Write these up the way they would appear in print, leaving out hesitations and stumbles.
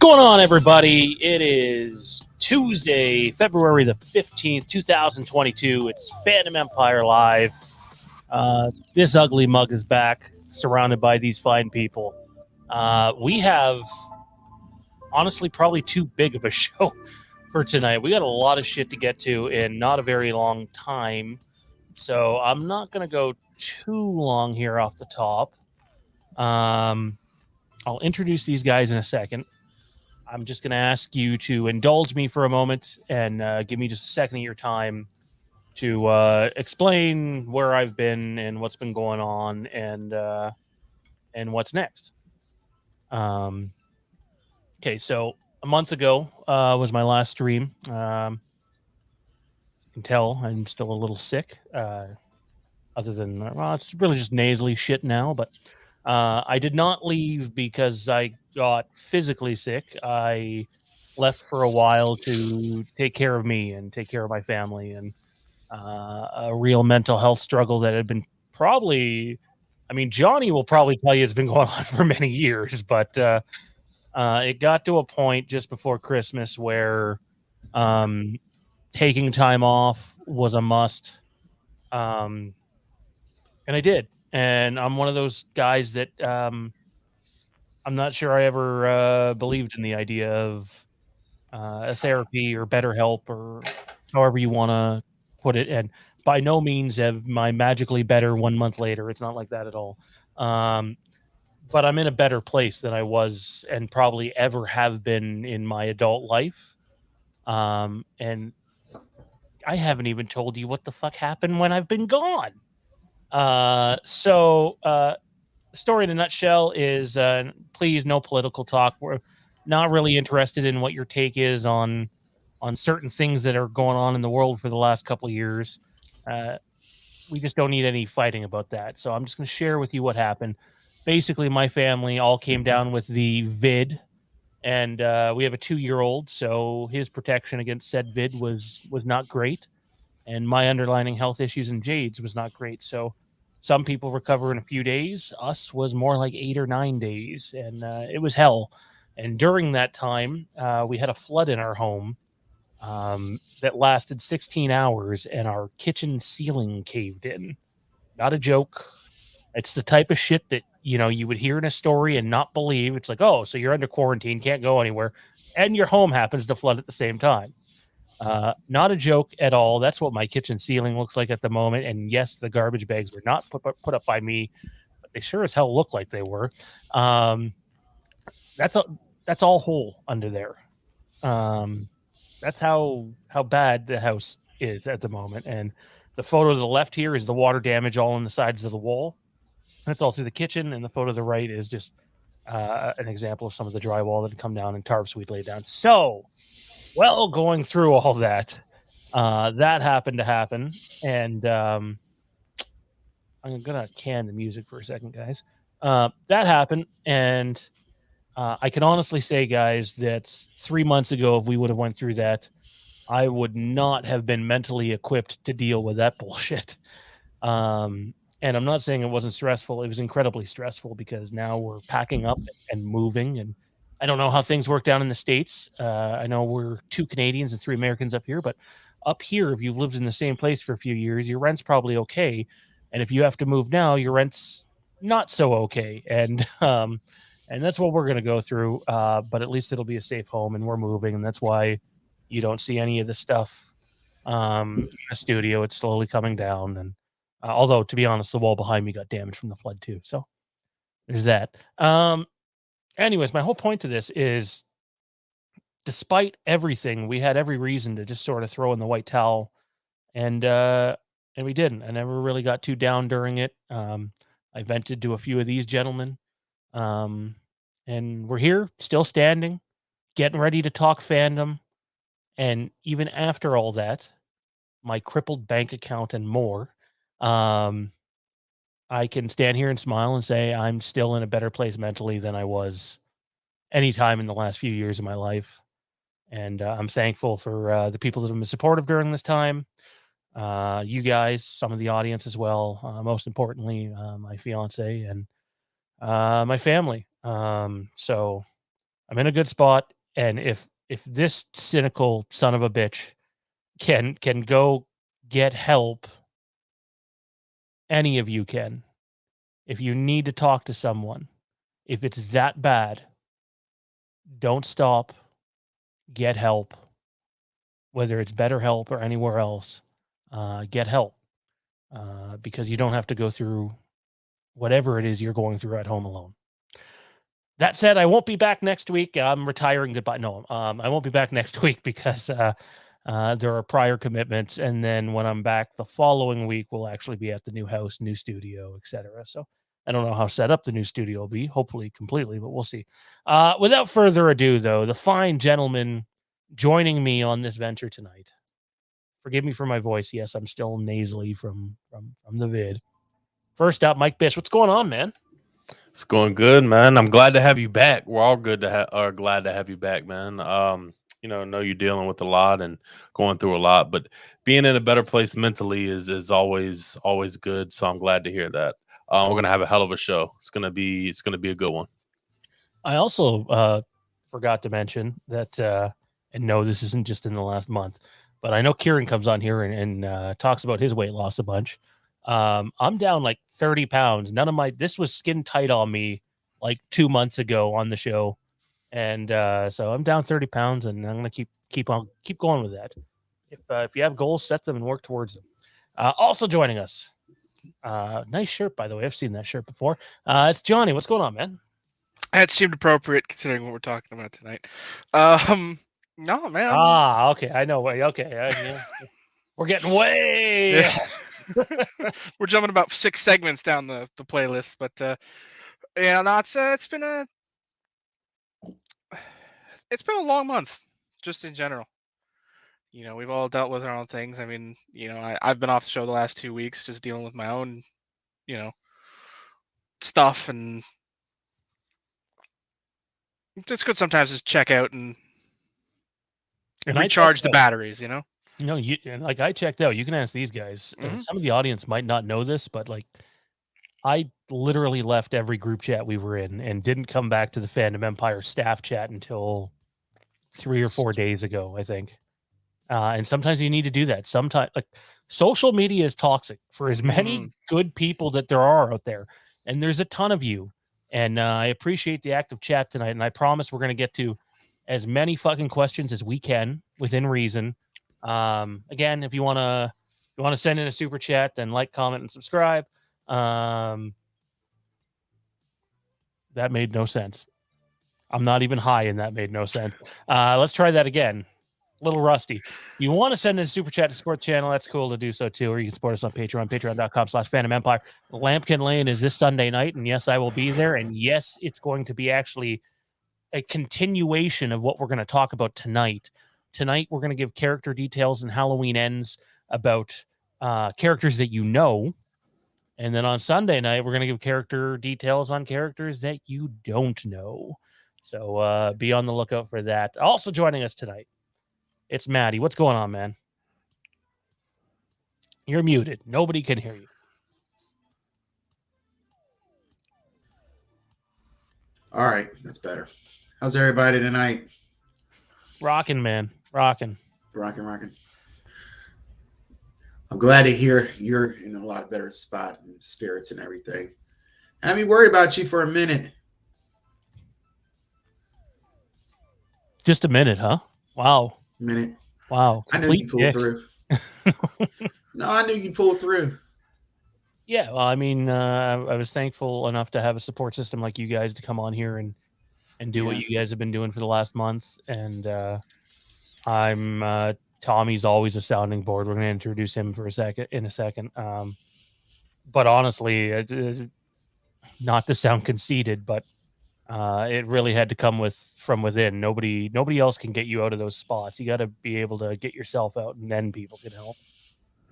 going on, everybody? It is Tuesday, February the 15th, 2022. It's Fandom Empire Live. This ugly mug is back, surrounded by these fine people. We have, honestly, probably too big of a show for tonight. We got a lot of shit to get to in not a very long time. So I'm not going to go too long here off the top. I'll introduce these guys in a second. I'm just going to ask you to indulge me for a moment and give me just a second of your time to explain where I've been and what's been going on and what's next. Okay, so a month ago was my last stream. You can tell I'm still a little sick. Other than, well, it's really just nasally shit now, but I did not leave because I got physically sick. I left for a while to take care of me and take care of my family, and a real mental health struggle that had been probably, I mean, Johnny will probably tell you it's been going on for many years, but it got to a point just before Christmas where taking time off was a must. And I did. And I'm one of those guys that I'm not sure I ever believed in the idea of a therapy or BetterHelp or however you want to put it. And by no means am I magically better 1 month later. It's not like that at all. But I'm in a better place than I was and probably ever have been in my adult life. And I haven't even told you what the fuck happened when I've been gone. So the story in a nutshell is please, no political talk. We're not really interested in what your take is on certain things that are going on in the world for the last couple of years. We just don't need any fighting about that. So I'm just going to share with you what happened. Basically, my family all came down with the vid, and we have a 2-year-old, so his protection against said vid was not great, and my underlying health issues in Jade's was not great. So some people recover in a few days. Us was more like 8 or 9 days, and it was hell. And during that time, we had a flood in our home that lasted 16 hours, and our kitchen ceiling caved in. Not a joke. It's the type of shit that, you know, you would hear in a story and not believe. It's like, oh, so you're under quarantine, can't go anywhere, and your home happens to flood at the same time. Not a joke at all. That's what my kitchen ceiling looks like at the moment. And yes, the garbage bags were not put up by me, but they sure as hell look like they were. That's all whole under there. That's how bad the house is at the moment. And the photo to the left here is the water damage all on the sides of the wall. That's all through the kitchen, and the photo to the right is just an example of some of the drywall that had come down and tarps we'd laid down. So, well, going through all that, that happened to happen, and I'm gonna can the music for a second, guys. That happened, and I can honestly say, guys, that 3 months ago, if we would have went through that, I would not have been mentally equipped to deal with that bullshit. And I'm not saying it wasn't stressful. It was incredibly stressful because now we're packing up and moving, and I don't know how things work down in the States. I know we're 2 Canadians and 3 Americans up here, but up here, if you've lived in the same place for a few years, your rent's probably okay. And if you have to move now, your rent's not so okay. And that's what we're going to go through. But at least it'll be a safe home, and we're moving. And that's why you don't see any of the stuff in the studio. It's slowly coming down. And although, to be honest, the wall behind me got damaged from the flood too. So there's that. Anyways, my whole point to this is, despite everything, we had every reason to just sort of throw in the white towel, and we didn't. I never really got too down during it. I vented to a few of these gentlemen, and we're here, still standing, getting ready to talk fandom. And even after all that, my crippled bank account and more, I can stand here and smile and say I'm still in a better place mentally than I was any time in the last few years of my life. And I'm thankful for the people that have been supportive during this time. You guys, some of the audience as well. Most importantly, my fiance and my family. So I'm in a good spot, and if this cynical son of a bitch can go get help, any of you can. If you need to talk to someone, if it's that bad, don't stop. Get help. Whether it's BetterHelp or anywhere else, get help because you don't have to go through whatever it is you're going through at home alone. That said, I won't be back next week. I'm retiring. Goodbye. No, I won't be back next week because there are prior commitments. And then when I'm back the following week, we'll actually be at the new house, new studio, etc. So I don't know how set up the new studio will be, hopefully completely, but we'll see. Without further ado, though, the fine gentleman joining me on this venture tonight. Forgive me for my voice. Yes, I'm still nasally from the vid. First up, Mike Bish. What's going on, man? It's going good, man. I'm glad to have you back. We're all glad to have you back, man. I know you're dealing with a lot and going through a lot, but being in a better place mentally is always good. So I'm glad to hear that. We're gonna have a hell of a show. It's gonna be a good one. I also forgot to mention that, and no, this isn't just in the last month, but I know Kieran comes on here and talks about his weight loss a bunch. I'm down like 30 pounds. This was skin tight on me like 2 months ago on the show. And so I'm down 30 pounds and I'm going to keep going with that. If you have goals, set them and work towards them. Also joining us, nice shirt, by the way. I've seen that shirt before. It's Johnny. What's going on, man? It seemed appropriate considering what we're talking about tonight. No, man. Okay. I know. Okay. We're getting way. We're jumping about 6 segments down the playlist, but no, it's been a long month, just in general. We've all dealt with our own things. I mean, I've been off the show the last 2 weeks, just dealing with my own, stuff, and it's good sometimes to check out and recharge the batteries. No, I checked out. You can ask these guys. Some of the audience might not know this, but I literally left every group chat we were in and didn't come back to the Fandom Empire staff chat until 3 or 4 days ago, I think. And sometimes you need to do that. Sometimes, social media is toxic for as many good people that there are out there, and there's a ton of you. And I appreciate the active chat tonight, and I promise we're going to get to as many fucking questions as we can within reason. Again, if you want to send in a super chat, then like, comment, and subscribe. That made no sense. I'm not even high, and that made no sense. Let's try that again. A little rusty. You want to send in a super chat to support the channel, that's cool to do so too. Or you can support us on Patreon, patreon.com/Fandom Empire. Lampkin Lane is this Sunday night, and yes, I will be there. And yes, it's going to be actually a continuation of what we're going to talk about tonight. Tonight, we're going to give character details and Halloween ends about characters that you know. And then on Sunday night, we're going to give character details on characters that you don't know. So be on the lookout for that. Also joining us tonight, it's Maddie. What's going on, man? You're muted. Nobody can hear you. All right. That's better. How's everybody tonight? Rocking, man. Rocking. Rocking. I'm glad to hear you're in a lot better spot and spirits and everything. I had me worried about you for a minute. Just a minute, huh? Wow. Minute. Wow. I knew you pulled through. No, I knew you pulled through. Yeah, well, I mean, I was thankful enough to have a support system like you guys to come on here and do what you guys have been doing for the last month. And Tommy's always a sounding board. We're going to introduce him in a second. But honestly, not to sound conceited, but it really had to come from within. Nobody else can get you out of those spots. You got to be able to get yourself out, and then people can help.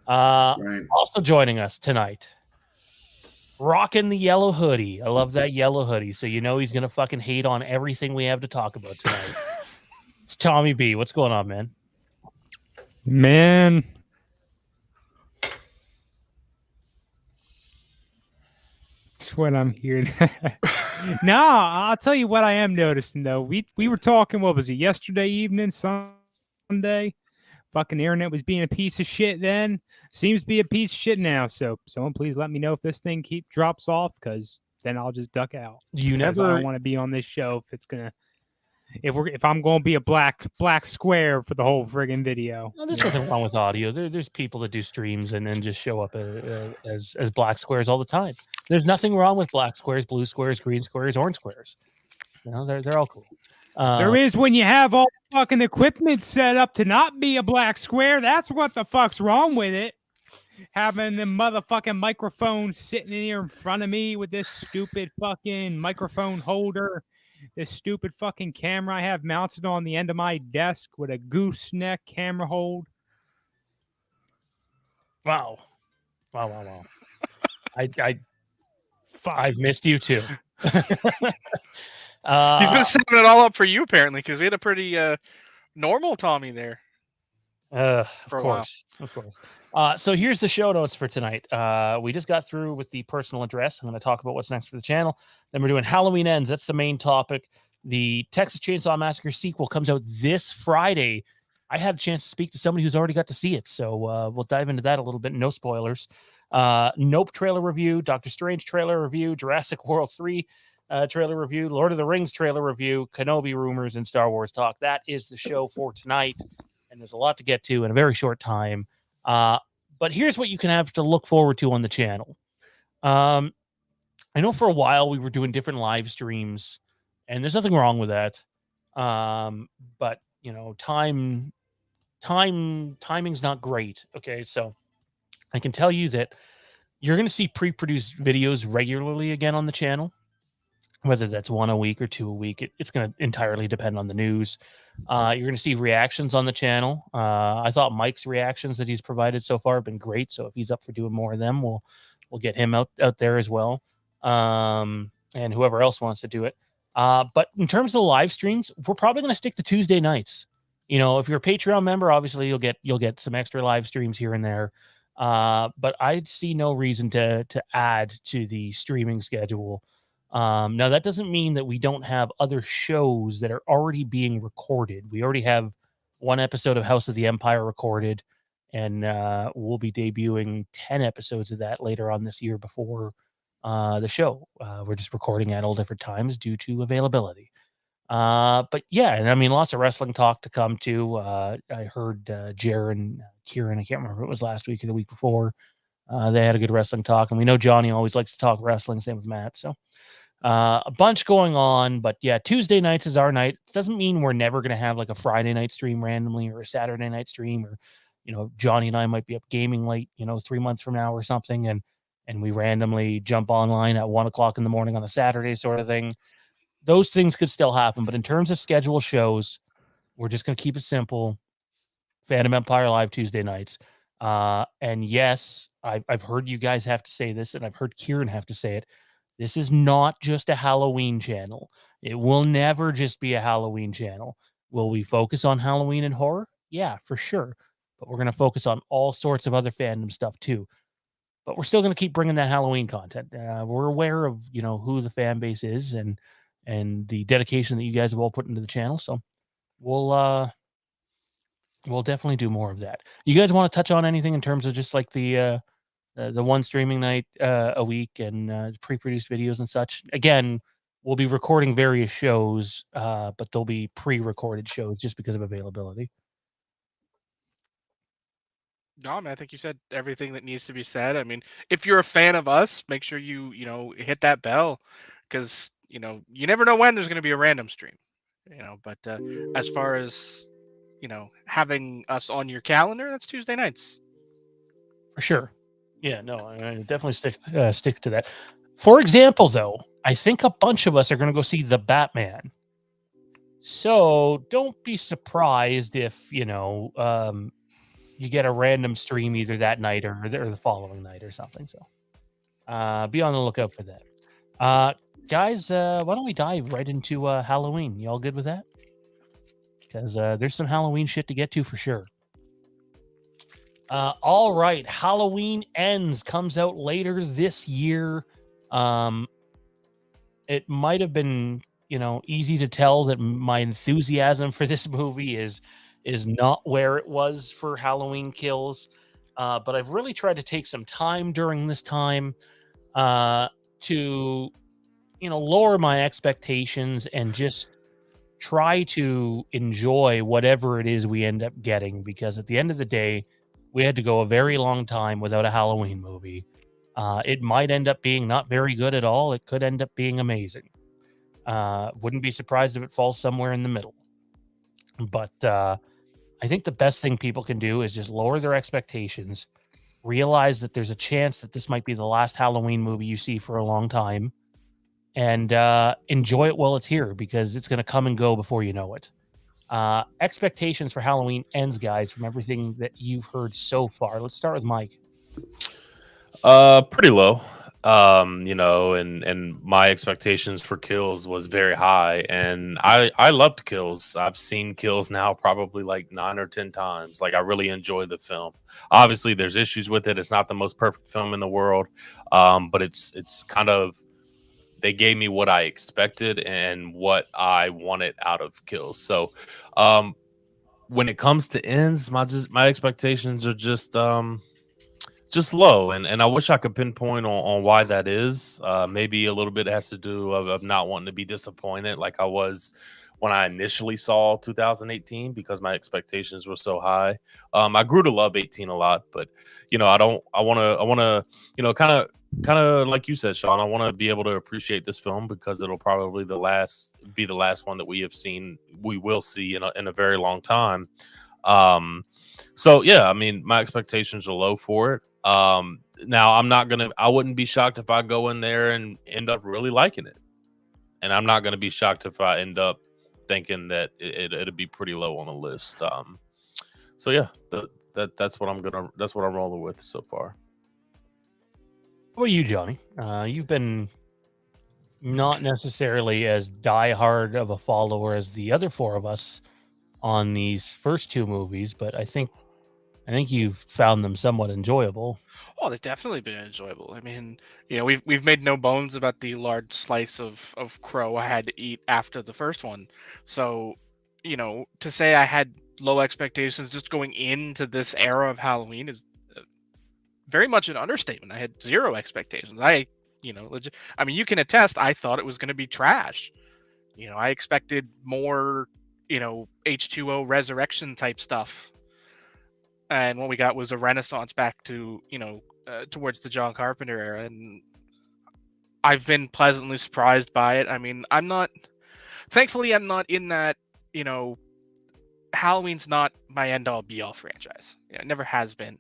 Right. Also joining us tonight, rocking the yellow hoodie. I love that yellow hoodie. So you know he's gonna fucking hate on everything we have to talk about tonight. It's Tommy B. What's going on, man? Man, that's what I'm here. I'll tell you what I am noticing though. We were talking. What was it? Yesterday evening, Sunday. Fucking internet was being a piece of shit then. Seems to be a piece of shit now. So someone please let me know if this thing drops off, because then I'll just duck out. You Because I never don't want to be on this show if I'm going to be a black square for the whole friggin' video. No, there's nothing wrong with audio. There's people that do streams and then just show up as black squares all the time. There's nothing wrong with black squares, blue squares, green squares, orange squares. You know, they're all cool. There is when you have all fucking equipment set up to not be a black square. That's what the fuck's wrong with it. Having the motherfucking microphone sitting here in front of me with this stupid fucking microphone holder. This stupid fucking camera I have mounted on the end of my desk with a gooseneck camera hold. Wow. I've missed you too. He's been setting it all up for you apparently, because we had a pretty normal Tommy there. Of course. So here's the show notes for tonight. We just got through with the personal address. I'm going to talk about what's next for the channel. Then we're doing Halloween Ends. That's the main topic. The Texas Chainsaw Massacre sequel comes out this Friday. I had a chance to speak to somebody who's already got to see it, so we'll dive into that a little bit. No spoilers. Nope trailer review, Doctor Strange trailer review, Jurassic World 3 trailer review, Lord of the Rings trailer review, Kenobi rumors, and Star Wars talk. That is the show for tonight, and there's a lot to get to in a very short time. But here's what you can have to look forward to on the channel. I know for a while we were doing different live streams, and there's nothing wrong with that. But you know, timing's not great. Okay, so I can tell you that you're going to see pre-produced videos regularly again on the channel. Whether that's one a week or two a week, it's going to entirely depend on the news. You're going to see reactions on the channel. I thought Mike's reactions that he's provided so far have been great. So if he's up for doing more of them, we'll get him out there as well. And whoever else wants to do it. But in terms of the live streams, we're probably going to stick to Tuesday nights. You know, if you're a Patreon member, obviously you'll get some extra live streams here and there. But I see no reason to add to the streaming schedule. Now that doesn't mean that we don't have other shows that are already being recorded. We already have one episode of House of the Empire recorded, and we'll be debuting 10 episodes of that later on this year before the show. We're just recording at all different times due to availability. But yeah, and I mean, lots of wrestling talk to come to. I heard Jaron, Kieran, I can't remember if it was last week or the week before. They had a good wrestling talk, and we know Johnny always likes to talk wrestling, same with Matt. So a bunch going on, but yeah, Tuesday nights is our night. It doesn't mean we're never going to have like a Friday night stream randomly or a Saturday night stream, or, you know, Johnny and I might be up gaming late, 3 months from now or something. And we randomly jump online at 1 o'clock in the morning on a Saturday sort of thing. Those things could still happen. But in terms of scheduled shows, we're just going to keep it simple. Fandom Empire Live Tuesday nights. And yes, I've heard you guys have to say this, and I've heard Kieran have to say it. This is not just a Halloween channel. It will never just be a Halloween channel. Will we focus on Halloween and horror? Yeah, for sure. But we're going to focus on all sorts of other fandom stuff too. But we're still going to keep bringing that Halloween content. We're aware of, who the fan base is and the dedication that you guys have all put into the channel. So we'll definitely do more of that. You guys want to touch on anything in terms of just like the one streaming night a week and pre-produced videos and such? Again, we'll be recording various shows, but they'll be pre-recorded shows just because of availability. No, man, I think you said everything that needs to be said. I mean, if you're a fan of us, make sure you hit that bell, because you never know when there's going to be a random stream. But as far as having us on your calendar, that's Tuesday nights for sure. Yeah, no, I definitely stick to that. For example, though, I think a bunch of us are going to go see The Batman. So don't be surprised if you get a random stream either that night or the following night or something. So be on the lookout for that. Guys, why don't we dive right into Halloween? You all good with that? Because there's some Halloween shit to get to for sure. All right, Halloween Ends comes out later this year. And it might have been, easy to tell that my enthusiasm for this movie is not where it was for Halloween Kills. But I've really tried to take some time during this time to, lower my expectations and just try to enjoy whatever it is we end up getting, because at the end of the day, we had to go a very long time without a Halloween movie. It might end up being not very good at all. It could end up being amazing. Wouldn't be surprised if it falls somewhere in the middle. But I think the best thing people can do is just lower their expectations, realize that there's a chance that this might be the last Halloween movie you see for a long time, and enjoy it while it's here, because it's going to come and go before you know it. Expectations for Halloween Ends, guys, from everything that you've heard so far. Let's start with Mike. Pretty low. And my expectations for Kills was very high, and I loved Kills. I've seen Kills now probably like 9 or 10 times. Like, I really enjoy the film. Obviously there's issues with it. It's not the most perfect film in the world. But it's kind of, they gave me what I expected and what I wanted out of Kills. So when it comes to Ends, my expectations are just low, and I wish I could pinpoint on why that is. Maybe a little bit has to do of not wanting to be disappointed like I was when I initially saw 2018, because my expectations were so high. I grew to love 18 a lot, but I want to kind of like you said, Sean, I want to be able to appreciate this film, because it'll probably be the last one that we will see in a very long time. So yeah, I mean, my expectations are low for it. Now I wouldn't be shocked if I go in there and end up really liking it, and I'm not going to be shocked if I end up thinking that it'd be pretty low on the list. So yeah, that's what I'm rolling with so far. What about you, Johnny? You've been not necessarily as diehard of a follower as the other four of us on these first two movies, but I think you've found them somewhat enjoyable. Oh, they've definitely been enjoyable. I mean, we've made no bones about the large slice of crow I had to eat after the first one. So, to say I had low expectations just going into this era of Halloween is very much an understatement. I had zero expectations. I mean, you can attest, I thought it was going to be trash. I expected more, H2O resurrection type stuff. And what we got was a renaissance back to, towards the John Carpenter era. And I've been pleasantly surprised by it. I mean, thankfully, I'm not in that, Halloween's not my end-all be-all franchise. It never has been.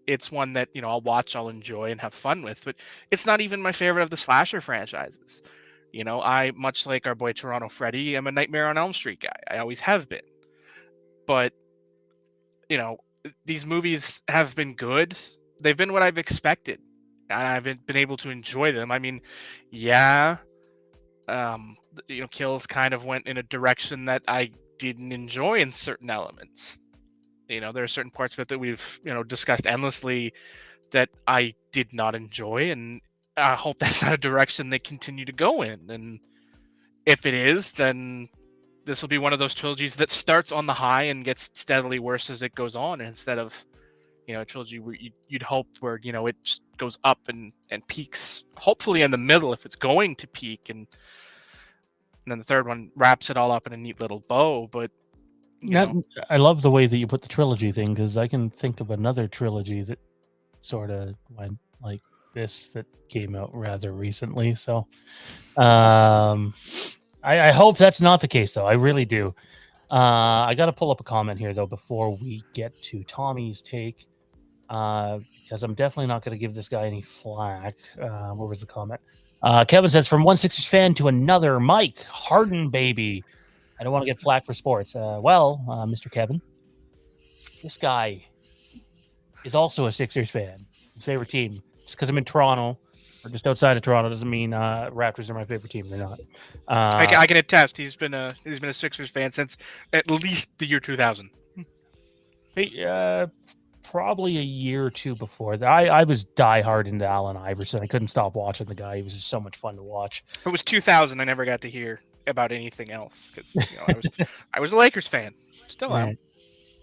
It's one that, I'll watch, I'll enjoy, and have fun with. But it's not even my favorite of the slasher franchises. I, much like our boy Toronto Freddy, am a Nightmare on Elm Street guy. I always have been. But, these movies have been good. They've been what I've expected, and I've been able to enjoy them. I mean, yeah, Kills kind of went in a direction that I didn't enjoy in certain elements. There are certain parts of it that we've, discussed endlessly that I did not enjoy, and I hope that's not a direction they continue to go in. And if it is, then this will be one of those trilogies that starts on the high and gets steadily worse as it goes on, instead of, a trilogy where you'd hope where, it just goes up and peaks, hopefully in the middle if it's going to peak, and then the third one wraps it all up in a neat little bow. But I love the way that you put the trilogy thing, because I can think of another trilogy that sort of went like this that came out rather recently. So I hope that's not the case, though. I really do. I got to pull up a comment here, though, before we get to Tommy's take, because I'm definitely not going to give this guy any flack. Where was the comment? Kevin says, from one Sixers fan to another, Mike, Harden, baby. I don't want to get flack for sports. Mr. Kevin, this guy is also a Sixers fan. His favorite team. Just because I'm in Toronto or just outside of Toronto doesn't mean Raptors are my favorite team. They're not. I can attest. He's been a Sixers fan since at least the year 2000. Hey, probably a year or two before that. I was diehard into Allen Iverson. I couldn't stop watching the guy. He was just so much fun to watch. It was 2000. I never got to hear about anything else because I was a Lakers fan. Still am.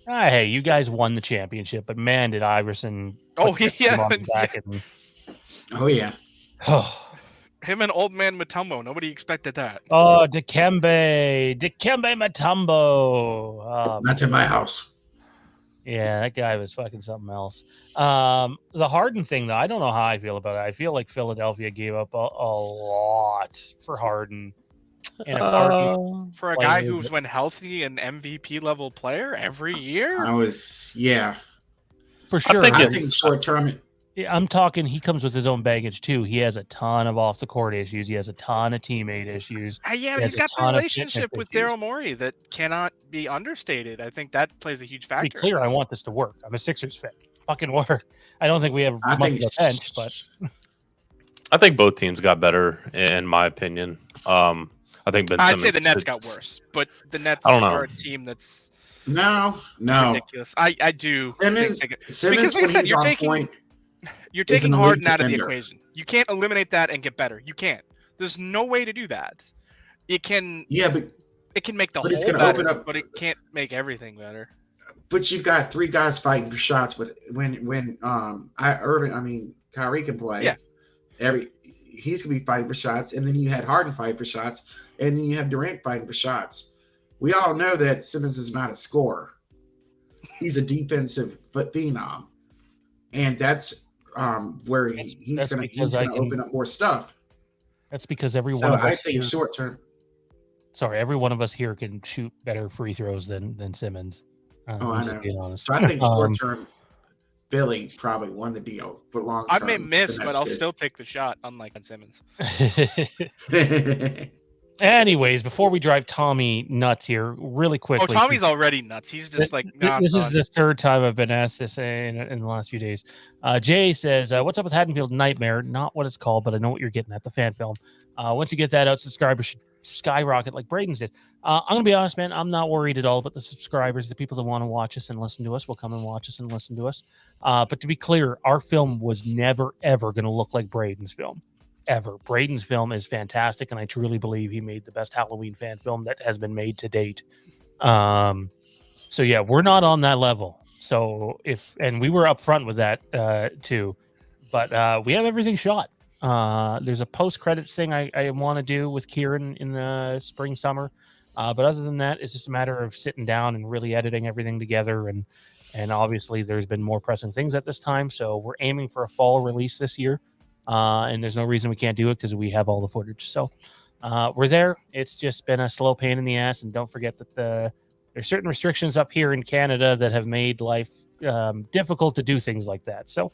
Hey, you guys won the championship, but man, did Iverson Oh, put yeah, him on his back and Oh yeah. Him and Old Man Mutombo. Nobody expected that. Oh, Dikembe Mutombo. Not in my house. Yeah, that guy was fucking something else. The Harden thing, though, I don't know how I feel about it. I feel like Philadelphia gave up a lot for Harden. And if Harden For a guy who's when healthy an MVP level player every year. For sure. I think short term. I'm talking. He comes with his own baggage too. He has a ton of off the court issues. He has a ton of teammate issues. Yeah, he's got the relationship with Daryl Morey that cannot be understated. I think that plays a huge factor. To be clear, I want this to work. I'm a Sixers fan. Fucking work. I don't think we have much of a bench, but I think both teams got better, in my opinion. I think I'd say the Nets got worse, but the Nets are a team that's no ridiculous. I do. Simmons, because like I said, you're taking Harden out of the equation. You can't eliminate that and get better. You can't. There's no way to do that. It can. Yeah, but it can make the whole better, but it can't make everything better. But you've got three guys fighting for shots with when Kyrie can play. Yeah. He's gonna be fighting for shots, and then you had Harden fighting for shots, and then you have Durant fighting for shots. We all know that Simmons is not a scorer. He's a defensive phenom, and that's where he's going to open up more stuff. That's because every one of us. I think short term. Sorry, every one of us here can shoot better free throws than Simmons. I know. Being honest. So I think short term, Philly probably won the deal. For long term, I may miss, but I'll still take the shot, unlike Simmons. Anyways, before we drive Tommy nuts here, really quickly. Oh, Tommy's already nuts. He's just like, this is the third time I've been asked this in the last few days. Jay says, what's up with Haddonfield Nightmare? Not what it's called, but I know what you're getting at, the fan film. Once you get that out, subscribers should skyrocket like Braden's did. I'm going to be honest, man. I'm not worried at all about the subscribers. The people that want to watch us and listen to us will come and watch us and listen to us. But to be clear, our film was never, ever going to look like Braden's film. Ever. Braden's film is fantastic, and I truly believe he made the best Halloween fan film that has been made to date. So yeah, we're not on that level. So and we were upfront with that too, but we have everything shot. There's a post-credits thing I want to do with Kieran in the spring, summer. But other than that, it's just a matter of sitting down and really editing everything together. And obviously there's been more pressing things at this time. So we're aiming for a fall release this year. And there's no reason we can't do it because we have all the footage. So we're there. It's just been a slow pain in the ass. And don't forget that there's certain restrictions up here in Canada that have made life difficult to do things like that. So,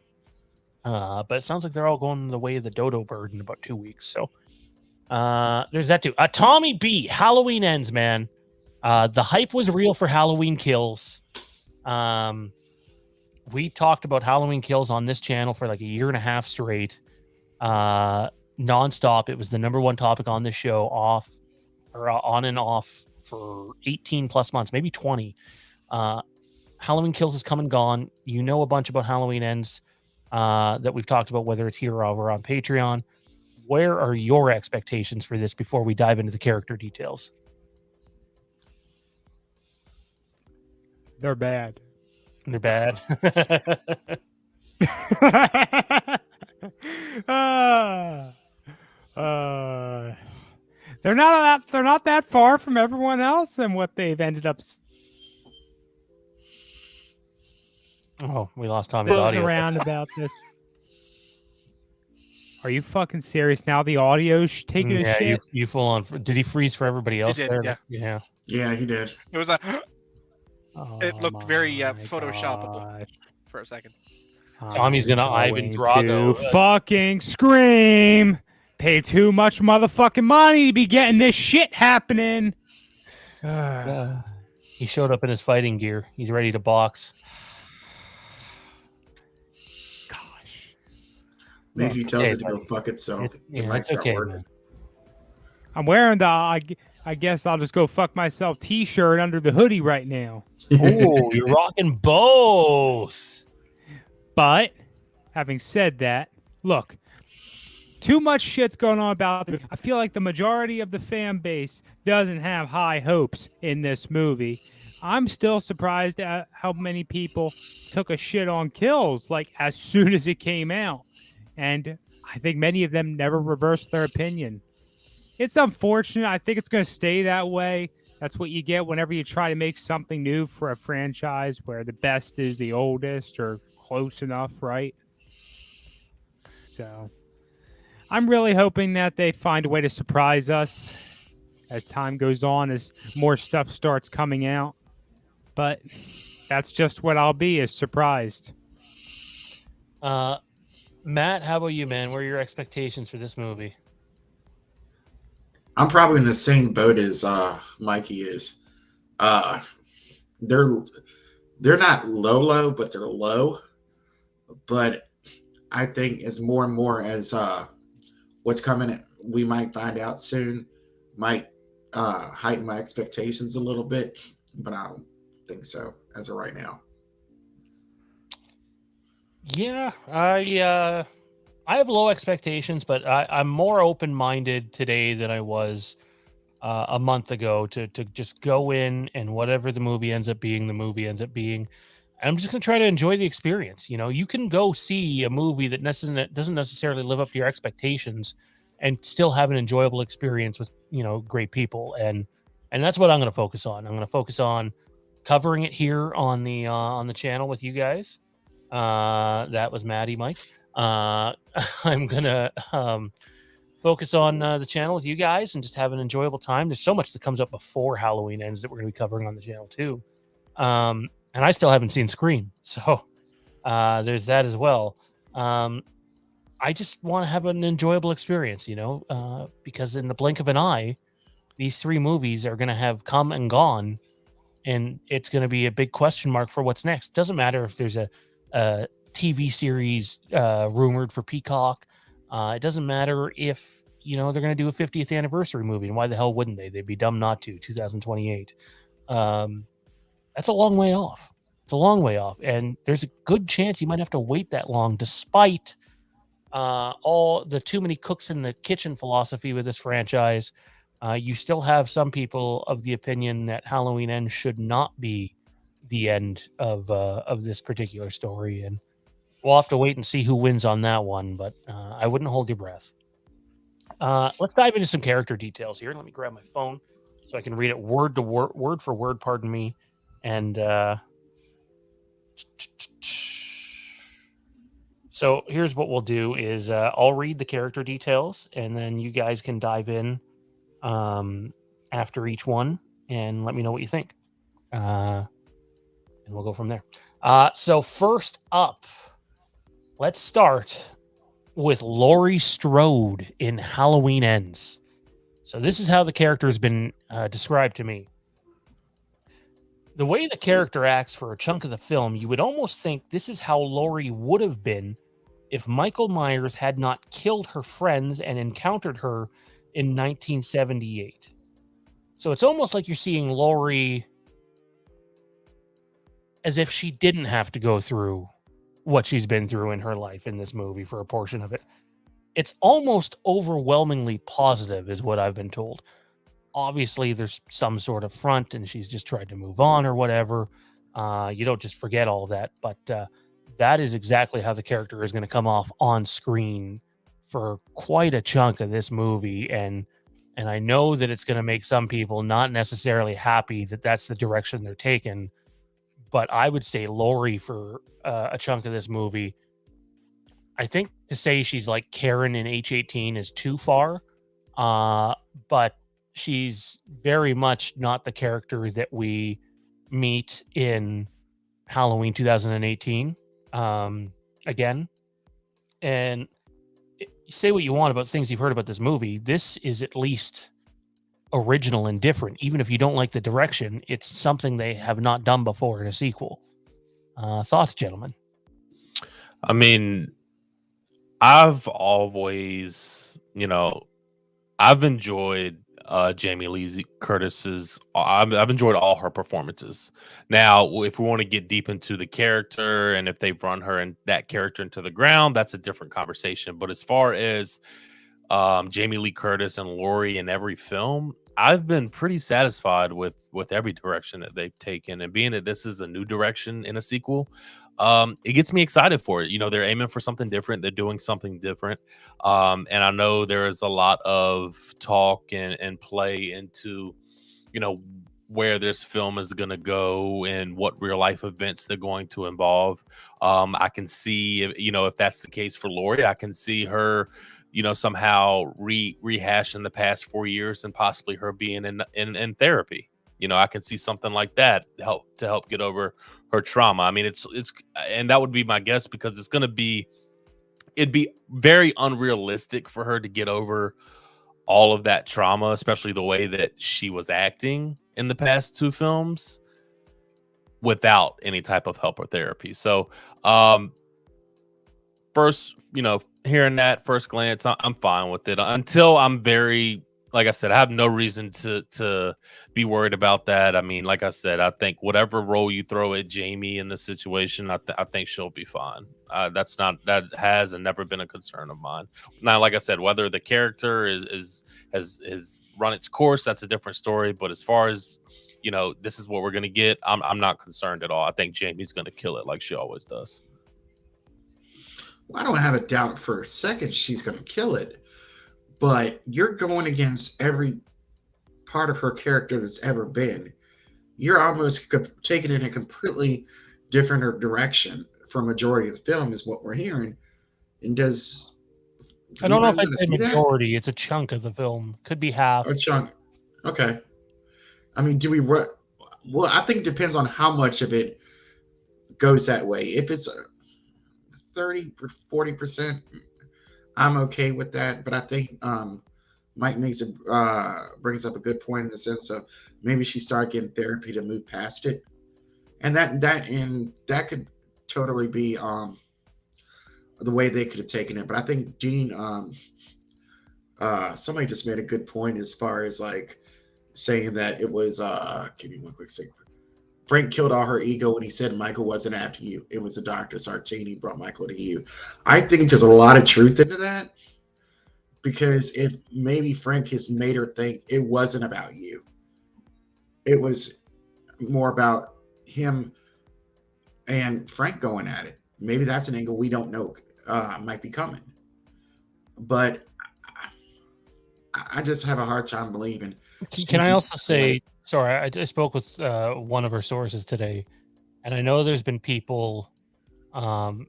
but it sounds like they're all going the way of the dodo bird in about 2 weeks. So there's that too. Tommy B, Halloween Ends, man. The hype was real for Halloween Kills. We talked about Halloween Kills on this channel for like a year and a half straight. Nonstop. It was the number one topic on this show, on and off for 18 plus months, maybe 20. Halloween Kills has come and gone. You know a bunch about Halloween Ends that we've talked about, whether it's here or over on Patreon. Where are your expectations for this before we dive into the character details? They're bad. They're bad. They're not that far from everyone else and what they've ended up. Oh, we lost Tommy's audio. Around about this. Are you fucking serious? Now the audio's taking a shit. You full on. Did he freeze for everybody else? He did, there? yeah. Yeah, he did. It was it looked very photoshoppable for a second. Tommy's gonna Ivan Drago. Fucking scream! Pay too much motherfucking money to be getting this shit happening. He showed up in his fighting gear. He's ready to box. Gosh. Maybe he tells it to go fuck itself. It might start working. Man. I'm wearing the I guess I'll just go fuck myself t-shirt under the hoodie right now. Oh, you're rocking both. But having said that, look, too much shit's going on about it. I feel like the majority of the fan base doesn't have high hopes in this movie. I'm still surprised at how many people took a shit on Kills like as soon as it came out. And I think many of them never reversed their opinion. It's unfortunate. I think it's going to stay that way. That's what you get whenever you try to make something new for a franchise where the best is the oldest or close enough, right? So I'm really hoping that they find a way to surprise us as time goes on, as more stuff starts coming out. But that's just what I'll be, is surprised. Matt, how about you, man? What are your expectations for this movie? I'm probably in the same boat as Mikey is. They're not low, but they're low. But I think as more and more as what's coming, we might find out soon, might heighten my expectations a little bit. But I don't think so as of right now. Yeah, I have low expectations, but I'm more open-minded today than I was a month ago to just go in, and whatever the movie ends up being, the movie ends up being. I'm just going to try to enjoy the experience. You know, you can go see a movie that doesn't necessarily live up to your expectations and still have an enjoyable experience with, you know, great people. And that's what I'm going to focus on. I'm going to focus on covering it here on the channel with you guys. That was Maddie, Mike. I'm gonna focus on the channel with you guys and just have an enjoyable time. There's so much that comes up before Halloween ends that we're gonna be covering on the channel too. And I still haven't seen Scream, so there's that as well. I just want to have an enjoyable experience, you know, because in the blink of an eye, these three movies are gonna have come and gone, and it's gonna be a big question mark for what's next. Doesn't matter if there's a TV series rumored for Peacock. It doesn't matter if, you know, they're going to do a 50th anniversary movie, and why the hell wouldn't they? They'd be dumb not to. 2028. That's a long way off. It's a long way off, and there's a good chance you might have to wait that long, despite all the too many cooks in the kitchen philosophy with this franchise. You still have some people of the opinion that Halloween Ends should not be the end of this particular story, and we'll have to wait and see who wins on that one, but I wouldn't hold your breath. Let's dive into some character details here. Let me grab my phone so I can read it word for word, pardon me. And so here's what we'll do is I'll read the character details, and then you guys can dive in after each one and let me know what you think. And we'll go from there. So first up, let's start with Laurie Strode in Halloween Ends. So this is how the character has been described to me. The way the character acts for a chunk of the film, you would almost think this is how Laurie would have been if Michael Myers had not killed her friends and encountered her in 1978. So it's almost like you're seeing Laurie as if she didn't have to go through what she's been through in her life in this movie for a portion of it. It's almost overwhelmingly positive is what I've been told. Obviously, there's some sort of front and she's just tried to move on or whatever. You don't just forget all that, but that is exactly how the character is going to come off on screen for quite a chunk of this movie. And I know that it's going to make some people not necessarily happy that that's the direction they're taking. But I would say Laurie for a chunk of this movie, I think to say she's like Karen in H-18 is too far. But she's very much not the character that we meet in Halloween 2018 again. And say what you want about things you've heard about this movie. This is at least original and different. Even if you don't like the direction, it's something they have not done before in a sequel. Thoughts, gentlemen? I mean, I've always, I've enjoyed Jamie Lee Curtis's. I've enjoyed all her performances. Now, if we want to get deep into the character and if they've run her and that character into the ground, that's a different conversation. But as far as Jamie Lee Curtis and Laurie in every film, I've been pretty satisfied with every direction that they've taken. And being that this is a new direction in a sequel, it gets me excited for it. You know, they're aiming for something different. They're doing something different. And I know there is a lot of talk and play into, you know, where this film is going to go and what real life events they're going to involve. I can see, you know, if that's the case for Laurie, I can see her, you know, somehow rehashing the past 4 years and possibly her being in therapy. You know, I can see something like that to help get over her trauma. I mean, it's and that would be my guess, because it'd be very unrealistic for her to get over all of that trauma, especially the way that she was acting in the past 2 films without any type of help or therapy. So, first, you know, hearing that first glance, I'm fine with it until I'm very, like I said, I have no reason to be worried about that. I mean, like I said, I think whatever role you throw at Jamie in this situation, I think she'll be fine. That has and never been a concern of mine. Now, like I said, whether the character has run its course, that's a different story. But as far as, you know, this is what we're gonna get, I'm not concerned at all. I think Jamie's gonna kill it like she always does. I don't have a doubt for a second she's going to kill it, but you're going against every part of her character that's ever been. You're almost taking it in a completely different direction for majority of the film, is what we're hearing. And I don't know if I'd say majority. It's a chunk of the film. Could be half. A chunk. Okay. I mean, well, I think it depends on how much of it goes that way. If it's 30 or 40%, I'm okay with that. But I think Mike brings up a good point in the sense of maybe she started getting therapy to move past it, and that could totally be the way they could have taken it. But I think Dean, somebody just made a good point as far as like saying that it was give me one quick second. Frank killed all her ego when he said Michael wasn't after you. It was the Dr. Sartini brought Michael to you. I think there's a lot of truth into that, because if maybe Frank has made her think it wasn't about you. It was more about him and Frank going at it. Maybe that's an angle we don't know might be coming. But I just have a hard time believing. Can I also say, sorry, I spoke with one of her sources today, and I know there's been people,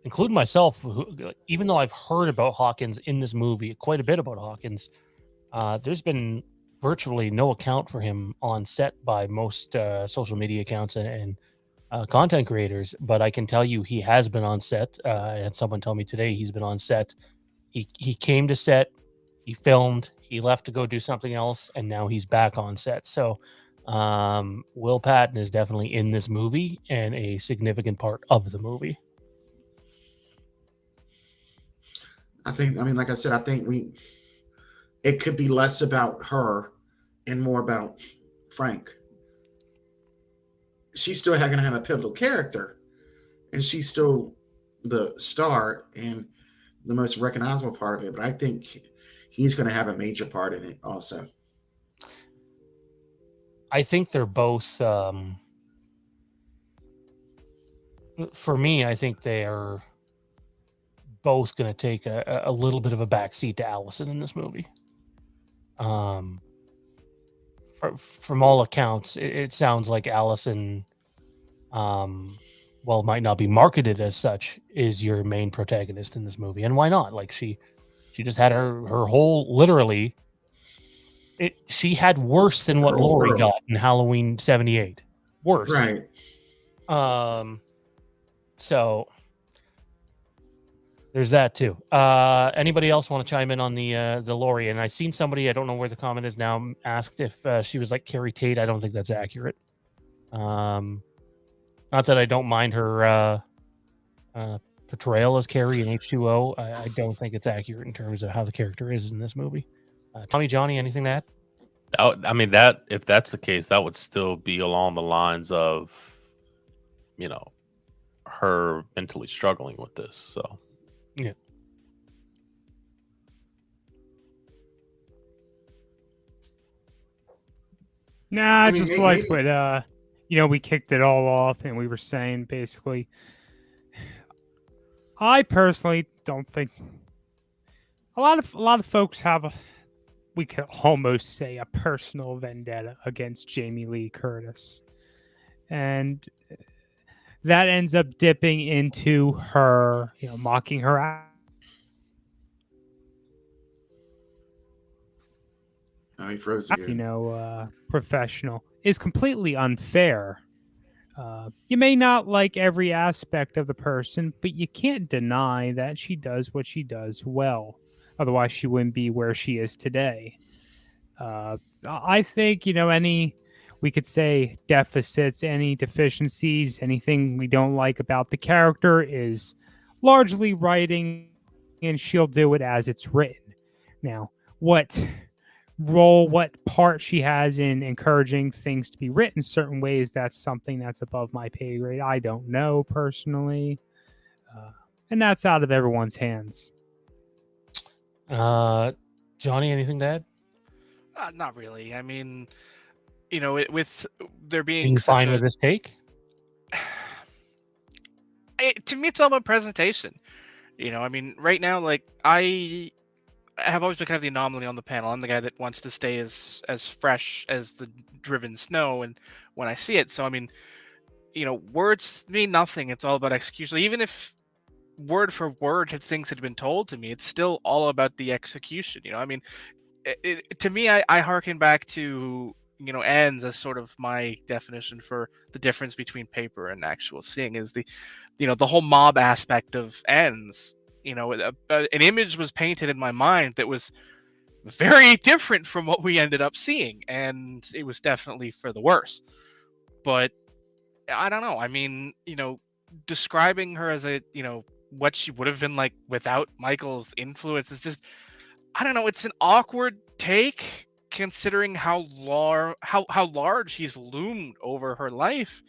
including myself, who, even though I've heard about Hawkins in this movie, quite a bit about Hawkins, there's been virtually no account for him on set by most social media accounts and content creators. But I can tell you he has been on set. I had someone tell me today he's been on set. He came to set, he filmed, he left to go do something else, and now he's back on set. So Will Patton is definitely in this movie and a significant part of the movie. I mean, like I said, I think it could be less about her and more about Frank. She's still going to have a pivotal character, and she's still the star and the most recognizable part of it. But I think he's going to have a major part in it also. I think they're both, for me, I think they are both going to take a little bit of a backseat to Allison in this movie. From all accounts, it sounds like Allison, well, might not be marketed as such, is your main protagonist in this movie. And why not? Like she just had her whole, literally, she had worse than what Laurie got in Halloween 78. Worse. Right. So there's that too. Anybody else want to chime in on the Laurie? And I've seen somebody, I don't know where the comment is now, asked if she was like Carrie Tate. I don't think that's accurate. Not that I don't mind her portrayal as Carrie in H2O. I don't think it's accurate in terms of how the character is in this movie. Tommy, Johnny, anything to add? I mean, that if that's the case, that would still be along the lines of, you know, her mentally struggling with this. So Yeah. Nah, I I mean, just maybe- like what we kicked it all off, and we were saying basically. I personally don't think a lot of folks have we could almost say a personal vendetta against Jamie Lee Curtis, and that ends up dipping into her, mocking her out. Oh, he froze again. Professional is completely unfair. You may not like every aspect of the person, but you can't deny that she does what she does well. Otherwise, she wouldn't be where she is today. I think, we could say deficits, any deficiencies, anything we don't like about the character is largely writing, and she'll do it as it's written. Now, what part she has in encouraging things to be written certain ways, that's something that's above my pay grade. I don't know personally. And that's out of everyone's hands. Johnny, anything to add? Not really. I mean, with there being Being such fine a, with this take? to me, it's all about presentation. I mean, right now, like I have always been kind of the anomaly on the panel. I'm the guy that wants to stay as fresh as the driven snow, and when I see it, so I mean, words mean nothing. It's all about execution. Even if word for word things had been told to me, it's still all about the execution. I mean, to me, I harken back to ends as sort of my definition for the difference between paper and actual seeing is the whole mob aspect of ends. An image was painted in my mind that was very different from what we ended up seeing, and it was definitely for the worse. But I don't know. I mean, describing her as what she would have been like without Michael's influence is just, I don't know. It's an awkward take considering how large he's loomed over her life,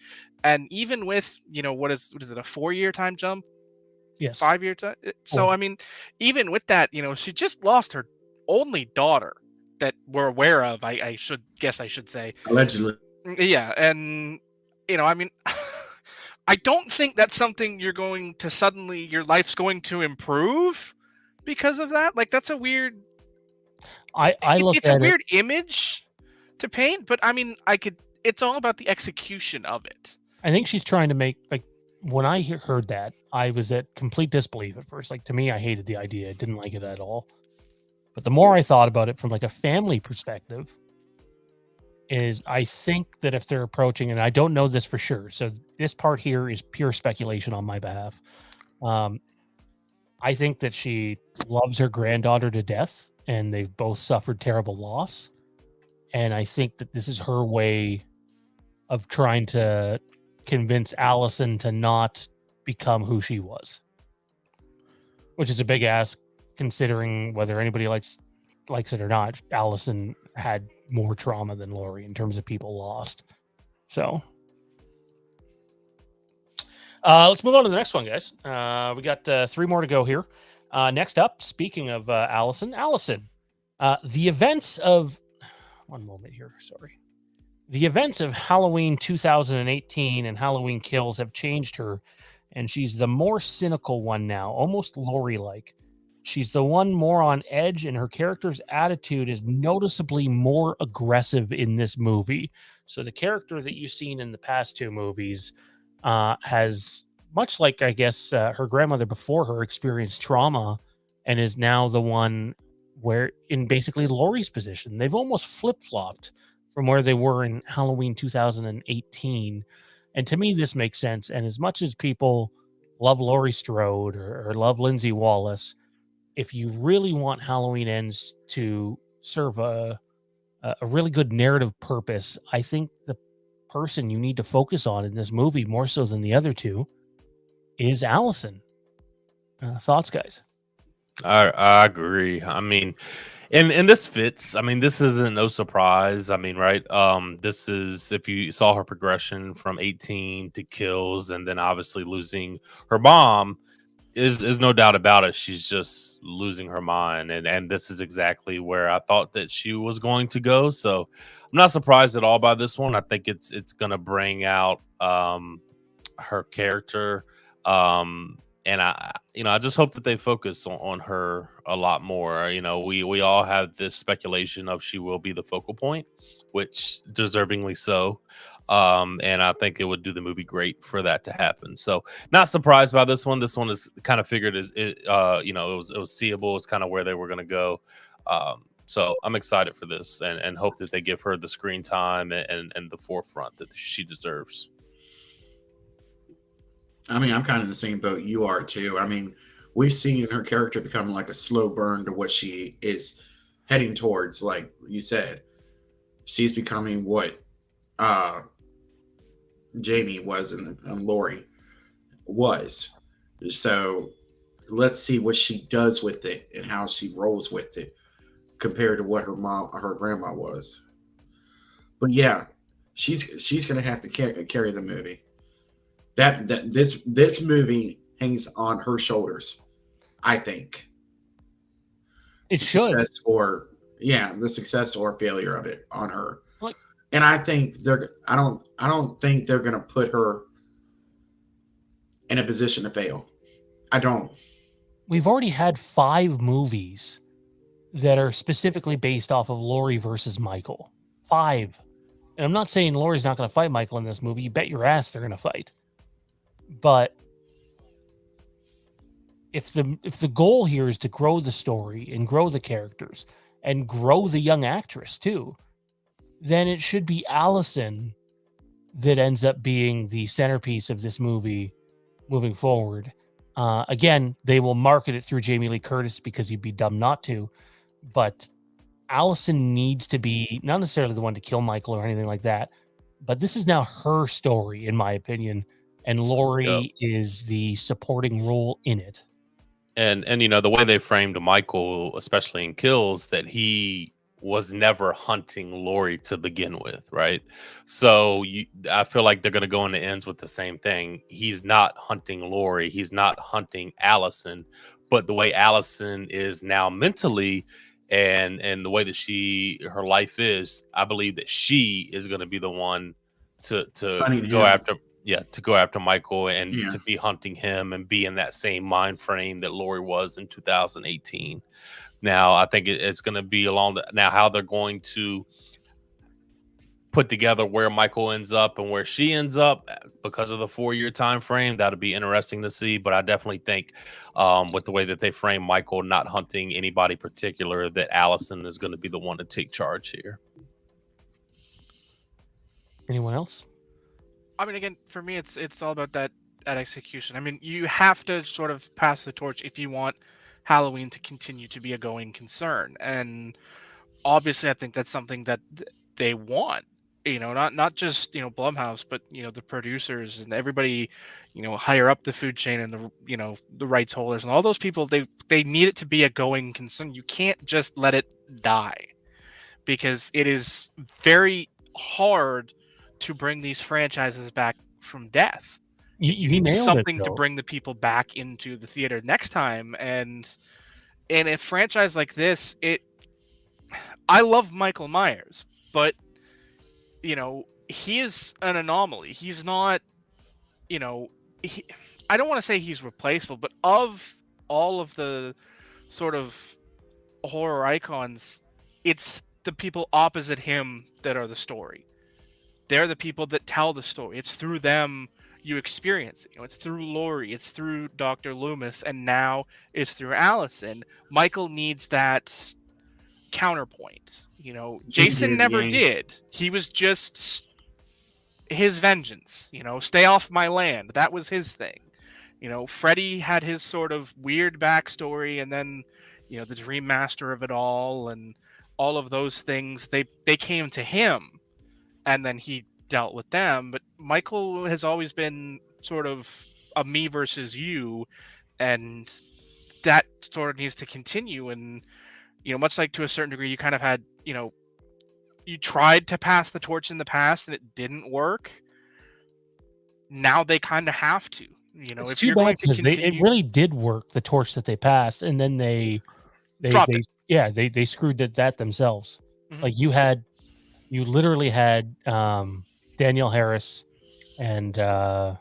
and even with what is it, a 4-year time jump? Yes. 5-year time. So I mean, even with that, she just lost her only daughter that we're aware of. I should say Allegedly. Yeah, and I mean, I don't think that's something you're going to suddenly your life's going to improve because of that. Like that's a weird. It's a weird image to paint, but I mean, it's all about the execution of it. I think she's trying to make, like, when I heard that, I was at complete disbelief at first. Like, to me, I hated the idea. I didn't like it at all. But the more I thought about it from like a family perspective, is I think that if they're approaching, and I don't know this for sure, so this part here is pure speculation on my behalf. I think that she loves her granddaughter to death, and they've both suffered terrible loss. And I think that this is her way of trying to convince Allison to not become who she was, which is a big ask considering whether anybody likes it or not. Allison had more trauma than Laurie in terms of people lost. So let's move on to the next one, guys. We got 3 more to go here. Next up, speaking of Allison, the events of one moment here. Sorry. The events of Halloween 2018 and Halloween Kills have changed her, and she's the more cynical one now, almost Laurie-like. She's the one more on edge, and her character's attitude is noticeably more aggressive in this movie. So the character that you've seen in the past 2 movies has, much like, I guess, her grandmother before her, experienced trauma and is now the one where, in basically Laurie's position, they've almost flip-flopped from where they were in Halloween 2018. And to me, this makes sense. And as much as people love Laurie Strode or love Lindsay Wallace, if you really want Halloween Ends to serve a really good narrative purpose, I think the person you need to focus on in this movie, more so than the other 2, is Allison. Thoughts, guys? I agree. I mean, and this fits. I mean, this isn't no surprise. I mean, right? This is if you saw her progression from 18 to kills, and then obviously losing her mom is no doubt about it. She's just losing her mind, and this is exactly where I thought that she was going to go. So I'm not surprised at all by this one. I think it's gonna bring out her character. And I just hope that they focus on her a lot more. We all have this speculation of she will be the focal point, which deservingly so. And I think it would do the movie great for that to happen. So not surprised by this one. This one is kind of figured it was seeable. It's kind of where they were going to go. So I'm excited for this and hope that they give her the screen time and the forefront that she deserves. I mean, I'm kind of in the same boat you are too. I mean, we've seen her character become like a slow burn to what she is heading towards. Like you said, she's becoming what Jamie was and Lori was. So let's see what she does with it and how she rolls with it compared to what her grandma was. But yeah, she's gonna have to carry the movie. This movie hangs on her shoulders, I think. It should. The success or failure of it on her. Like, and I think I don't think they're gonna put her in a position to fail. I don't. We've already had 5 movies that are specifically based off of Laurie versus Michael. 5. And I'm not saying Laurie's not going to fight Michael in this movie. You bet your ass they're going to fight. But if the goal here is to grow the story and grow the characters and grow the young actress too, then it should be Allison that ends up being the centerpiece of this movie moving forward. Again, they will market it through Jamie Lee Curtis because you'd be dumb not to. But Allison needs to be not necessarily the one to kill Michael or anything like that. But this is now her story, in my opinion. And Laurie is the supporting role in it. And the way they framed Michael, especially in Kills, that he was never hunting Laurie to begin with, right? So I feel like they're going to go in the ends with the same thing. He's not hunting Laurie. He's not hunting Allison. But the way Allison is now mentally and the way that her life is, I believe that she is going to be the one to go after. Yeah, to go after Michael and to be hunting him and be in that same mind frame that Laurie was in 2018. Now, I think it's going to be now how they're going to put together where Michael ends up and where she ends up because of the 4-year time frame. That'll be interesting to see. But I definitely think with the way that they frame Michael not hunting anybody particular, that Allison is going to be the one to take charge here. Anyone else? I mean, again, for me, it's all about that execution. I mean, you have to sort of pass the torch if you want Halloween to continue to be a going concern. And obviously, I think that's something that they want. Not just Blumhouse, but the producers and everybody, higher up the food chain and the rights holders and all those people. They need it to be a going concern. You can't just let it die, because it is very hard to bring these franchises back from death. You need something to bring the people back into the theater next time. And a franchise like this, I love Michael Myers, but he is an anomaly. He's not, I don't want to say he's replaceable, but of all of the sort of horror icons, it's the people opposite him that are the story. They're the people that tell the story. It's through them you experience it. It's through Laurie, it's through Dr. Loomis, and now it's through Allison. Michael needs that counterpoint. Jason never did. He was just his vengeance. Stay off my land. That was his thing. Freddy had his sort of weird backstory, and then the Dream Master of it all, and all of those things. They came to him, and then he dealt with them. But Michael has always been sort of a me versus you, and that sort of needs to continue. And much like to a certain degree, you kind of had you tried to pass the torch in the past and it didn't work. Now they kind of have to. It's if too you're bad going to because it continue, really did work, the torch that they passed, and then they Dropped it. they screwed that themselves. Mhm. Like you literally had Danielle Harris and oh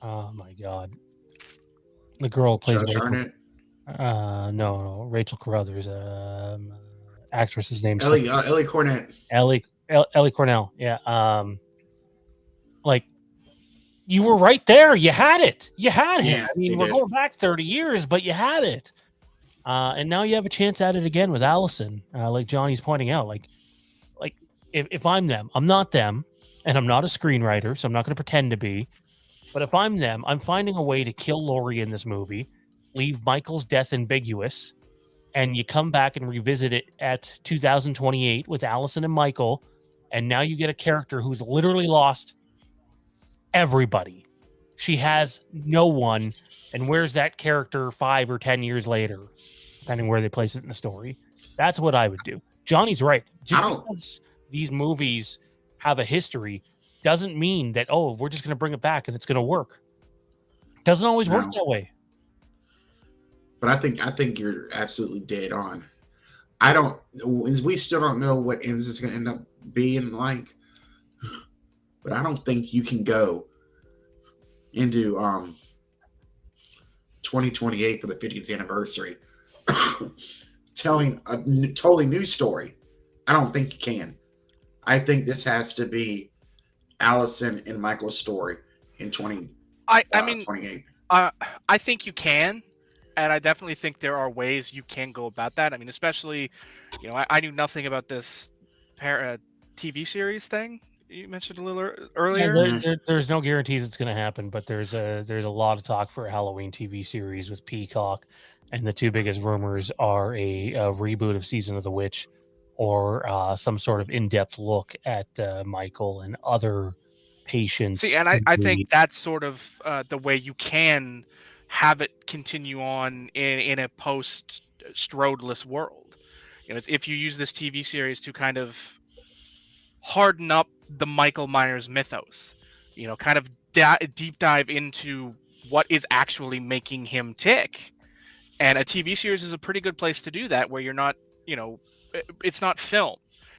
my god, the girl who plays Josh Rachel. Arnett, No, Rachel Carruthers, actress's name Ellie Cornett. Ellie Cornell. Yeah. Like, you were right there. You had it. You had him. Yeah, I mean, they we're did. going back 30 years, but you had it. And now you have a chance at it again with Allison, like Johnny's pointing out. Like if I'm them, I'm not them, and I'm not a screenwriter, so I'm not going to pretend to be. But if I'm them, I'm finding a way to kill Laurie in this movie, leave Michael's death ambiguous, and you come back and revisit it at 2028 with Allison and Michael, and now you get a character who's literally lost everybody. She has no one, and where's that character 5 or 10 years later, depending where they place it in the story? That's what I would do. Johnny's right. Just because these movies have a history doesn't mean that, oh, we're just going to bring it back and it's going to work. It doesn't always work that way. But I think you're absolutely dead on. We still don't know what ends is going to end up being like. But I don't think you can go into 2028 for the 50th anniversary telling a totally new story. I don't think you can. I think this has to be Allison and Michael's story in 28. I think you can, and I definitely think there are ways you can go about that. I mean, especially, I knew nothing about this TV series thing you mentioned a little earlier. Yeah, there's no guarantees it's going to happen, but there's a lot of talk for a Halloween TV series with Peacock, and the two biggest rumors are a reboot of Season of the Witch, or some sort of in-depth look at Michael and other patients. See, and I think that's sort of the way you can have it continue on in a post-Strodeless world. Is if you use this TV series to kind of harden up the Michael Myers mythos, kind of deep dive into what is actually making him tick. And a TV series is a pretty good place to do that, where you're not, it's not film.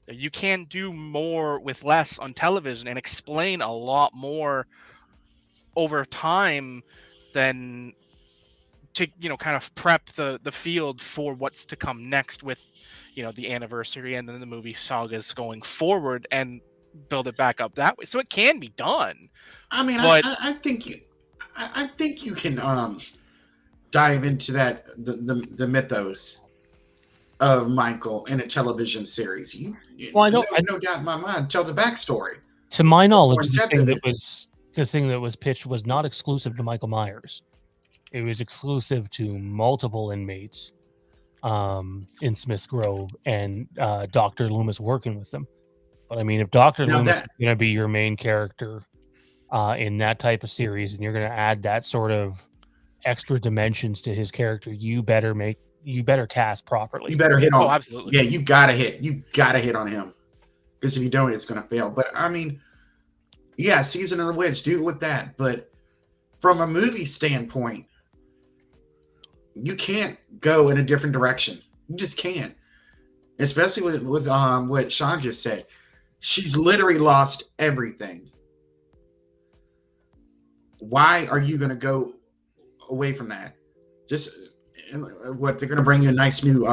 You can do more with less on television and explain a lot more over time than to, kind of prep the field for what's to come next with, the anniversary and then the movie sagas going forward, and build it back up that way. So it can be done. I mean, but I think you can dive into that the mythos of Michael in a television series. No doubt in my mind. Tell the backstory. To my knowledge, More the depth thing that was pitched was not exclusive to Michael Myers. It was exclusive to multiple inmates in Smith's Grove, and Dr. Loomis working with them. But I mean, if Dr. Loomis is going to be your main character in that type of series, and you're going to add that sort of extra dimensions to his character, you better cast properly. You better hit on. Oh, absolutely. Yeah, you gotta hit on him, because if you don't, it's gonna fail. But I mean, yeah, Season of the Witch, do it with that. But from a movie standpoint, you can't go in a different direction. You just can't. Especially with what Sean just said. She's literally lost everything. Why are you gonna go away from that? Just what, they're going to bring you a nice new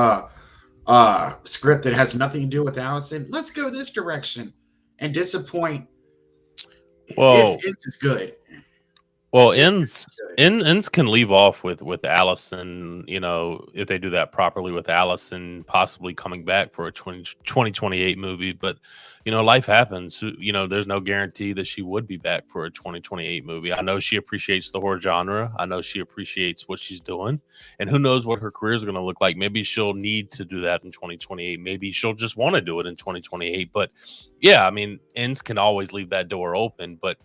script that has nothing to do with Allison? Let's go this direction and disappoint. Well, if it's good. Well, ends can leave off with Allison, if they do that properly with Allison possibly coming back for a 2028 movie. But, life happens. There's no guarantee that she would be back for a 2028 movie. I know she appreciates the horror genre. I know she appreciates what she's doing. And who knows what her career is going to look like. Maybe she'll need to do that in 2028. Maybe she'll just want to do it in 2028. But, yeah, I mean, ends can always leave that door open. But,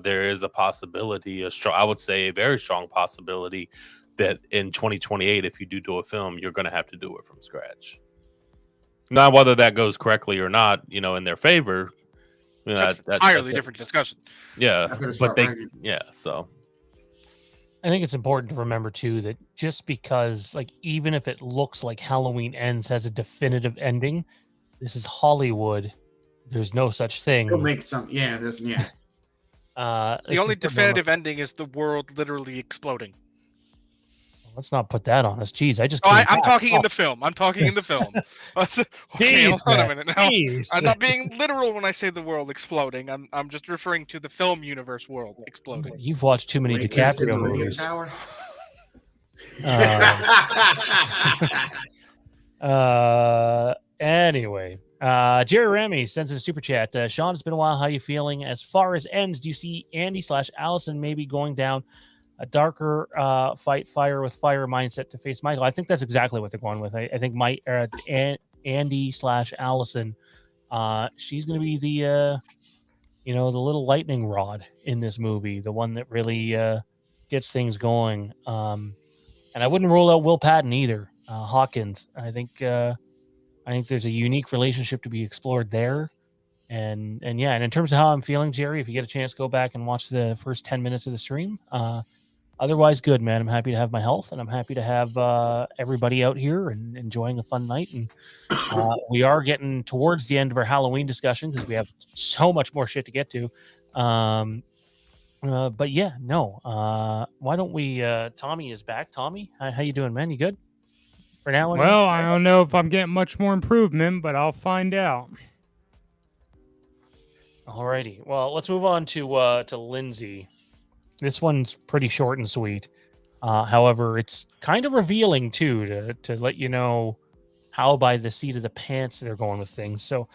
there is a possibility, I would say a very strong possibility, that in 2028, if you do a film, you're going to have to do it from scratch. Now, whether that goes correctly or not, in their favor, That's an that's entirely different discussion. Yeah, I better but start writing. so I think it's important to remember too that just because, like, even if it looks like Halloween Ends has a definitive ending, this is Hollywood. There's no such thing. He'll make some. Yeah, there's The it's only important to definitive ending is the world literally exploding. Let's not put that on us. Jeez, I just. Oh, came I'm back. talking in Oh, the film. I'm talking in the film. Okay, jeez, hold on a man, minute. Now, jeez. I'm not being literal when I say the world exploding. I'm just referring to the film universe world exploding. You've watched too many Lakers in the DiCaprio radio movies. tower. Anyway, Jerry Remy sends in a super chat. Sean, it's been a while. How you feeling? As far as ends, do you see Andy/Allison maybe going down a darker fight fire with fire mindset to face Michael? I think that's exactly what they're going with. I think Andy/Allison, she's going to be the the little lightning rod in this movie, the one that really gets things going. And I wouldn't rule out Will Patton either. Hawkins, I think there's a unique relationship to be explored there. And yeah, and in terms of how I'm feeling, Jerry, if you get a chance, go back and watch the first 10 minutes of the stream. Otherwise, good, man. I'm happy to have my health, and I'm happy to have everybody out here and enjoying a fun night. And we are getting towards the end of our Halloween discussion because we have so much more shit to get to. But yeah, no. Why don't we? Tommy is back. Tommy, how you doing, man? You good? For now, anyway? Well, I don't know if I'm getting much more improvement, but I'll find out. Alrighty. Well, let's move on to Lindsay. This one's pretty short and sweet. However, it's kind of revealing too to let you know how by the seat of the pants they're going with things. So,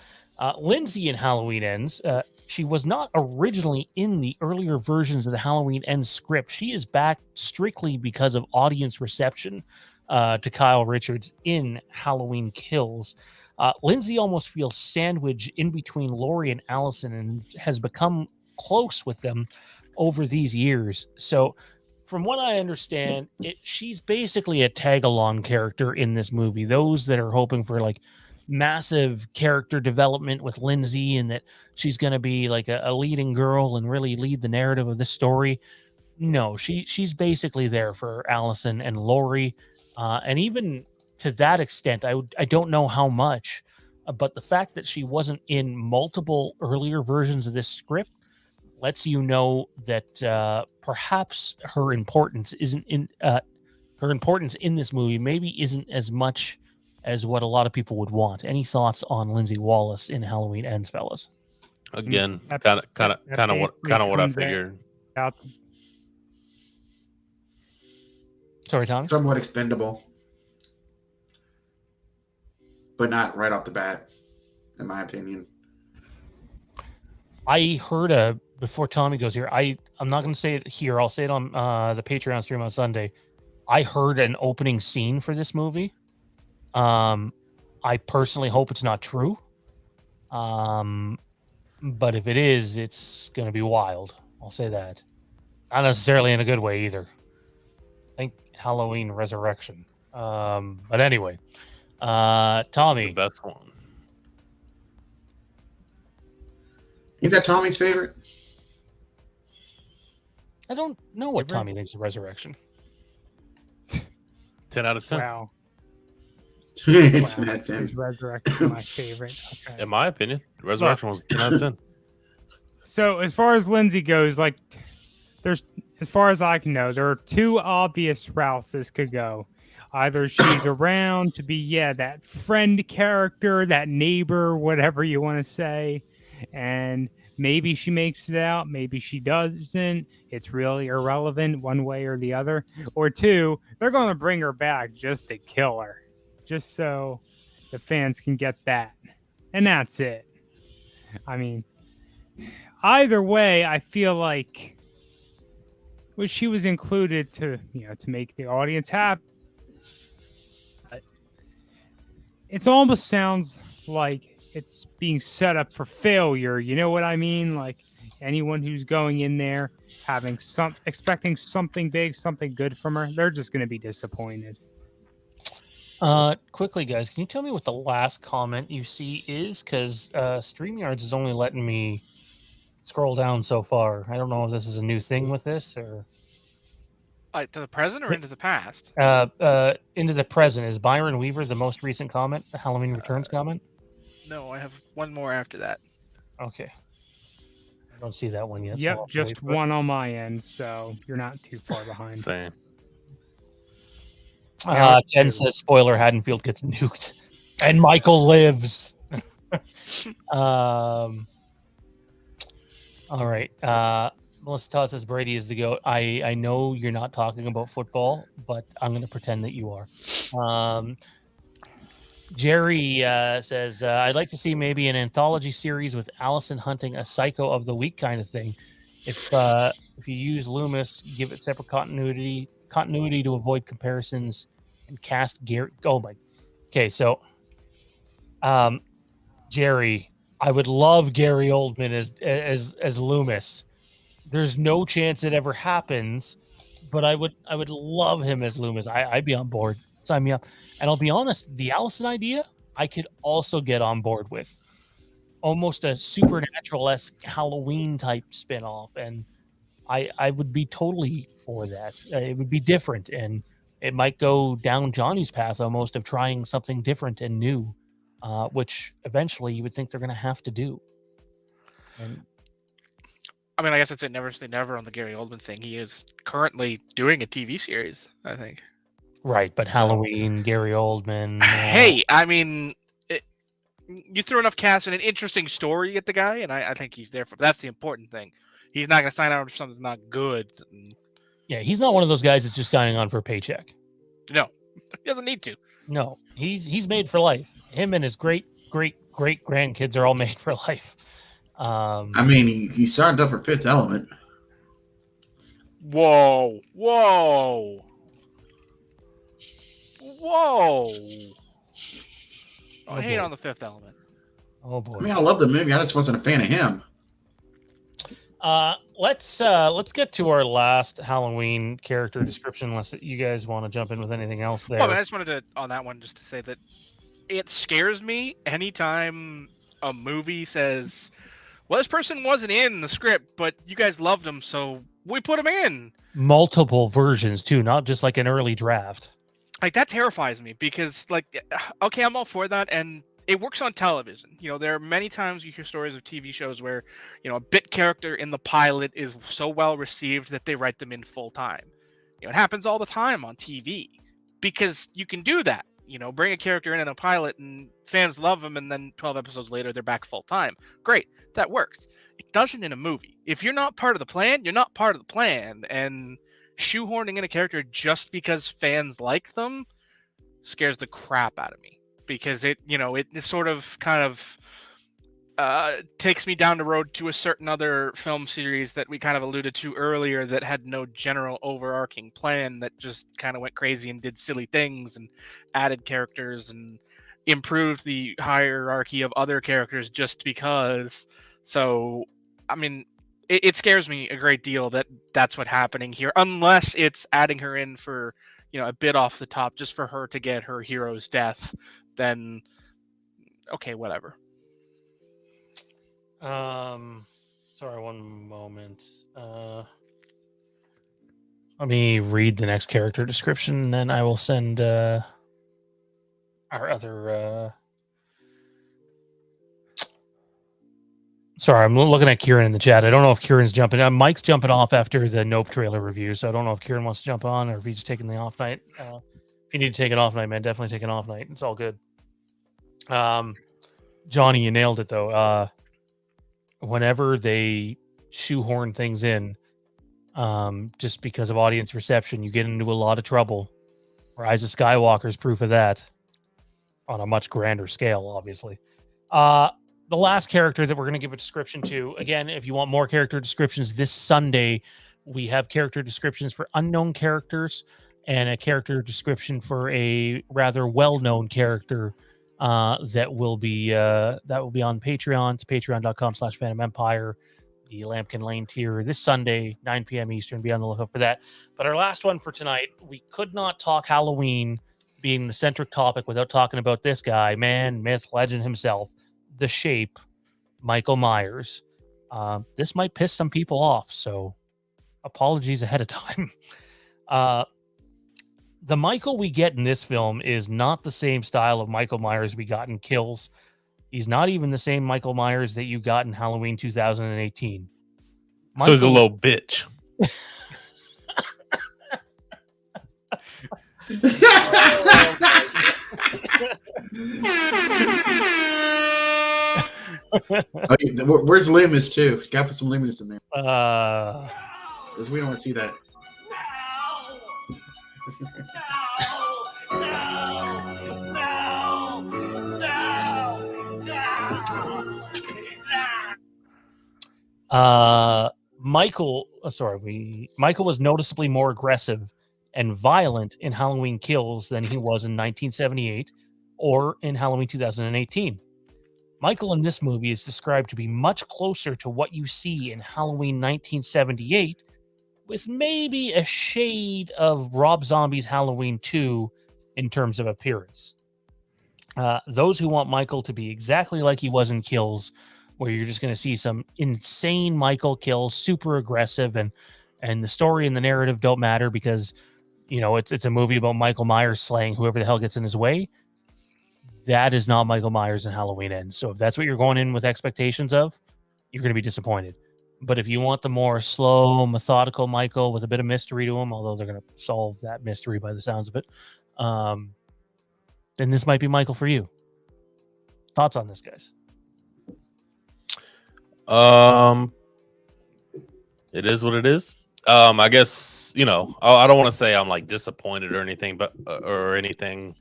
Lindsay in Halloween Ends, she was not originally in the earlier versions of the Halloween Ends script. She is back strictly because of audience reception to Kyle Richards in Halloween Kills. Lindsay almost feels sandwiched in between Laurie and Allison and has become close with them over these years. So from what I understand, she's basically a tag-along character in this movie. Those that are hoping for like massive character development with Lindsay and that she's going to be like a leading girl and really lead the narrative of this story. No, she's basically there for Allison and Laurie. And even to that extent, I don't know how much, but the fact that she wasn't in multiple earlier versions of this script lets you know that perhaps her importance isn't in her importance in this movie maybe isn't as much as what a lot of people would want. Any thoughts on Lindsay Wallace in Halloween Ends, fellas? again, That- kind that of what basically I comes figured. out. Sorry, Tom. Somewhat expendable, but not right off the bat, in my opinion. I heard before Tommy goes here. I'm not going to say it here. I'll say it on the Patreon stream on Sunday. I heard an opening scene for this movie. I personally hope it's not true. But if it is, it's going to be wild. I'll say that. Not necessarily in a good way either. I think Halloween Resurrection. But anyway, The Tommy. best one. Is that Tommy's favorite? I don't know what Favorite? Tommy thinks of Resurrection. 10 out of 10. Wow. It's Wow. that's Is him. Resurrection my favorite? Okay. In my opinion, Resurrection was 10 out of 10. So as far as Lindsay goes, like there's as far as I can know, there are two obvious routes this could go. Either she's around to be that friend character, that neighbor, whatever you want to say, and maybe she makes it out, maybe she doesn't. It's really irrelevant one way or the other. Or two, they're going to bring her back just to kill her, just so the fans can get that. And that's it. I mean, either way, I feel like she was included to make the audience happy. It almost sounds like it's being set up for failure. You know what I mean? Like anyone who's going in there expecting something big, something good from her, they're just going to be disappointed. Quickly, guys, can you tell me what the last comment you see is? Because StreamYards is only letting me scroll down so far. I don't know if this is a new thing with this or To the present or into the past? into the present. Is Byron Weaver the most recent comment, the Halloween Returns comment? No, I have one more after that. Okay. I don't see that one yet. so Yep, I'll wait just for it. one on my end, so you're not too far behind. Same. Ken says spoiler Haddonfield gets nuked. And Michael lives. All right. Melissa Todd says Brady is the GOAT. I know you're not talking about football, but I'm going to pretend that you are. Jerry says, I'd like to see maybe an anthology series with Allison hunting a psycho of the week kind of thing. If you use Loomis, give it separate continuity to avoid comparisons and cast Gary. Oh my. Okay, so Jerry, I would love Gary Oldman as Loomis. There's no chance it ever happens, but I would love him as Loomis. I'd be on board. Sign me up. And I'll be honest, the Allison idea, I could also get on board with. Almost a supernatural-esque Halloween type spinoff, and I would be totally for that. It would be different, and it might go down Johnny's path almost of trying something different and new, which eventually you would think they're going to have to do. And I mean, I guess it's a never say never on the Gary Oldman thing. He is currently doing a TV series, I think. right, but Halloween, Gary Oldman. Hey, I mean, you throw enough cast and an interesting story at the guy, and I think he's there for. That's the important thing. He's not going to sign on for something that's not good. Yeah, he's not one of those guys that's just signing on for a paycheck. No, he doesn't need to. No, he's made for life. Him and his great grandkids are all made for life. I mean, he signed up for Fifth Element. Whoa. I hate boy. on the Fifth Element. Oh boy. I mean, I love the movie. I just wasn't a fan of him. Let's get to our last Halloween character description, unless you guys want to jump in with anything else there. Well, I just wanted to on that one just to say that it scares me anytime a movie says, "Well, this person wasn't in the script, but you guys loved him, so we put him in." Multiple versions too, not just like an early draft. Like that terrifies me because, like, okay, I'm all for that, and it works on television. You know, there are many times you hear stories of TV shows where, you know, a bit character in the pilot is so well received that they write them in full time. You know, it happens all the time on TV because you can do that. You know, bring a character in a pilot and fans love them, and then 12 episodes later they're back full time. Great, that works. It doesn't in a movie. If you're not part of the plan, you're not part of the plan, and shoehorning in a character just because fans like them scares the crap out of me. Because it sort of kind of takes me down the road to a certain other film series that we kind of alluded to earlier that had no general overarching plan, that just kind of went crazy and did silly things and added characters and improved the hierarchy of other characters just because. So, I mean, it scares me a great deal that that's what's happening here, unless it's adding her in for, you know, a bit off the top just for her to get her hero's death. Then okay, whatever. Sorry, one moment. Let me read the next character description, and then I will send our other. Sorry, I'm looking at Kieran in the chat. I don't know if Kieran's jumping. Mike's jumping off after the Nope trailer review, so I don't know if Kieran wants to jump on or if he's taking the off night. If you need to take an off night, man, definitely take an off night. It's all good. Johnny, you nailed it though. Whenever they shoehorn things in, just because of audience reception, you get into a lot of trouble. Rise of Skywalker is proof of that, on a much grander scale, obviously. The last character that we're going to give a description to, again, if you want more character descriptions, this Sunday we have character descriptions for unknown characters and a character description for a rather well-known character that will be on Patreon. It's patreon.com/Fandom Empire. The Lampkin Lane tier this Sunday, 9 p.m. Eastern. Be on the lookout for that. But our last one for tonight, we could not talk Halloween being the centric topic without talking about this guy, man, myth, legend himself, the Shape, Michael Myers. This might piss some people off, so apologies ahead of time. The Michael we get in this film is not the same style of Michael Myers we got in Kills. He's not even the same Michael Myers that you got in Halloween 2018. So he's a little bitch. Where's Loomis too? You gotta put some Loomis in there. Because we don't want to see that. Michael was noticeably more aggressive and violent in Halloween Kills than he was in 1978 or in Halloween 2018. Michael in this movie is described to be much closer to what you see in Halloween 1978, with maybe a shade of Rob Zombie's Halloween 2 in terms of appearance. Those who want Michael to be exactly like he was in Kills, where you're just going to see some insane Michael kills, super aggressive, and the story and the narrative don't matter because, you know, it's a movie about Michael Myers slaying whoever the hell gets in his way. That is not Michael Myers in Halloween Ends. So if that's what you're going in with expectations of, you're going to be disappointed. But if you want the more slow, methodical Michael with a bit of mystery to him, although they're going to solve that mystery by the sounds of it, then this might be Michael for you. Thoughts on this, guys? It is what it is. I guess, you know, I don't want to say I'm like disappointed or anything, but or anything.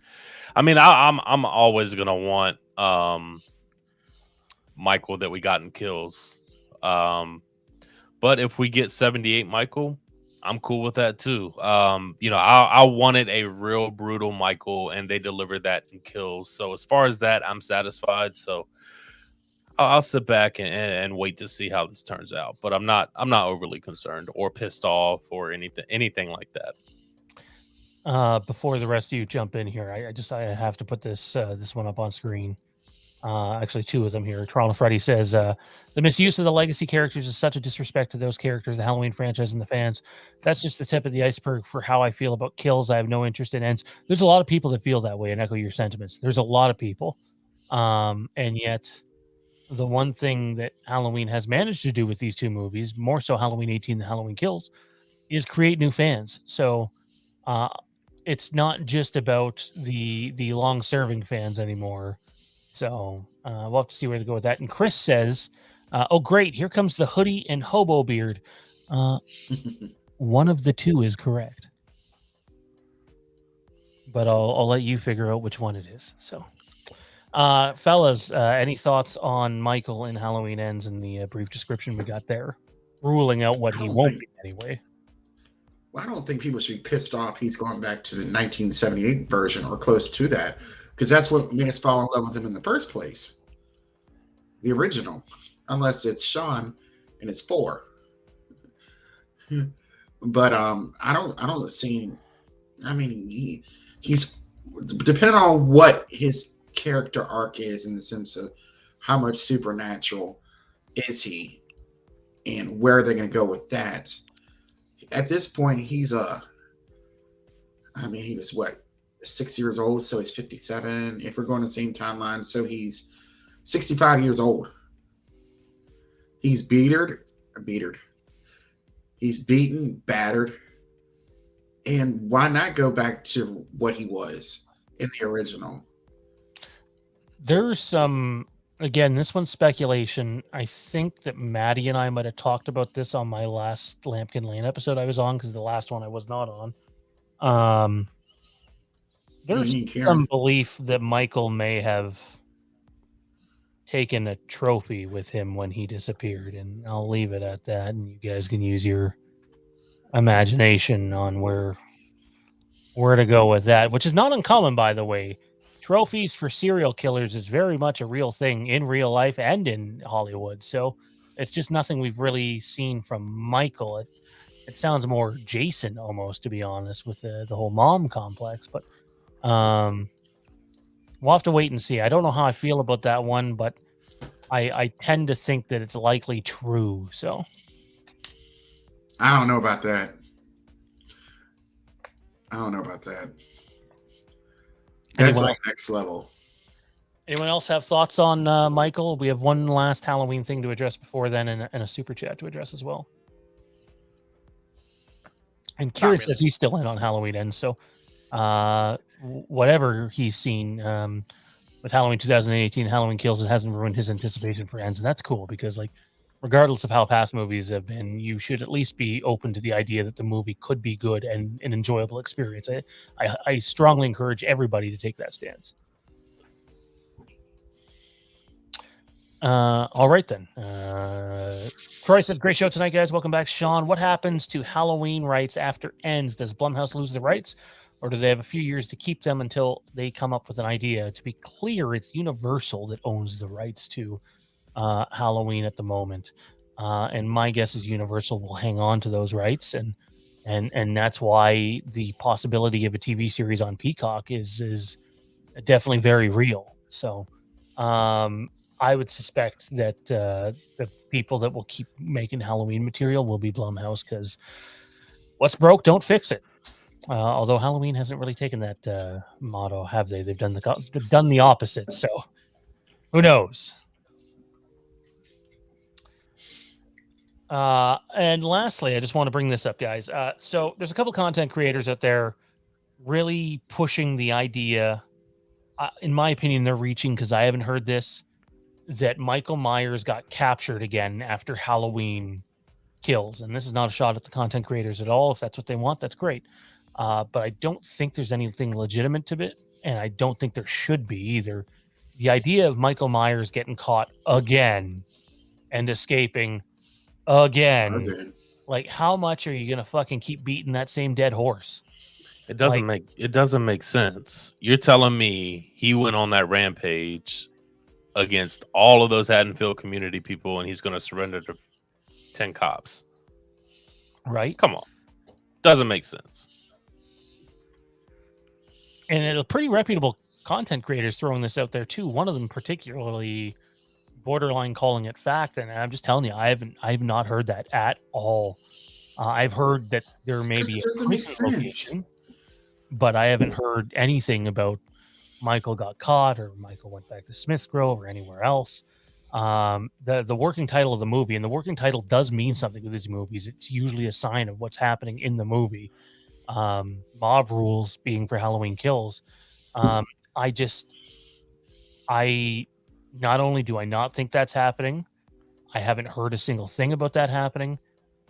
I mean, I'm always gonna want Michael that we got in Kills. But if we get 78 Michael, I'm cool with that too. You know, I wanted a real brutal Michael, and they delivered that in Kills. So as far as that, I'm satisfied. So I'll sit back and wait to see how this turns out. But I'm not overly concerned or pissed off or anything like that. Before the rest of you jump in here, I have to put this one up on screen. Actually, two of them here. Toronto Freddy says the misuse of the legacy characters is such a disrespect to those characters, the Halloween franchise, and the fans. That's just the tip of the iceberg for how I feel about Kills. I have no interest in Ends. There's a lot of people that feel that way and echo your sentiments. There's a lot of people, and yet the one thing that Halloween has managed to do with these two movies, more so Halloween 18 than Halloween Kills, is create new fans. So it's not just about the long-serving fans anymore. So we'll have to see where to go with that. And Chris says, oh, great. Here comes the hoodie and hobo beard. One of the two is correct. But I'll let you figure out which one it is. So, fellas, any thoughts on Michael in Halloween Ends and the brief description we got there? Ruling out what he won't be anyway. Well, I don't think people should be pissed off he's going back to the 1978 version or close to that, because that's what made us fall in love with him in the first place. The original, unless it's Sean and it's 4. But I don't see. I mean, he's depending on what his character arc is in the sense of how much supernatural is he, and where they're going to go with that. At this point, he's he was what, 6 years old, so he's 57. If we're going the same timeline, so he's 65 years old. He's he's beaten, battered, and why not go back to what he was in the original? There's some, again, this one's speculation. I think that Maddie and I might have talked about this on my last Lampkin Lane episode I was on, because the last one I was not on. There's some belief that Michael may have taken a trophy with him when he disappeared, and I'll leave it at that, and you guys can use your imagination on where to go with that, which is not uncommon, by the way. trophies for serial killers is very much a real thing in real life and in Hollywood. So it's just nothing we've really seen from Michael. It sounds more Jason almost, to be honest, with the whole mom complex. But we'll have to wait and see. I don't know how I feel about that one, but I tend to think that it's likely true. So I don't know about that. That's Anyone like next level. Anyone else have thoughts on Michael? We have one last Halloween thing to address before then, and a super chat to address as well. And Kieran says he's still in on Halloween Ends, so whatever he's seen with Halloween 2018, Halloween Kills, it hasn't ruined his anticipation for Ends, and that's cool because, like, regardless of how past movies have been, you should at least be open to the idea that the movie could be good and an enjoyable experience. I strongly encourage everybody to take that stance. All right then. Troy said, "Great show tonight, guys. Welcome back, Sean. What happens to Halloween rights after Ends? Does Blumhouse lose the rights, or do they have a few years to keep them until they come up with an idea?" To be clear, it's Universal that owns the rights to Halloween at the moment, and my guess is Universal will hang on to those rights, and that's why the possibility of a TV series on Peacock is definitely very real. So I would suspect that the people that will keep making Halloween material will be Blumhouse, because what's broke, don't fix it. Although Halloween hasn't really taken that motto, have they? They've done the opposite. So who knows? And lastly, I just want to bring this up, guys. So there's a couple content creators out there really pushing the idea. In my opinion, they're reaching, because I haven't heard this, that Michael Myers got captured again after Halloween Kills. And this is not a shot at the content creators at all. If that's what they want, that's great. But I don't think there's anything legitimate to it, and I don't think there should be either. The idea of Michael Myers getting caught again and escaping again, like, how much are you gonna fucking keep beating that same dead horse? It doesn't make sense. You're telling me he went on that rampage against all of those Haddonfield community people, and he's going to surrender to 10 cops, right? Come on, doesn't make sense. And a pretty reputable content creators throwing this out there too. One of them particularly borderline calling it fact, and I'm just telling you, I've not heard that at all. I've heard that there may be a prison location, but I haven't heard anything about Michael got caught or Michael went back to Smith's Grove or anywhere else. The working title of the movie, and the working title does mean something with these movies. It's usually a sign of what's happening in the movie. Mob Rules being for Halloween Kills. I not only do I not think that's happening, I haven't heard a single thing about that happening,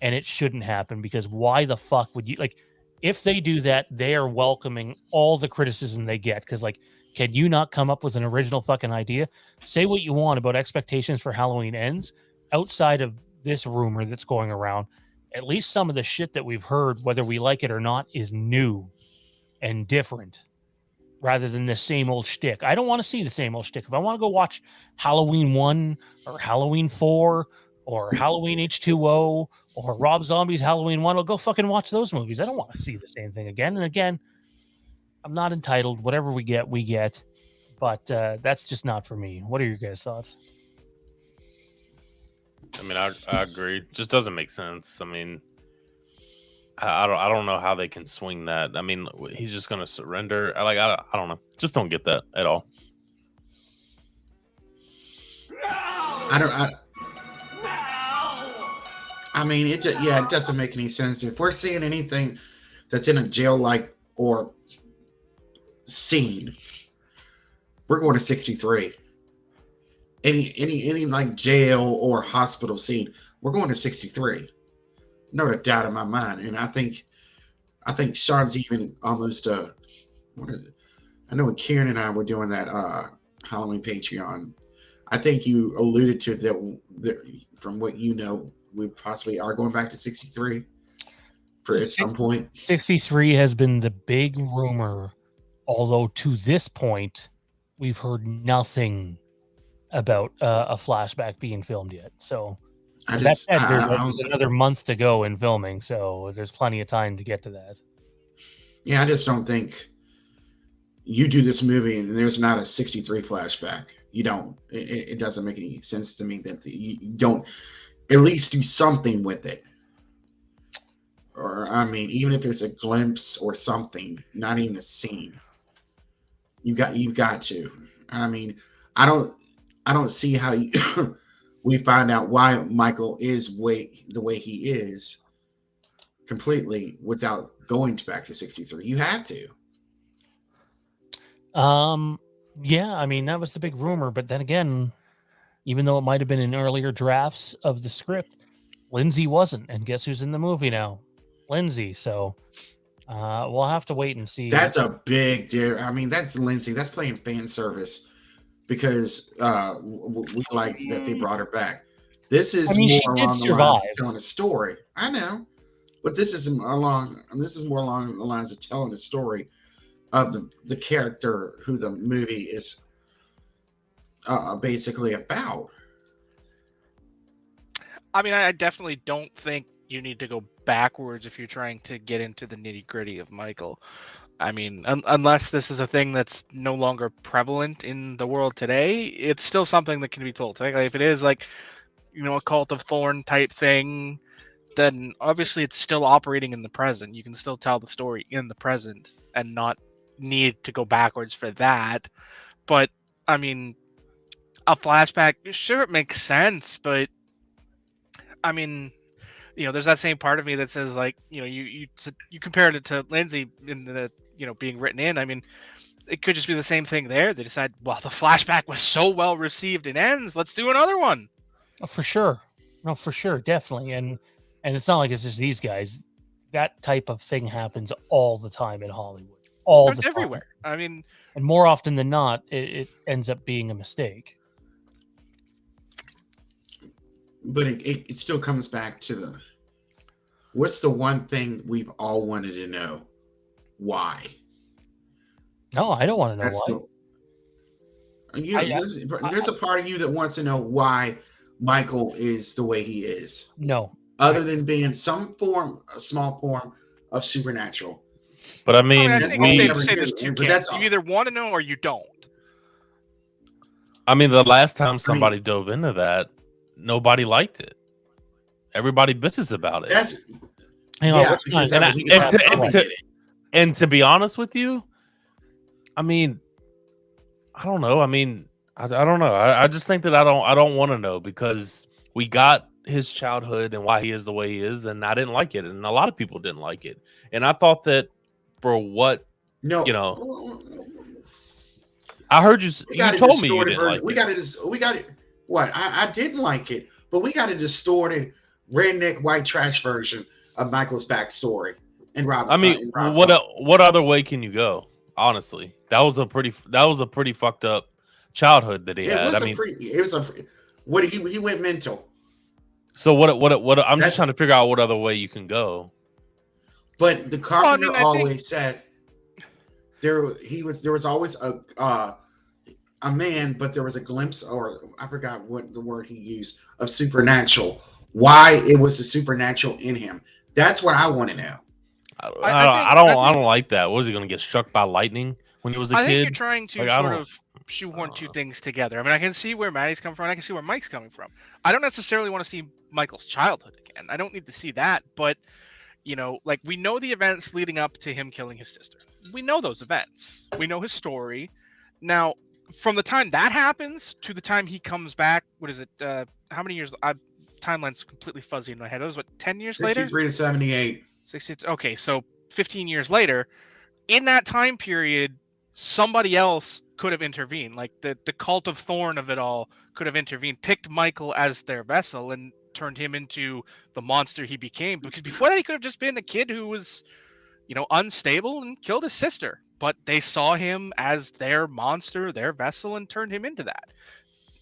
and it shouldn't happen, because why the fuck would you, like, if they do that, they are welcoming all the criticism they get, because, like, can you not come up with an original fucking idea? Say what you want about expectations for Halloween Ends. Outside of this rumor that's going around, at least some of the shit that we've heard, whether we like it or not, is new and different, rather than the same old shtick. I don't want to see the same old shtick. If I want to go watch Halloween 1 or Halloween 4 or Halloween H2O or Rob Zombie's Halloween 1, I'll go fucking watch those movies. I don't want to see the same thing again and again. I'm not entitled. Whatever we get, we get. But that's just not for me. What are your guys' thoughts? I mean, I agree. It just doesn't make sense. I mean, I don't know how they can swing that. I mean, he's just going to surrender. I don't know. Just don't get that at all. I mean, it doesn't make any sense. If we're seeing anything that's in a jail-like or scene, we're going to 63. Any like jail or hospital scene, we're going to 63. No doubt in my mind. And I think Sean's even almost I know when Kieran and I were doing that Halloween Patreon, I think you alluded to that from what you know, we possibly are going back to 63 at some point. 63 has been the big rumor, although to this point, we've heard nothing about a flashback being filmed yet. So that said, there's another month to go in filming, so there's plenty of time to get to that. Yeah, I just don't think you do this movie and there's not a 63 flashback. You don't. It doesn't make any sense to me that you don't at least do something with it. Or, I mean, even if there's a glimpse or something, not even a scene, you've got to. I mean, I don't see how we find out why Michael is the way he is completely without going back to 63. You have to. Yeah, I mean, that was the big rumor, but then again, even though it might have been in earlier drafts of the script, Lindsay wasn't, and guess who's in the movie now? Lindsay. So we'll have to wait and see. That's a big deal. I mean, that's Lindsay. That's playing fan service because we liked that they brought her back. This is more along the lines of telling a story. I know, but this is more along the lines of telling a story of the character who the movie is basically about. I mean, I definitely don't think you need to go backwards if you're trying to get into the nitty-gritty of Michael. I mean, unless this is a thing that's no longer prevalent in the world today, it's still something that can be told. Like, if it is like, a Cult of Thorn type thing, then obviously it's still operating in the present. You can still tell the story in the present and not need to go backwards for that. But I mean, a flashback, sure, it makes sense, but I mean, there's that same part of me that says, like, you compared it to Lindsay in the being written in. I mean, it could just be the same thing there. They decide, well, the flashback was so well received and ends, let's do another one. Oh, for sure. No, for sure, definitely. And it's not like it's just these guys. That type of thing happens all the time in Hollywood. It's everywhere. I mean, and more often than not, it ends up being a mistake. But it still comes back to what's the one thing we've all wanted to know? Why? No, I don't want to know why. There's a part of you that wants to know why Michael is the way he is. No. Other than being a small form of supernatural. But I mean, I think there's two camps. You either want to know or you don't. I mean, the last time somebody dove into that, nobody liked it. Everybody bitches about it. And to be honest with you, I mean, I don't know. I mean, I don't know. I just think that I don't want to know because we got his childhood and why he is the way he is, and I didn't like it, and a lot of people didn't like it, and I thought that for what I heard you told me you didn't like it. We got it. What I didn't like it, but we got a distorted redneck white trash version of Michael's backstory and Rob's. I mean, what other way can you go? Honestly, that was a pretty fucked up childhood that he had. He went mental. So what? I'm just trying to figure out what other way you can go. But the carpenter always said there was always a man, but there was a glimpse, or I forgot what the word he used, of supernatural. Why it was the supernatural in him? That's what I want to know. I don't like that. What was he going to get struck by lightning when he was a kid? I think you're trying to sort of shoehorn two things together. I mean, I can see where Maddie's coming from. And I can see where Mike's coming from. I don't necessarily want to see Michael's childhood again. I don't need to see that. But, like, we know the events leading up to him killing his sister. We know those events. We know his story. Now, from the time that happens to the time he comes back, what is it? How many years? Timeline's completely fuzzy in my head. It was, 10 years later? 63 to 78. 60, okay, so 15 years later, in that time period, somebody else could have intervened. Like the Cult of Thorn of it all could have intervened, picked Michael as their vessel, and turned him into the monster he became. Because before that, he could have just been a kid who was, unstable and killed his sister. But they saw him as their monster, their vessel, and turned him into that.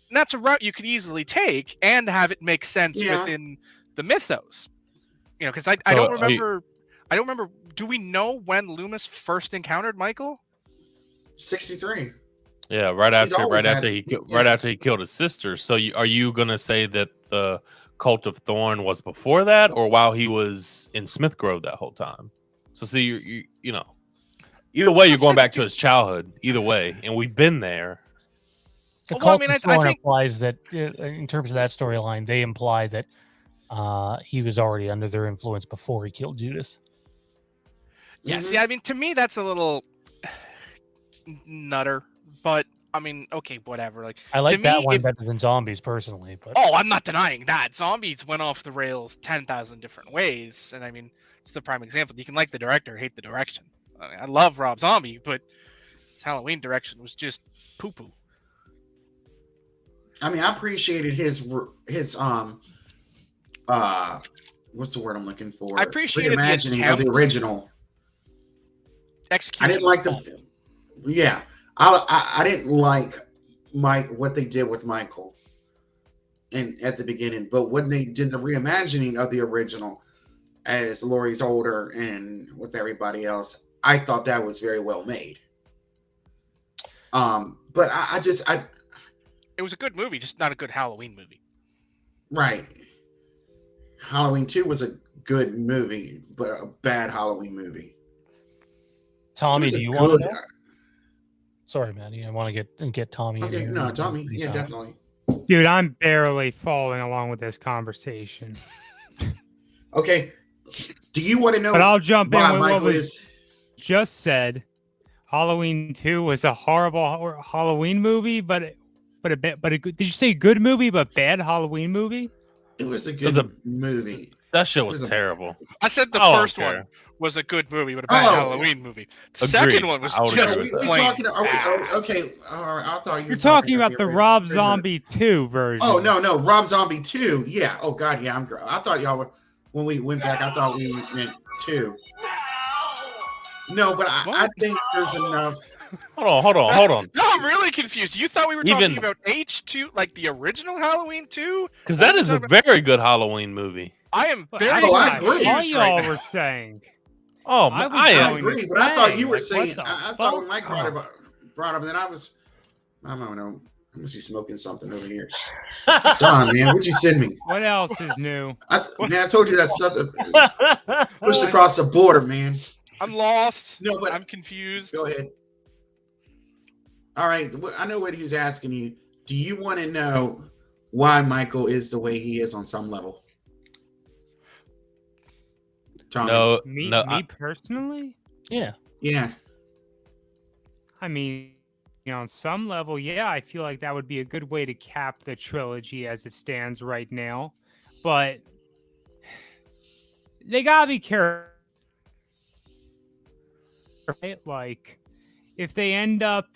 And that's a route you could easily take and have it make sense within the mythos. Because I don't remember. I don't remember. Do we know when Loomis first encountered Michael? 63. Yeah, He's always had- right after he killed his sister. So are you gonna say that the Cult of Thorn was before that, or while he was in Smith Grove that whole time? So see, you know, either way, you're going back to his childhood. Either way, and we've been there. The Well, I Cult mean, of I Thorn think- implies that, in terms of that storyline, they imply that he was already under their influence before he killed Judas. Yeah, Mhm. see, I mean, to me, that's a little nutter. But I mean, okay, whatever. Like, I like to that me, one if- better than Zombies, personally. But Oh, I'm not denying that. Zombies went off the rails 10,000 different ways. And I mean, it's the prime example. You can like the director, hate the direction. I love Rob Zombie, but his Halloween direction was just poo poo. I mean, I appreciated his what's the word I'm looking for? I appreciated the reimagining of attempt. the original. Execution. I didn't like the. Yeah, I didn't like what they did with Michael, and at the beginning, but when they did the reimagining of the original, as Laurie's older and with everybody else, I thought that was very well made. But I It was a good movie, just not a good Halloween movie. right. Halloween 2 was a good movie, but a bad Halloween movie. Tommy, It was do a you want to good- know? Sorry, Manny. I want to get Tommy. in Okay, here. no, He's been Tommy, pretty yeah, soft. definitely. Dude, I'm barely following along with this conversation. Okay, do you want to know But I'll jump in why with what Michael was is? just said. Halloween 2 was a horrible Halloween movie, but a good, did you say good movie but bad Halloween movie? It was a was good a- movie. That shit was It was a- terrible. I said the I don't first care. one was a good movie, but a bad Oh. Halloween movie. The Agreed. second one was I would just agree with we that. plain talking? Are we bad. okay? All right, I thought you were You're talking about the original Rob version. Zombie 2 version. Oh no, Rob Zombie 2. Yeah. Oh god, yeah. I thought y'all were when we went back. I thought we meant 2. No, but I think there's enough. Hold on. No, I'm really confused. You thought we were talking Even- about H2, like the original Halloween 2? Because that is a very good Halloween movie. I am But very Oh, I confused agree. All y'all right now. were saying. Oh, I man, was I I am. going agree, to but I thought say, you were like, saying. what the I thought when Mike fuck? brought up, then I don't know. I must be smoking something over here. John, man, what'd you send me? What else is new? I told you that's nothing pushed across the border, man. I'm lost. No, but I'm confused. go ahead. All right, I know what he's asking you. Do you want to know why Michael is the way he is on some level? Tommy. No, Me no. personally? Yeah. Yeah. I mean, on some level, yeah, I feel like that would be a good way to cap the trilogy as it stands right now. But they gotta be careful. Right? Like, if they end up,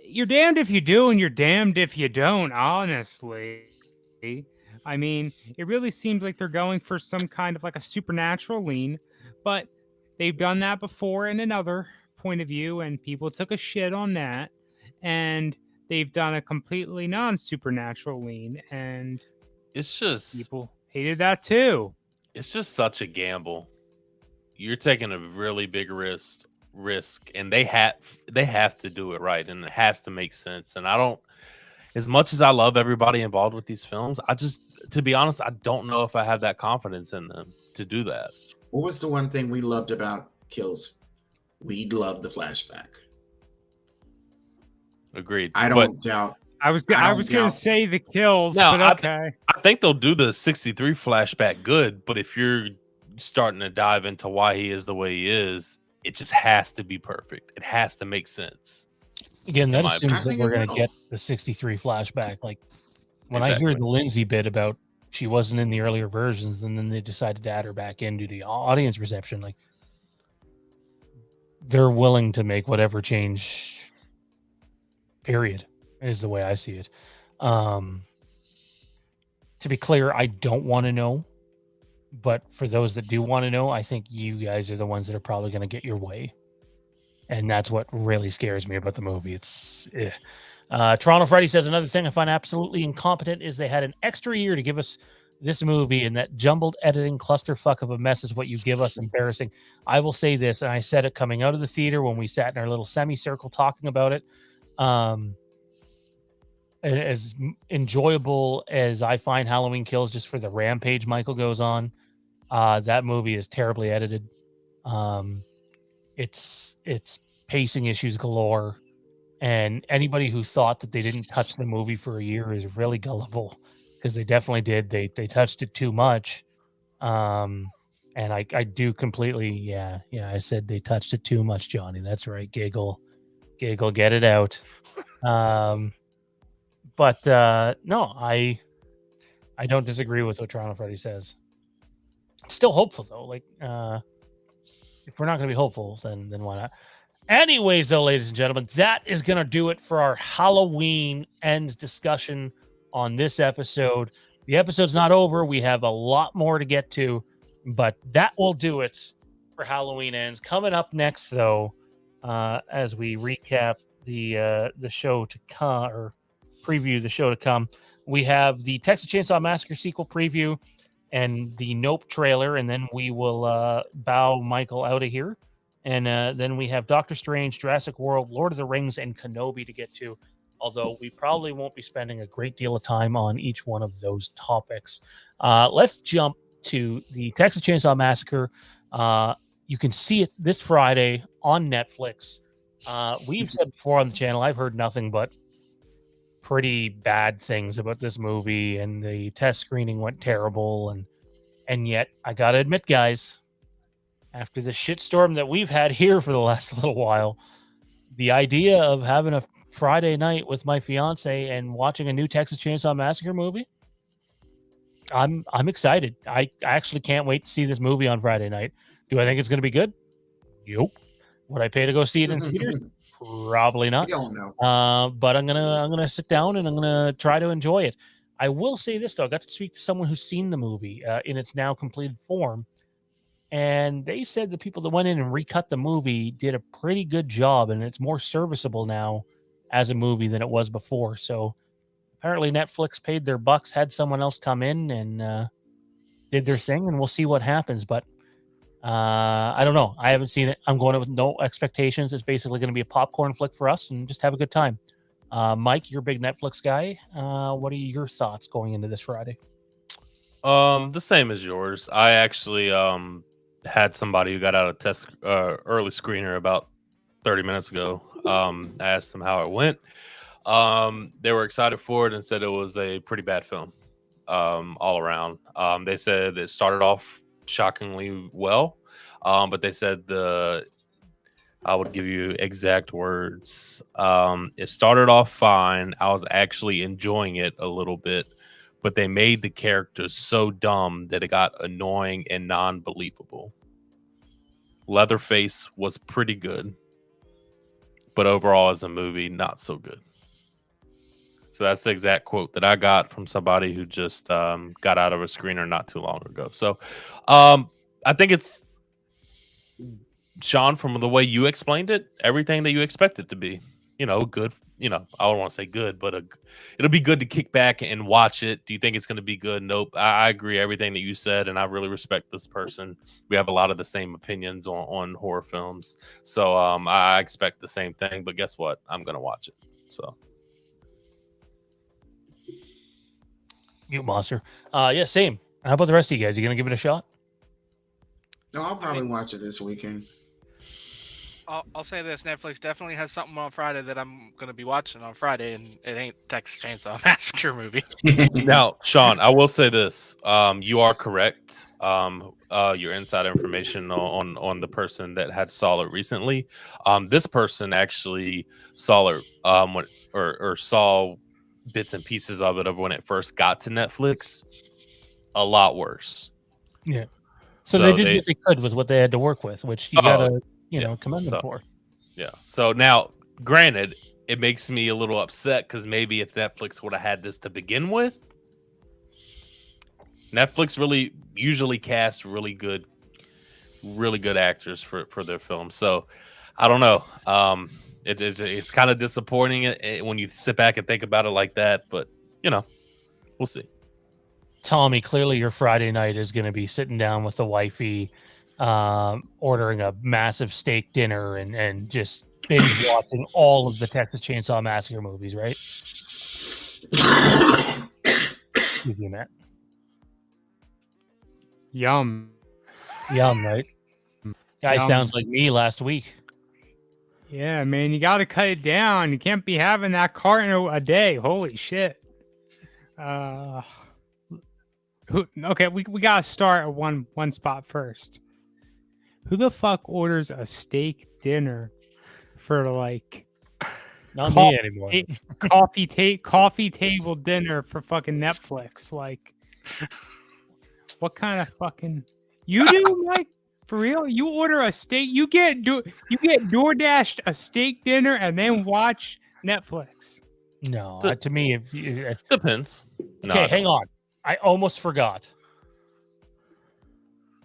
you're damned if you do, and you're damned if you don't. Honestly, I mean, it really seems like they're going for some kind of like a supernatural lean, but they've done that before in another point of view, and people took a shit on that. And they've done a completely non-supernatural lean, and It's just people hated that too. it's just such a gamble. You're taking a really big risk, and they have to do it right, and it has to make sense. And I don't, as much as I love everybody involved with these films, to be honest, I don't know if I have that confidence in them to do that. What was the one thing we loved about Kills? We loved the flashback. Agreed. I But don't doubt. I was I don't gonna doubt- say the kills, No, but okay. I think they'll do the 63 flashback good, but if you're starting to dive into why he is the way he is, it just has to be perfect. It has to make sense. Again, that In my assumes opinion. that I think we're it going to will. get the 63 flashback. Like, when I Exactly. hear the Lindsay bit about she wasn't in the earlier versions, and then they decided to add her back in due to the audience reception, like, they're willing to make whatever change, period, is the way I see it. To be clear, I don't want to know, but for those that do want to know, I think you guys are the ones that are probably going to get your way. And that's what really scares me about the movie. It's Toronto Freddy says another thing I find absolutely incompetent is they had an extra year to give us this movie and that jumbled editing clusterfuck of a mess is what you give us. Embarrassing. I will say this, and I said it coming out of the theater when we sat in our little semicircle talking about it. As enjoyable as I find Halloween Kills just for the rampage Michael goes on, that movie is terribly edited. It's pacing issues galore, and anybody who thought that they didn't touch the movie for a year is really gullible, because they definitely did. They touched it too much. And I do completely, yeah, I said they touched it too much, Johnny. That's right. Giggle, get it out. But no, I don't disagree with what Toronto Freddy says. Still hopeful though. Like, if we're not going to be hopeful, then why not? Anyways, though, ladies and gentlemen, that is going to do it for our Halloween Ends discussion on this episode. The episode's not over. We have a lot more to get to, but that will do it for Halloween Ends. Coming up next, though, as we recap the show to come, or preview the show to come, we have the Texas Chainsaw Massacre sequel preview and the Nope trailer, and then we will bow Michael out of here. And then we have Doctor Strange, Jurassic World, Lord of the Rings, and Kenobi to get to, although we probably won't be spending a great deal of time on each one of those topics. Let's jump to the Texas Chainsaw Massacre. You can see it this Friday on Netflix. We've said before on the channel, I've heard nothing but pretty bad things about this movie, and the test screening went terrible. And yet, I got to admit, guys, after the shitstorm that we've had here for the last little while, the idea of having a Friday night with my fiance and watching a new Texas Chainsaw Massacre movie, I'm excited. I actually can't wait to see this movie on Friday night. Do I think it's going to be good? Yep. Would I pay to go see it in theaters? Probably not. I don't know. But I'm gonna sit down and I'm gonna try to enjoy it. I will say this though: I got to speak to someone who's seen the movie in its now completed form, and they said the people that went in and recut the movie did a pretty good job, and it's more serviceable now as a movie than it was before. So apparently Netflix paid their bucks, had someone else come in and did their thing, and we'll see what happens. But I don't know. I haven't seen it. I'm going in with no expectations. It's basically going to be a popcorn flick for us and just have a good time. Mike, you're a big Netflix guy. What are your thoughts going into this Friday? The same as yours. I actually had somebody who got out of test early screener about 30 minutes ago. I asked them how it went. They were excited for it and said it was a pretty bad film all around. They said it started off shockingly well, but they said I would give you exact words. It started off fine. I was actually enjoying it a little bit, but they made the characters so dumb that it got annoying and non-believable. Leatherface was pretty good, but overall as a movie, not so good. So that's the exact quote that I got from somebody who just got out of a screener not too long ago. So I think it's, Sean, from the way you explained it, everything that you expect it to be, good. I don't want to say good, but it'll be good to kick back and watch it. Do you think it's going to be good? Nope. I agree everything that you said, and I really respect this person. We have a lot of the same opinions on horror films. So I expect the same thing, but guess what? I'm going to watch it. So. Mute monster. Yeah, same. How about the rest of you guys? You gonna give it a shot? No, I'll probably watch it this weekend. I'll say this: Netflix definitely has something on Friday that I'm going to be watching on Friday, and it ain't Texas Chainsaw Massacre movie. Now, Sean, I will say this: you are correct. Your inside information on the person that saw it recently. This person actually saw it or saw bits and pieces of it when it first got to Netflix. A lot worse. Yeah. So they did what they could with what they had to work with, which you gotta, commend them for. Yeah. So now, granted, it makes me a little upset because maybe if Netflix would have had this to begin with, Netflix really usually casts really good actors for their films. So I don't know. It's kind of disappointing when you sit back and think about it like that, but we'll see. Tommy, clearly your Friday night is going to be sitting down with the wifey, ordering a massive steak dinner and just binge watching all of the Texas Chainsaw Massacre movies, right? Excuse me, Matt. Yum. Yum, right? Guy Yum. sounds like me last week. Yeah, man, you got to cut it down. You can't be having that carton a day. Holy shit. Okay, we got to start at one spot first. Who the fuck orders a steak dinner for like Not me anymore. coffee table dinner for fucking Netflix? Like, what kind of fucking you do, Mike? For real? You order a steak, you get DoorDashed a steak dinner and then watch Netflix. No, to me, if Depends. okay, hang on. I almost forgot.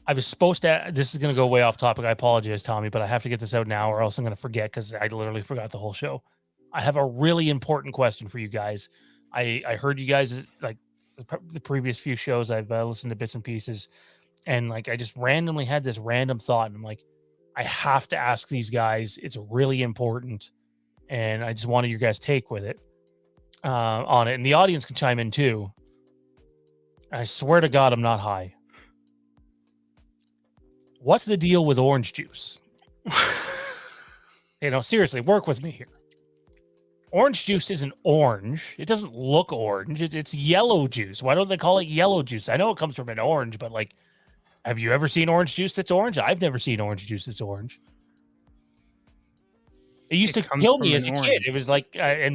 I was supposed to. This is going to go way off topic. I apologize, Tommy, but I have to get this out now, or else I'm going to forget because I literally forgot the whole show. I have a really important question for you guys. I heard you guys like the previous few shows. I've listened to bits and pieces, and like I just randomly had this random thought, and I'm like, I have to ask these guys. It's really important, and I just wanted your guys' take with it on it, and the audience can chime in too. I swear to God, I'm not high. What's the deal with orange juice? Seriously, work with me here. Orange juice isn't orange. It doesn't look orange. It's yellow juice. Why don't they call it yellow juice? I know it comes from an orange, but like, have you ever seen orange juice that's orange? I've never seen orange juice that's orange. It used to kill me as a kid. It was like, I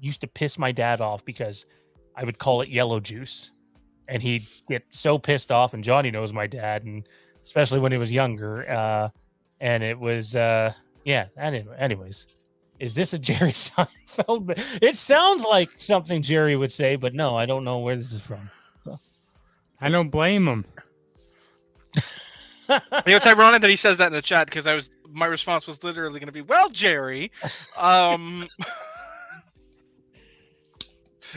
used to piss my dad off because I would call it yellow juice, and he'd get so pissed off. And Johnny knows my dad, and especially when he was younger. And it was, anyways, is this a Jerry Seinfeld? It sounds like something Jerry would say, but no, I don't know where this is from. So. I don't blame him. It's ironic that he says that in the chat because my response was literally going to be, well, Jerry,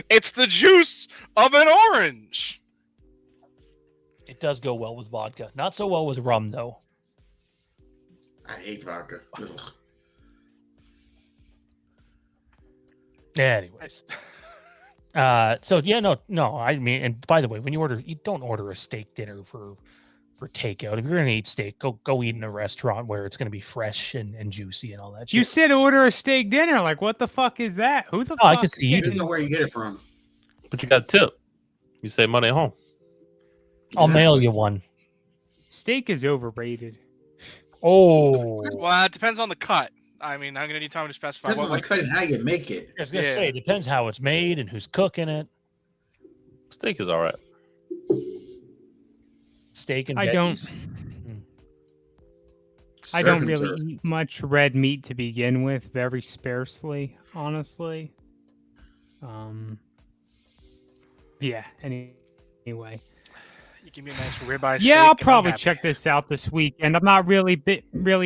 it's the juice of an orange. It does go well with vodka. Not so well with rum, though. I hate vodka. Ugh. Anyways. No. I mean, and by the way, when you don't order a steak dinner for takeout. If you're going to eat steak, go eat in a restaurant where it's going to be fresh and juicy and all that shit. You said order a steak dinner. Like, what the fuck is that? Who the fuck? I could see Depends on where you get it from. But you got a tip. You save money at home. I'll mail you one. Steak is overrated. Oh. Well, it depends on the cut. I mean, I'm going to need time to specify. Depends on the cut and how you make it. I was going to say, it depends how it's made and who's cooking it. Steak is all right. Steak and I veggies. I don't really eat much red meat to begin with, very sparsely, honestly. Yeah, anyway. You give me a nice ribeye steak. Yeah, I'll probably check this out this weekend. I'm not really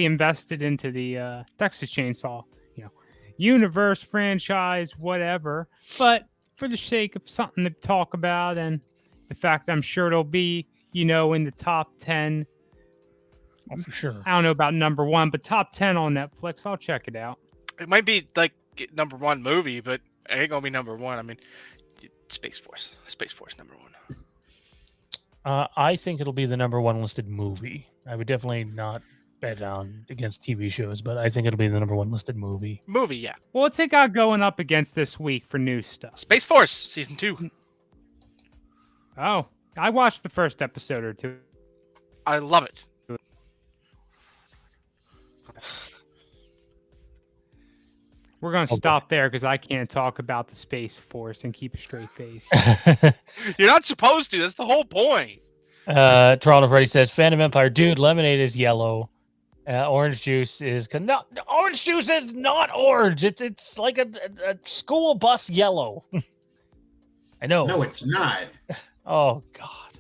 invested into the Texas Chainsaw, universe franchise, whatever. But for the sake of something to talk about and the fact that I'm sure it'll be, in the top 10. Oh, for sure. I don't know about number 1, but top 10 on Netflix. I'll check it out. It might be like number 1 movie, but it ain't gonna be number 1. I mean, Space Force number 1. I think it'll be the number 1 listed movie. I would definitely not bet on against TV shows, but I think it'll be the number 1 listed movie. Movie, yeah. Well, what's it got going up against this week for new stuff? Space Force season 2. Oh, I watched the first episode or 2. I love it. We're going to stop there because I can't talk about the Space Force and keep a straight face. You're not supposed to. That's the whole point. Toronto Freddy says, Fandom Empire, dude, lemonade is yellow. Orange juice is... No, orange juice is not orange. It's like a school bus yellow. I know. No, it's not. Oh, God.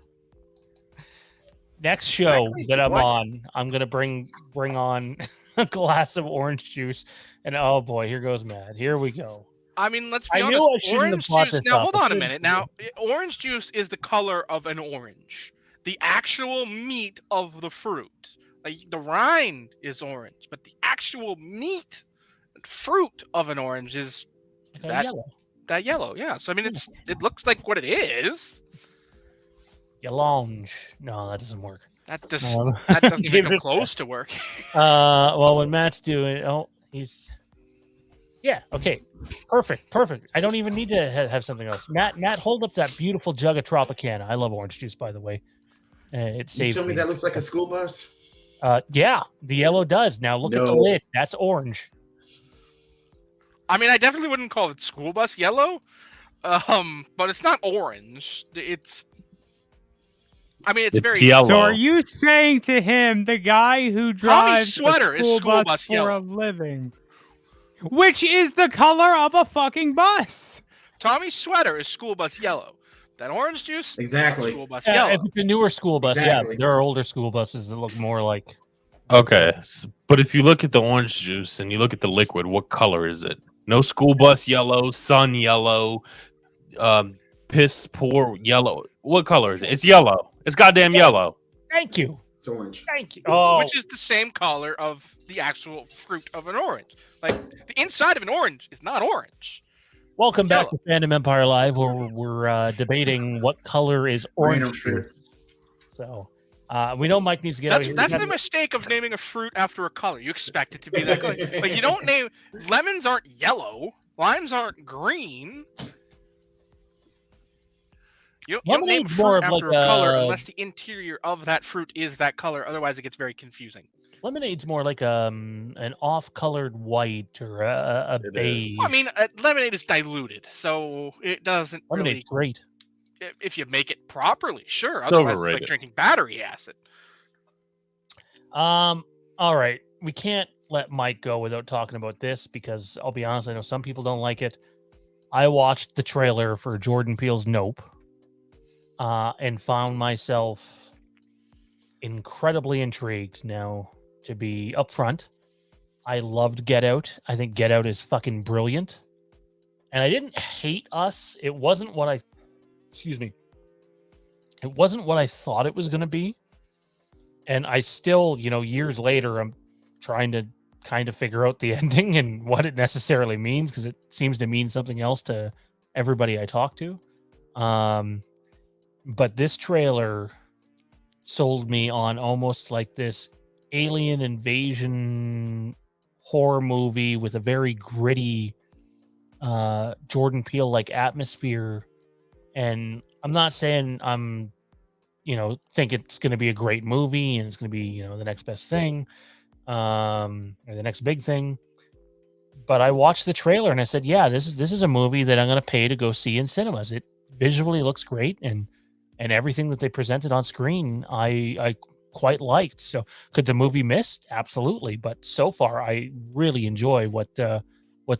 Next show that I'm on, I'm going to bring on a glass of orange juice. And oh, boy, here goes Matt. Here we go. I mean, let's be I knew honest. I shouldn't have Orange brought juice. this Now, up. hold I on a shouldn't minute. do Now, orange juice is the color of an orange. The actual meat of the fruit, like the rind, is orange, but the actual meat, fruit of an orange is that yellow. that yellow. Yeah. So I mean, it looks like what it is. Yellow. No, that doesn't work. That doesn't even Give come it close to work. Well, when Matt's doing, he's. Yeah. Okay. Perfect. I don't even need to have something else. Matt, hold up that beautiful jug of Tropicana. I love orange juice, by the way. It You saved tell me me. that looks like a school bus? Yeah, the yellow does. Now look at the No. lid. That's orange. I mean, I definitely wouldn't call it school bus yellow, but it's not orange. It's It's very yellow. So are you saying to him, the guy who drives sweater a is school school bus bus for yellow. a living, which is the color of a fucking bus? Tommy's sweater is school bus yellow. That orange juice, Exactly. school bus Yeah, yellow. if it's a newer school bus, Exactly. yeah, there are older school buses that look more like. Okay, but if you look at the orange juice and you look at the liquid, what color is it? No school bus yellow, sun yellow, piss poor yellow. What color is it? It's yellow. It's goddamn yellow. Thank you. It's orange. Thank you. Oh, Which is the same color of the actual fruit of an orange. Like the inside of an orange is not orange. welcome it's back to Fandom Empire Live, where we're debating what color is orange. Random shit. So we know Mike needs to get out of here. That's the mistake of naming a fruit after a color. You expect it to be that color. Like you don't name lemons aren't yellow, limes aren't green. You don't name a Lemonade's more fruit of after like a color a- unless the interior of that fruit is that color. Otherwise, it gets very confusing. Lemonade's more like an off-colored white or a It is. beige. I mean, lemonade is diluted, so it doesn't Lemonade's really. great. If you make it properly, sure. It's Otherwise, it's like overrated. drinking battery acid. All right. We can't let Mike go without talking about this because I'll be honest, I know some people don't like it. I watched the trailer for Jordan Peele's Nope, and found myself incredibly intrigued. Now, to be upfront, I loved Get Out. I think Get Out is fucking brilliant. And I didn't hate Us. It wasn't what I thought it was going to be. And I still, years later, I'm trying to kind of figure out the ending and what it necessarily means because it seems to mean something else to everybody I talk to. But this trailer sold me on almost like this alien invasion horror movie with a very gritty Jordan Peele like atmosphere. And I'm not saying I'm think it's going to be a great movie and it's going to be, the next best thing, or the next big thing. But I watched the trailer and I said, yeah, this is a movie that I'm going to pay to go see in cinemas. It visually looks great. And everything that they presented on screen, I quite liked. So could the movie miss? Absolutely. But so far, I really enjoy what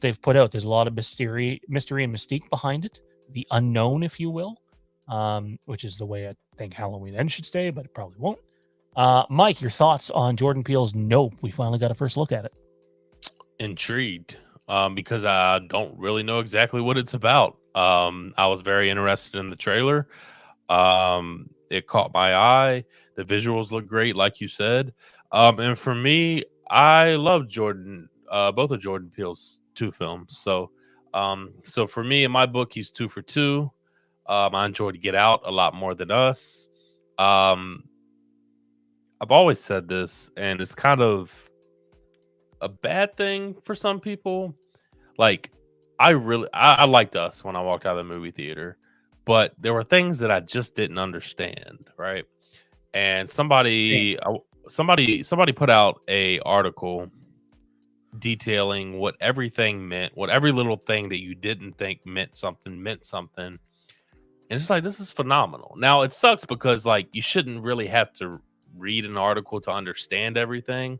they've put out. There's a lot of mystery and mystique behind it. The unknown, if you will, which is the way I think Halloween Ends should stay, but it probably won't. Mike, your thoughts on Jordan Peele's Nope? We finally got a first look at it. Intrigued because I don't really know exactly what it's about. I was very interested in the trailer. It caught my eye. The visuals look great, like you said. And for me, I love both of Jordan Peele's two films. So for me, in my book, he's 2 for 2. I enjoyed Get Out a lot more than Us. I've always said this, and it's kind of a bad thing for some people. Like, I liked Us when I walked out of the movie theater, but there were things that I just didn't understand, right? And somebody put out a article detailing what everything meant, what every little thing that you didn't think meant something. And it's like, this is phenomenal. Now it sucks because like you shouldn't really have to read an article to understand everything,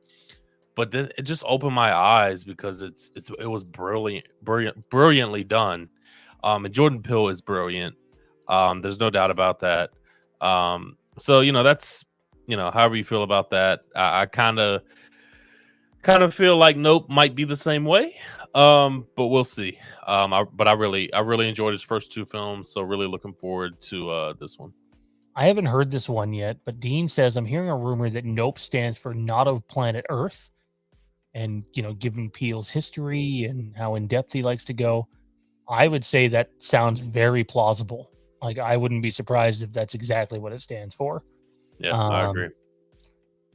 but then it just opened my eyes because it was brilliantly done. And Jordan Peele is brilliant. There's no doubt about that. So that's however you feel about that. I kind of kind of feel like Nope might be the same way. But we'll see. I really enjoyed his first two films, so really looking forward to this one. I haven't heard this one yet, but Dean says I'm hearing a rumor that Nope stands for Not of Planet Earth. And, given Peele's history and how in depth he likes to go, I would say that sounds very plausible. Like, I wouldn't be surprised if that's exactly what it stands for. Yeah, I agree.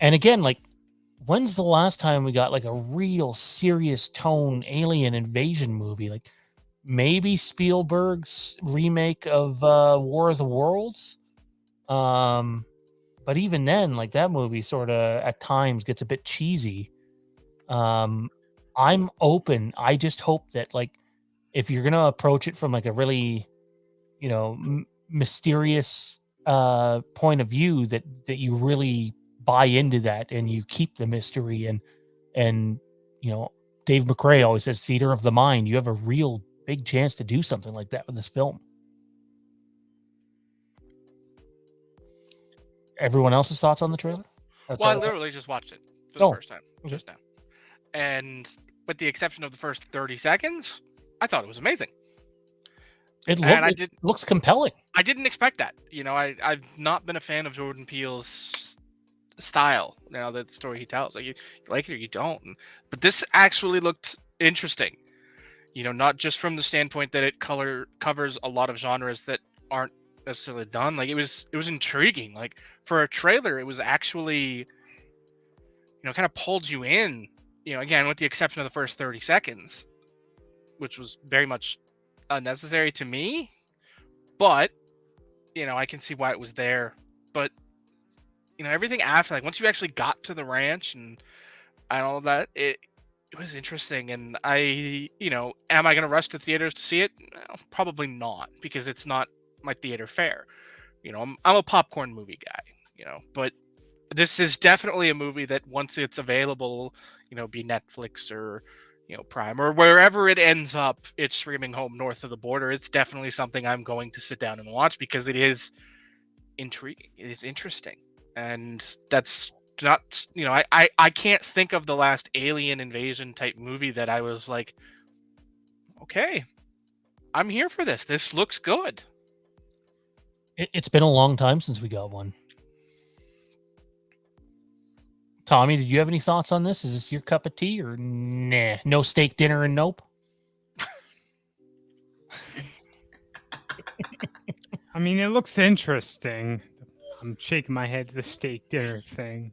And again, like, when's the last time we got like a real serious tone alien invasion movie? Like, maybe Spielberg's remake of War of the Worlds. But even then, like, that movie sort of at times gets a bit cheesy. I'm open. I just hope that, like, if you're gonna approach it from like a really, mysterious point of view, that you really buy into that and you keep the mystery, and Dave McRae always says theater of the mind. You have a real big chance to do something like that with this film. Everyone else's thoughts on the trailer? Well, I literally just watched it for the first time just now. And with the exception of the first 30 seconds, I thought it was amazing. It looks compelling. I didn't expect that. I've not been a fan of Jordan Peele's style. The story he tells, like, you like it or you don't. But this actually looked interesting. Not just from the standpoint that it covers a lot of genres that aren't necessarily done. Like, it was intriguing. Like, for a trailer, it was actually, kind of pulled you in. Again, with the exception of the first 30 seconds, which was very much unnecessary to me, but I can see why it was there. But everything after, like, once you actually got to the ranch and all of that, it was interesting. And am I going to rush to theaters to see it? No, probably not, because it's not my theater fare. I'm a popcorn movie guy, but this is definitely a movie that once it's available, be Netflix or Prime or wherever it ends up, it's streaming home north of the border. It's definitely something I'm going to sit down and watch, because it is intriguing. It is interesting. And that's not, I can't think of the last alien invasion type movie that I was like, okay, I'm here for this. This looks good. It's been a long time since we got one. Tommy, did you have any thoughts on this? Is this your cup of tea, or nah? No steak dinner and Nope? I mean, it looks interesting. I'm shaking my head to the steak dinner thing.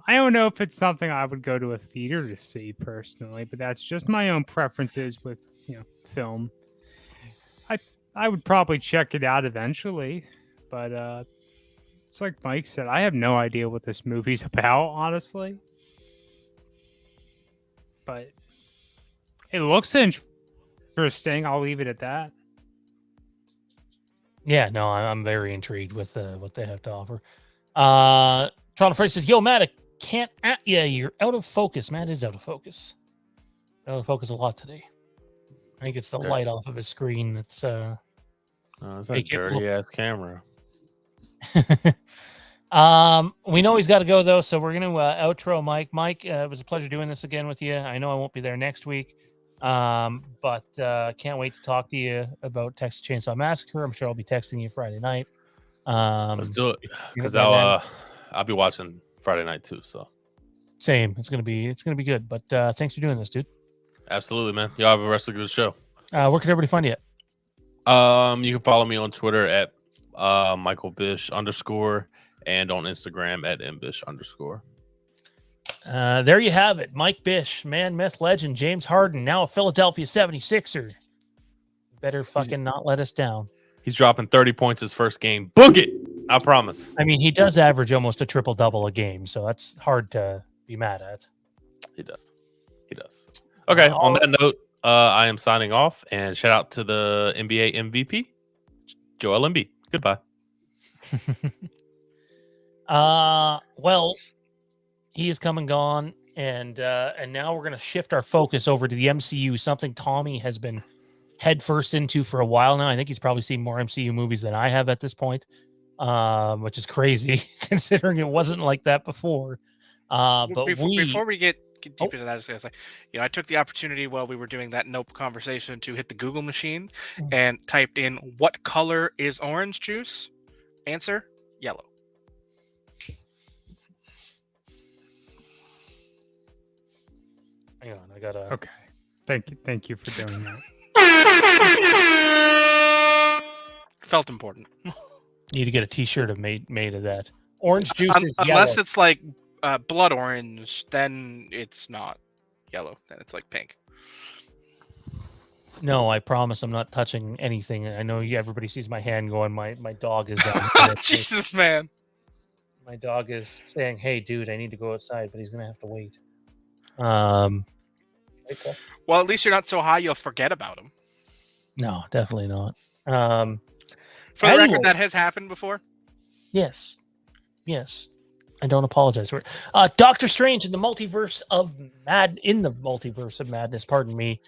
I don't know if it's something I would go to a theater to see personally, but that's just my own preferences with film. I would probably check it out eventually, but it's like Mike said, I have no idea what this movie's about, honestly. But it looks interesting. I'll leave it at that. Yeah, no, I'm very intrigued with what they have to offer. Toronto Freddy says, "Yo, Matt, I can't at you. You're out of focus." Matt is out of focus. Out of focus a lot today. I think it's the light off of his screen that's it's a dirty ass camera. We know he's got to go though, so we're gonna outro Mike. Mike, it was a pleasure doing this again with you. I know I won't be there next week, but can't wait to talk to you about Texas Chainsaw Massacre. I'm sure I'll be texting you Friday night. Let's do it, because I'll be watching Friday night too. So same. It's gonna be good. But thanks for doing this, dude. Absolutely, man. Y'all have a rest of a good show. Where can everybody find you at? You can follow me on Twitter at Michael Bish _ and on Instagram at mbish _. There you have it. Mike Bish, man, myth, legend, James Harden, now a Philadelphia 76er. Better fucking not let us down. He's dropping 30 points his first game. Book it. I promise. I mean, he does average almost a triple-double a game, so that's hard to be mad at. He does. Okay, on that note, I am signing off, and shout out to the NBA MVP, Joel Embiid. Goodbye. Well, he is come and gone, and now we're going to shift our focus over to the MCU, something Tommy has been headfirst into for a while now. I think he's probably seen more MCU movies than I have at this point, which is crazy considering it wasn't like that before. But before we get deep Oh. into that, I was gonna say, I took the opportunity while we were doing that Nope conversation to hit the Google machine and typed in what color is orange juice? Answer: yellow. hang on, I gotta. Okay. Thank you for doing that. Felt important. Need to get a T-shirt made of that. Orange juice is Unless yellow. it's like blood orange, then it's not yellow. Then it's like pink. No, I promise I'm not touching anything. I know everybody sees my hand going. My dog is down. Jesus, man. My dog is saying, "Hey, dude, I need to go outside," but he's gonna have to wait. Okay. Well, at least you're not so high you'll forget about him. No, definitely not. For the Anyway. record, that has happened before. Yes. I don't apologize for it. Doctor Strange in the multiverse of madness. Pardon me.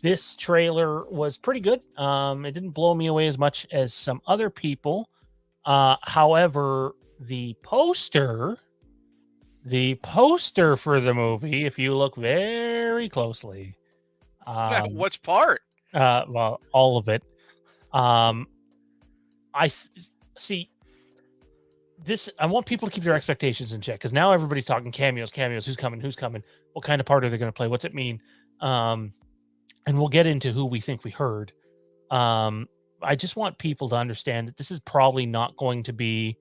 This trailer was pretty good. It didn't blow me away as much as some other people. However, the poster for the movie, if you look very closely, Which part? well, all of it. See this. I want people to keep their expectations in check because now everybody's talking cameos. Who's coming? What kind of part are they going to play? What's it mean? And we'll get into who we think we heard. I just want people to understand that this is probably not going to be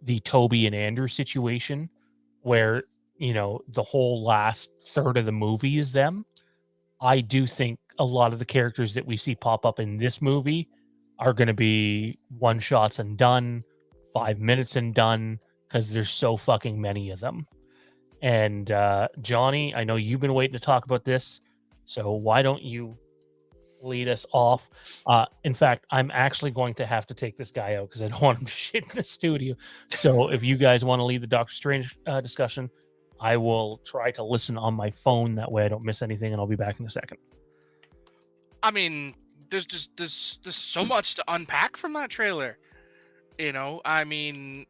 the Toby and Andrew situation where, the whole last third of the movie is them. I do think a lot of the characters that we see pop up in this movie are going to be one shots and done, 5 minutes and done, because there's so fucking many of them. And Johnny, I know you've been waiting to talk about this, so why don't you lead us off? In fact, I'm actually going to have to take this guy out because I don't want him to shit in the studio. So if you guys want to lead the Doctor Strange discussion, I will try to listen on my phone. That way I don't miss anything, and I'll be back in a second. I mean, there's so much to unpack from that trailer. I mean,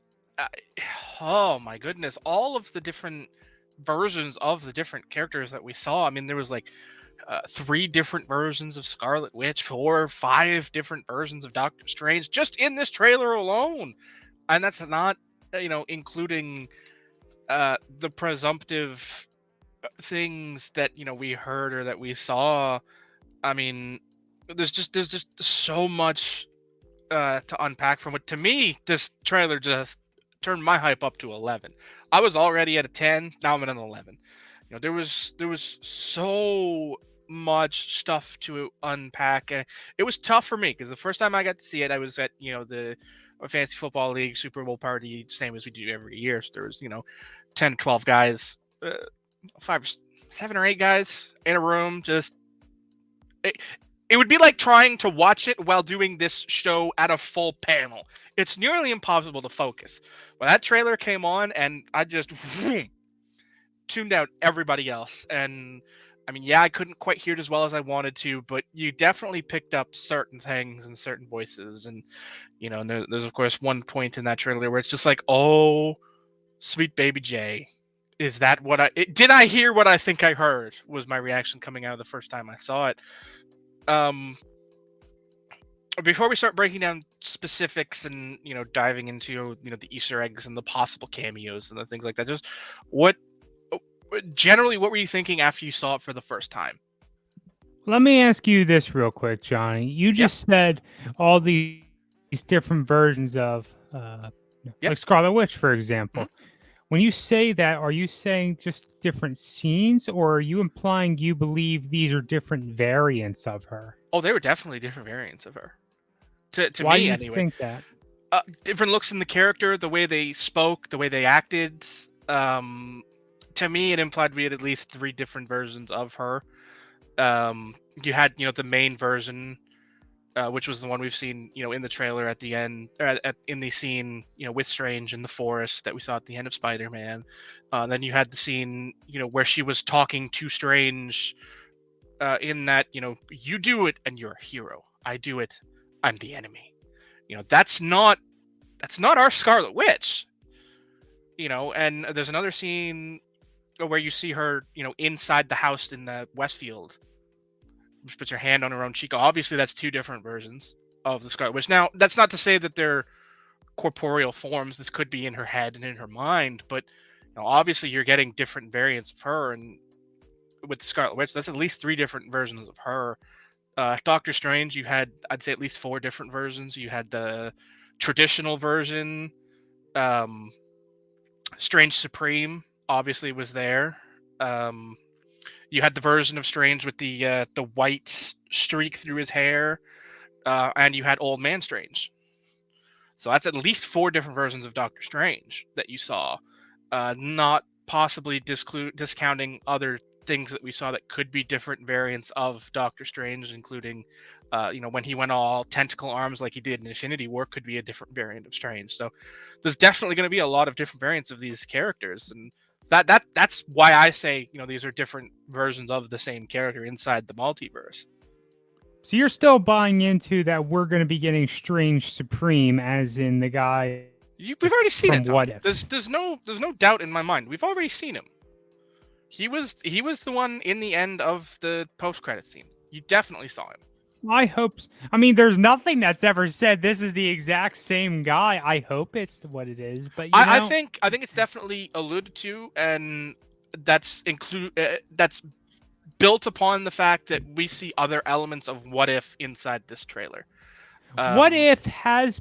oh my goodness, all of the different versions of the different characters that we saw. I mean, there was like 3 different versions of Scarlet Witch, 4 or 5 different versions of Doctor Strange just in this trailer alone, and that's not including the presumptive things that we heard or that we saw. I mean, there's just so much to unpack from it. To me, this trailer just turned my hype up to 11. I was already at a 10. Now I'm at an 11. There was so much stuff to unpack, and it was tough for me because the first time I got to see it, I was at the Fantasy Football League Super Bowl party, same as we do every year. So there was 10, 12 guys, 5, 7 or 8 guys in a room. Just it would be like trying to watch it while doing this show at a full panel. It's nearly impossible to focus. When that trailer came on, and I just tuned out everybody else. And I mean, yeah, I couldn't quite hear it as well as I wanted to, but you definitely picked up certain things and certain voices. And and there's of course one point in that trailer where it's just like, oh, sweet baby Jay. Is that what did I hear what I think I heard? Was my reaction coming out of the first time I saw it. Before we start breaking down specifics and diving into the Easter eggs and the possible cameos and the things like that, just what were you thinking after you saw it for the first time? Let me ask you this real quick, Johnny. You just said all these different versions of like Scarlet Witch, for example. Mm-hmm. When you say that, are you saying just different scenes, or are you implying you believe these are different variants of her? Oh, they were definitely different variants of her. To Why me, do you anyway. think that? Different looks in the character, the way they spoke, the way they acted. To me, it implied we had at least 3 different versions of her. You had, the main version, which was the one we've seen, in the trailer at the end, in the scene, with Strange in the forest that we saw at the end of Spider-Man. Then you had the scene, where she was talking to Strange, in that, you do it and you're a hero. I do it, I'm the enemy. That's not our Scarlet Witch. and there's another scene where you see her, inside the house in the Westfield. She puts her hand on her own cheek. Obviously, that's two different versions of the Scarlet Witch. Now, that's not to say that they're corporeal forms. This could be in her head and in her mind, but obviously you're getting different variants of her, and with the Scarlet Witch, that's at least 3 different versions of her. Doctor Strange, you had, I'd say, at least 4 different versions. You had the traditional version. Strange Supreme obviously was there. You had the version of Strange with the white streak through his hair, and you had Old Man Strange. So that's at least 4 different versions of Doctor Strange that you saw. Not possibly discounting other things that we saw that could be different variants of Doctor Strange, including, when he went all tentacle arms like he did in Infinity War, could be a different variant of Strange. So there's definitely going to be a lot of different variants of these characters, and that's why I say these are different versions of the same character inside the multiverse. So you're still buying into that we're going to be getting Strange Supreme, as in the guy. We've already seen from it. What Tom. If. There's no doubt in my mind. We've already seen him. He was the one in the end of the post-credit scene. You definitely saw him. I hope. I mean, there's nothing that's ever said this is the exact same guy. I hope it's what it is, but I think it's definitely alluded to, and that's built upon the fact that we see other elements of What If inside this trailer. What If has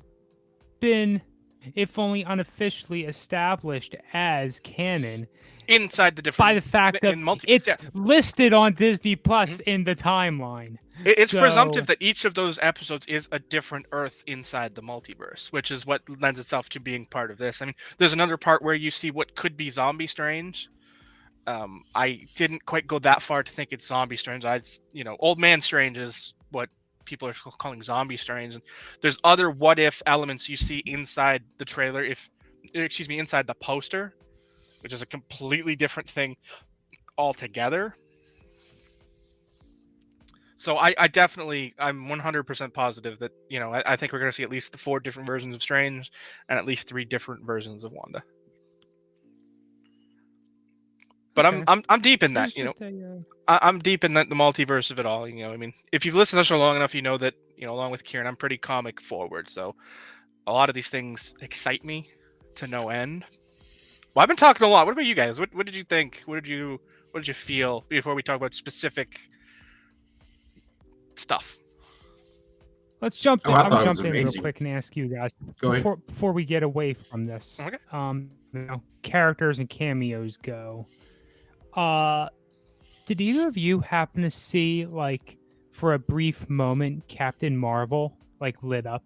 been, if only unofficially, established as canon inside the different by the fact that it's listed on Disney Plus in the timeline. It's presumptive that each of those episodes is a different Earth inside the multiverse, which is what lends itself to being part of this. I mean, there's another part where you see what could be Zombie Strange. I didn't quite go that far to think it's Zombie Strange. Old Man Strange is what people are calling Zombie Strange. And there's other what if elements you see inside the trailer, inside the poster, which is a completely different thing altogether. So I'm 100% positive that, I think we're going to see at least 4 different versions of Strange and at least 3 different versions of Wanda. But okay. I'm deep in that, I'm deep in the multiverse of it all. I mean, if you've listened to us for long enough, that, along with Kieran, I'm pretty comic forward. So a lot of these things excite me to no end. Well, I've been talking a lot. What about you guys? What did you think? What did you feel before we talk about specific stuff? Let's jump in. I'll jump in real quick and ask you guys before we get away from this. Okay. Characters and cameos go. Did either of you happen to see, like, for a brief moment, Captain Marvel, like, lit up?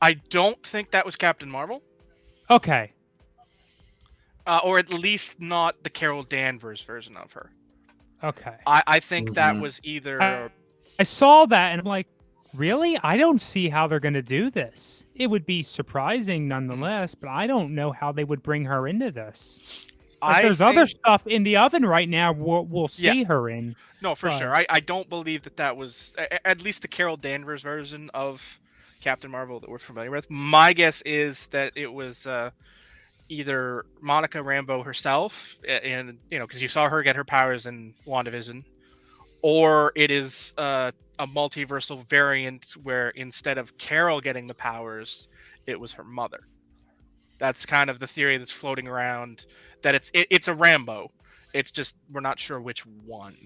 I don't think that was Captain Marvel. Okay. Or at least not the Carol Danvers version of her. Okay. I think that was either... I saw that and I'm like, really? I don't see how they're going to do this. It would be surprising nonetheless, but I don't know how they would bring her into this. There's other stuff in the oven right now we'll see her in. No, for sure. I don't believe that was, at least the Carol Danvers version of Captain Marvel that we're familiar with. My guess is that it was either Monica Rambeau herself, and because you saw her get her powers in WandaVision, or it is a multiversal variant where instead of Carol getting the powers, it was her mother. That's kind of the theory that's floating around, that it's a Rambeau. It's just we're not sure which one.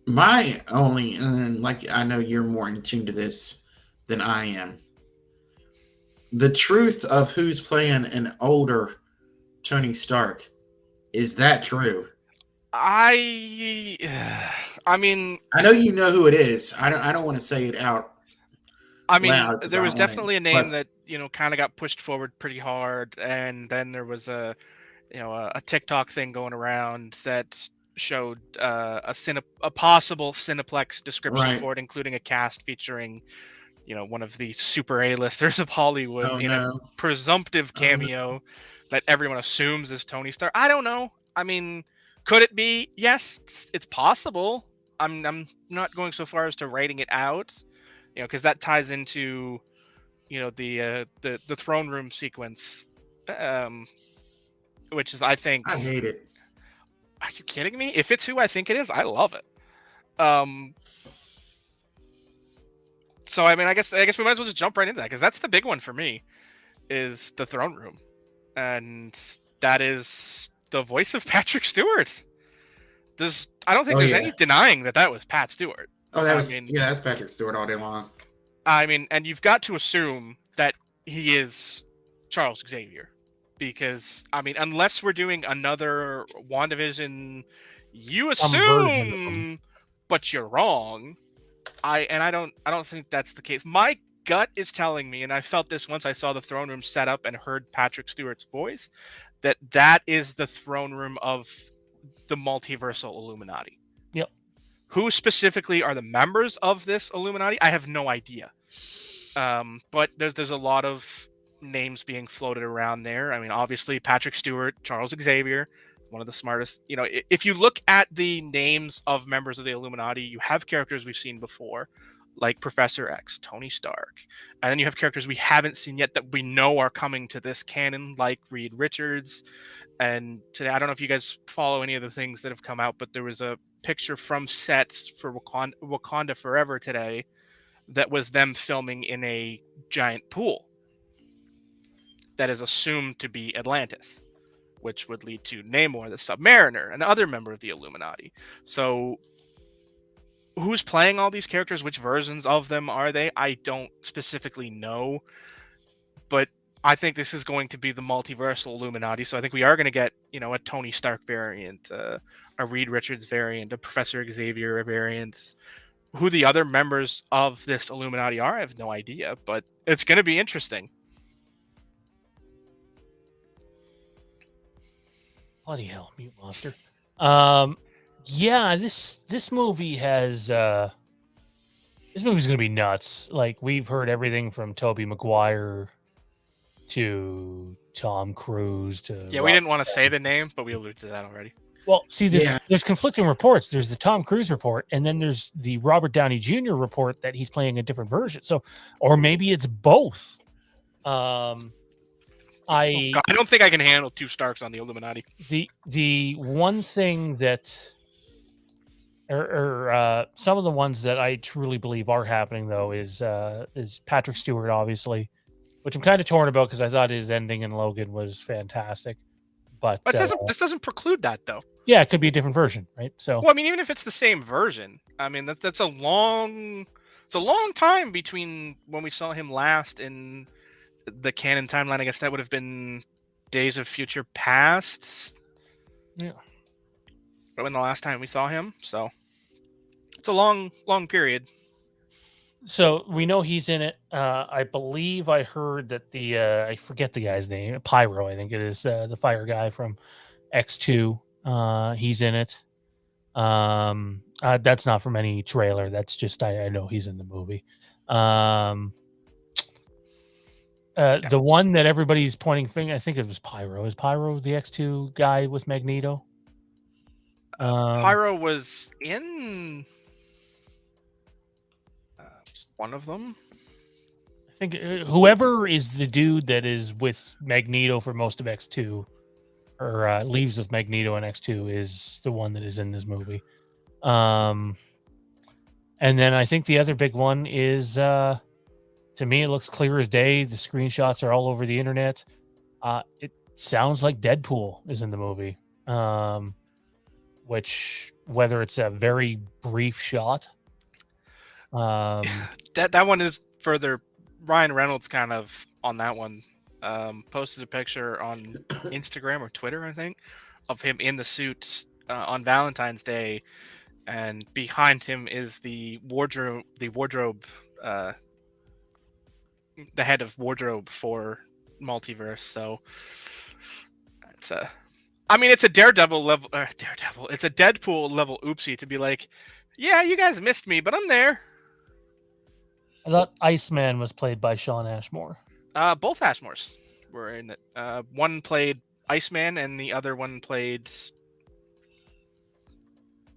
My only, and I know you're more in tune to this than I am. The truth of who's playing an older Tony Stark, is that true? I mean, I know you know who it is. I don't want to say it out. I mean, there was definitely a name that kind of got pushed forward pretty hard, and then there was a TikTok thing going around that showed a possible Cineplex description for it, including a cast featuring one of the super A-listers of Hollywood a presumptive cameo that everyone assumes is Tony Stark. I don't know. I mean, could it be? Yes, it's possible. I'm not going so far as to writing it out, because that ties into the throne room sequence, which is, I think, I hate it. are you kidding me? If it's who I think it is, I love it. So I mean, I guess we might as well just jump right into that, because that's the big one for me, is the throne room, and that is the voice of Patrick Stewart. I don't think there's any denying that was Pat Stewart. Oh, that's Patrick Stewart all day long. I mean, and you've got to assume that he is Charles Xavier, because I mean, unless we're doing another WandaVision, you assume, but you're wrong. I don't think that's the case. My gut is telling me, and I felt this once I saw the throne room set up and heard Patrick Stewart's voice, that is the throne room of the multiversal Illuminati. Yep. Who specifically are the members of this Illuminati? I have no idea. But there's a lot of names being floated around there. I mean, obviously Patrick Stewart, Charles Xavier, one of the smartest. You know, if you look at the names of members of the Illuminati, you have characters we've seen before, like Professor X, Tony Stark, and then you have characters we haven't seen yet that we know are coming to this canon, like Reed Richards. And today, I don't know if you guys follow any of the things that have come out, but there was a picture from set for Wakanda Forever today that was them filming in a giant pool that is assumed to be Atlantis, which would lead to Namor the Submariner, an other member of the Illuminati. So who's playing all these characters? Which versions of them are they? I don't specifically know, but I think this is going to be the multiversal Illuminati. So I think we are going to get, a Tony Stark variant, a Reed Richards variant, a Professor Xavier variant. Who the other members of this Illuminati are, I have no idea, but it's going to be interesting. Bloody hell, mute monster. Yeah, this movie has this movie's gonna be nuts. Like, we've heard everything from Tobey Maguire to Tom Cruise to we didn't want to say the name, but we alluded to that already. Well, see, there's conflicting reports. There's the Tom Cruise report, and then there's the Robert Downey Jr. report that he's playing a different version. So, or maybe it's both. I don't think I can handle two Starks on the Illuminati. The one thing that, or some of the ones that I truly believe are happening, though, is Patrick Stewart, obviously, which I'm kind of torn about because I thought his ending in Logan was fantastic. But this doesn't preclude that, though. Yeah, it could be a different version, right? So, well, I mean, even if it's the same version, I mean, that's a long time between when we saw him last in the canon timeline. I guess that would have been Days of Future Past. Yeah. But when the last time we saw him, so it's a long period. So we know he's in it. I believe I heard that I forget the guy's name, Pyro, I think it is, the fire guy from X2. He's in it. That's not from any trailer. That's just I know he's in the movie. The one that everybody's pointing finger, I think it was Pyro. Is Pyro the X2 guy with Magneto? Pyro was in one of them. I think whoever is the dude that is with Magneto for most of X2, or leaves with Magneto in X2, is the one that is in this movie. And then I think the other big one is, to me, it looks clear as day. The screenshots are all over the internet. It sounds like Deadpool is in the movie, which, whether it's a very brief shot, that one is further. Ryan Reynolds kind of on that one posted a picture on Instagram or Twitter, I think, of him in the suit on Valentine's Day, and behind him is the wardrobe, the head of wardrobe for Multiverse. So it's it's a Daredevil level. It's a Deadpool level oopsie to be like, yeah, you guys missed me, but I'm there. I thought Iceman was played by Sean Ashmore. Both Ashmores were in it. One played Iceman, and the other one played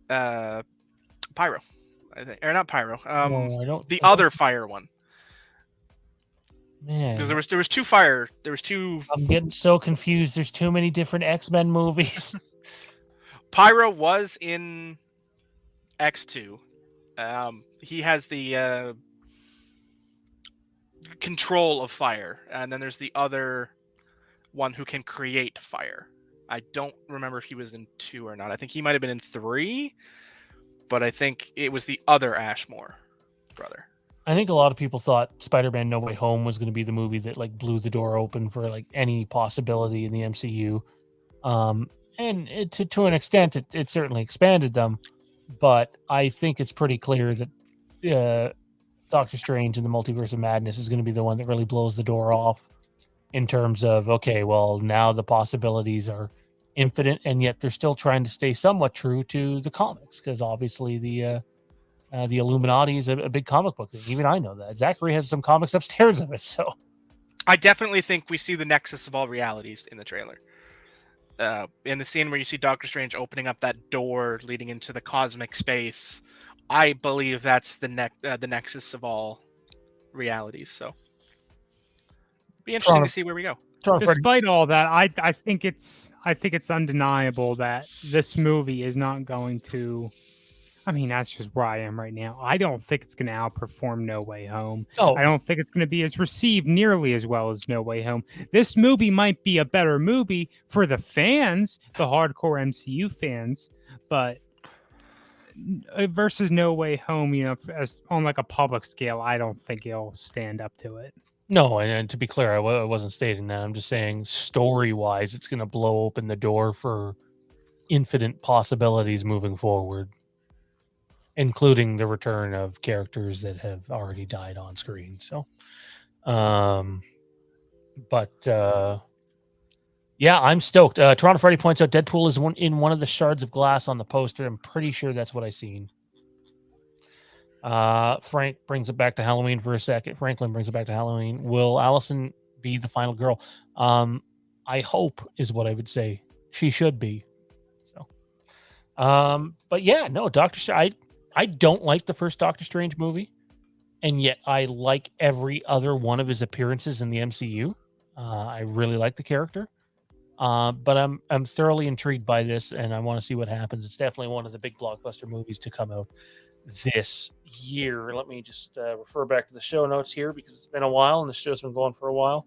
Pyro, I think, or not Pyro. No, I don't. The other fire one. Man, Because there was two fire. There was two. I'm getting so confused. There's too many different X-Men movies. Pyro was in X2. He has the control of fire, and then there's the other one who can create fire. I don't remember if he was in 2 or not. I think he might have been in 3, but I think it was the other Ashmore brother. I think a lot of people thought Spider-Man No Way Home was going to be the movie that like blew the door open for like any possibility in the MCU. And to an extent, it certainly expanded them. But I think it's pretty clear that Doctor Strange and the Multiverse of Madness is going to be the one that really blows the door off in terms of, okay, well, now the possibilities are infinite, and yet they're still trying to stay somewhat true to the comics, because obviously the Illuminati is a big comic book thing. Even I know that. Zachary has some comics upstairs of it, so I definitely think we see the nexus of all realities in the trailer. In the scene where you see Doctor Strange opening up that door leading into the cosmic space, I believe that's the nexus of all realities. So, be interesting to see where we go. Despite all that, I think it's undeniable that this movie is not going to. I mean, that's just where I am right now. I don't think it's going to outperform No Way Home. Oh. I don't think it's going to be as received nearly as well as No Way Home. This movie might be a better movie for the fans, the hardcore MCU fans, but versus No Way Home, you know, as on like a public scale, I don't think it'll stand up to it. No, and to be clear, I wasn't stating that. I'm just saying story-wise, it's going to blow open the door for infinite possibilities moving forward, including the return of characters that have already died on screen. So, yeah, I'm stoked. Toronto Freddy points out Deadpool is in one of the shards of glass on the poster. I'm pretty sure that's what I seen. Frank brings it back to Halloween for a second. Franklin brings it back to Halloween. Will Allison be the final girl? I hope is what I would say. She should be. So, but yeah, no, Doctor Strange. I don't like the first Doctor Strange movie, and yet I like every other one of his appearances in the MCU. I really like the character, but I'm thoroughly intrigued by this, and I want to see what happens. It's definitely one of the big blockbuster movies to come out this year. Let me just refer back to the show notes here because it's been a while, and the show's been going for a while.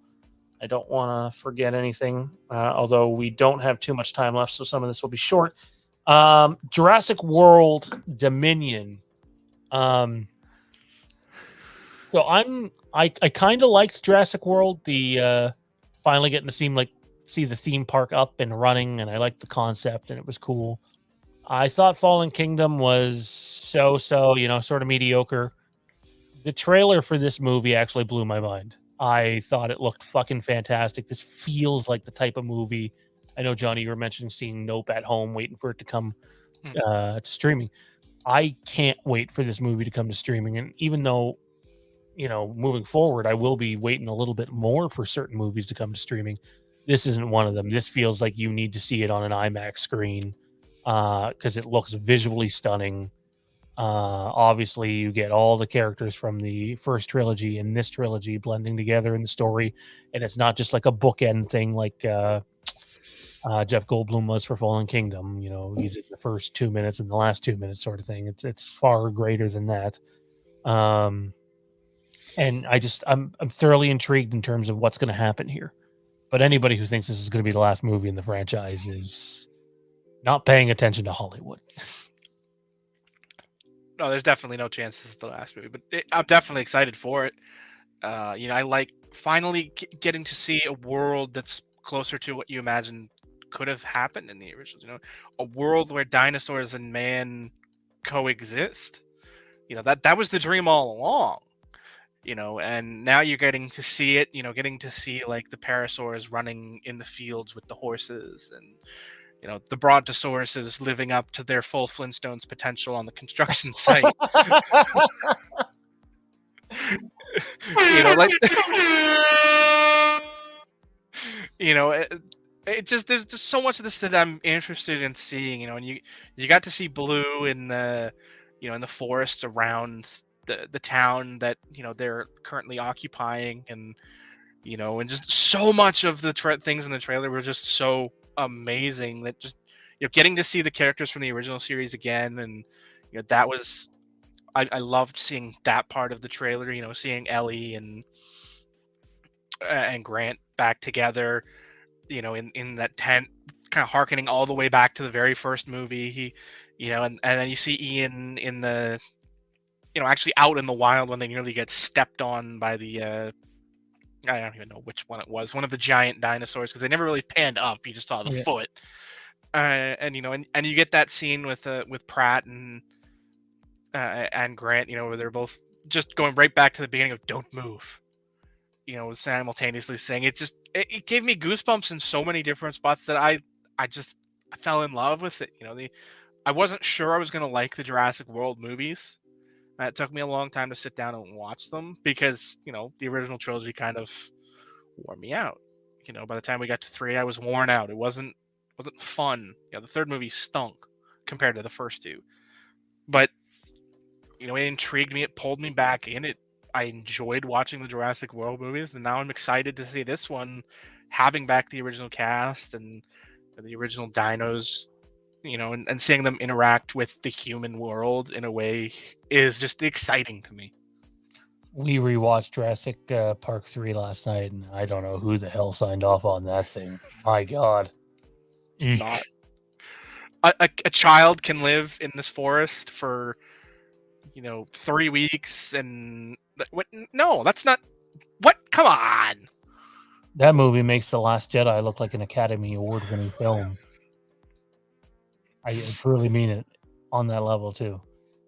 I don't want to forget anything, although we don't have too much time left, so some of this will be short. Jurassic World Dominion. So I kind of liked Jurassic World. The finally getting to see the theme park up and running, and I liked the concept, and it was cool. I thought Fallen Kingdom was so, you know, sort of mediocre. The trailer for this movie actually blew my mind. I thought it looked fucking fantastic. This feels like the type of movie. I know, Johnny, you were mentioning seeing Nope at home, waiting for it to come to streaming. I can't wait for this movie to come to streaming. And even though, you know, moving forward, I will be waiting a little bit more for certain movies to come to streaming, this isn't one of them. This feels like you need to see it on an IMAX screen because it looks visually stunning. Obviously, you get all the characters from the first trilogy and this trilogy blending together in the story. And it's not just like a bookend thing like Jeff Goldblum was for Fallen Kingdom. You know, he's in the first 2 minutes and the last 2 minutes sort of thing. It's far greater than that. And I'm thoroughly intrigued in terms of what's going to happen here. But anybody who thinks this is going to be the last movie in the franchise is not paying attention to Hollywood. No, there's definitely no chance this is the last movie, but I'm definitely excited for it. You know, I like finally getting to see a world that's closer to what you imagine could have happened in the originals. You know, a world where dinosaurs and man coexist. You know, that was the dream all along. You know, and now you're getting to see it. You know, getting to see like the parasaurs running in the fields with the horses, and you know, the brontosauruses living up to their full Flintstones potential on the construction site. You know, like, you know, it just there's just so much of this that I'm interested in seeing. You know, and you got to see Blue in the, you know, in the forest around the town that, you know, they're currently occupying, and and just so much of the things in the trailer were just so amazing that just getting to see the characters from the original series again, and that was I loved seeing that part of the trailer. Seeing Ellie and Grant back together, in that tent, kind of harkening all the way back to the very first movie. And then you see Ian in the, actually out in the wild when they nearly get stepped on by the, I don't even know which one it was, one of the giant dinosaurs, because they never really panned up. You just saw the foot. And you get that scene with Pratt and Grant, where they're both just going right back to the beginning of "Don't move," simultaneously saying it gave me goosebumps in so many different spots that I fell in love with it. I wasn't sure I was going to like the Jurassic World movies. It took me a long time to sit down and watch them because, the original trilogy kind of wore me out. By the time we got to 3, I was worn out. It wasn't fun. The third movie stunk compared to the first 2. But, it intrigued me. It pulled me back in it. I enjoyed watching the Jurassic World movies, and now I'm excited to see this one, having back the original cast and the original dinos, and seeing them interact with the human world in a way is just exciting to me. We rewatched Jurassic Park 3 last night, and I don't know who the hell signed off on that thing. My God. Not a child can live in this forest for 3 weeks, and what? No, that's not. What? Come on. That movie makes The Last Jedi look like an Academy Award-winning film. I truly mean it on that level too.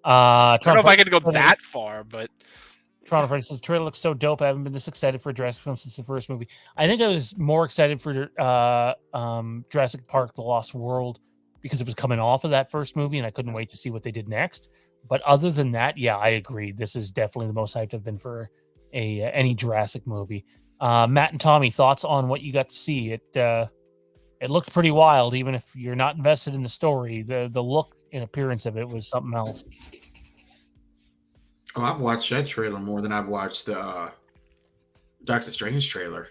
I don't know if I could go that far, but Toronto Freddy says trailer looks so dope. I haven't been this excited for a Jurassic film since the first movie. I think I was more excited for Jurassic Park: The Lost World because it was coming off of that first movie, and I couldn't wait to see what they did next. But other than that, yeah, I agree. This is definitely the most hyped I've been for any Jurassic movie. Matt and Tommy, thoughts on what you got to see? It looked pretty wild, even if you're not invested in the story. The look and appearance of it was something else. Oh, I've watched that trailer more than I've watched the Doctor Strange trailer.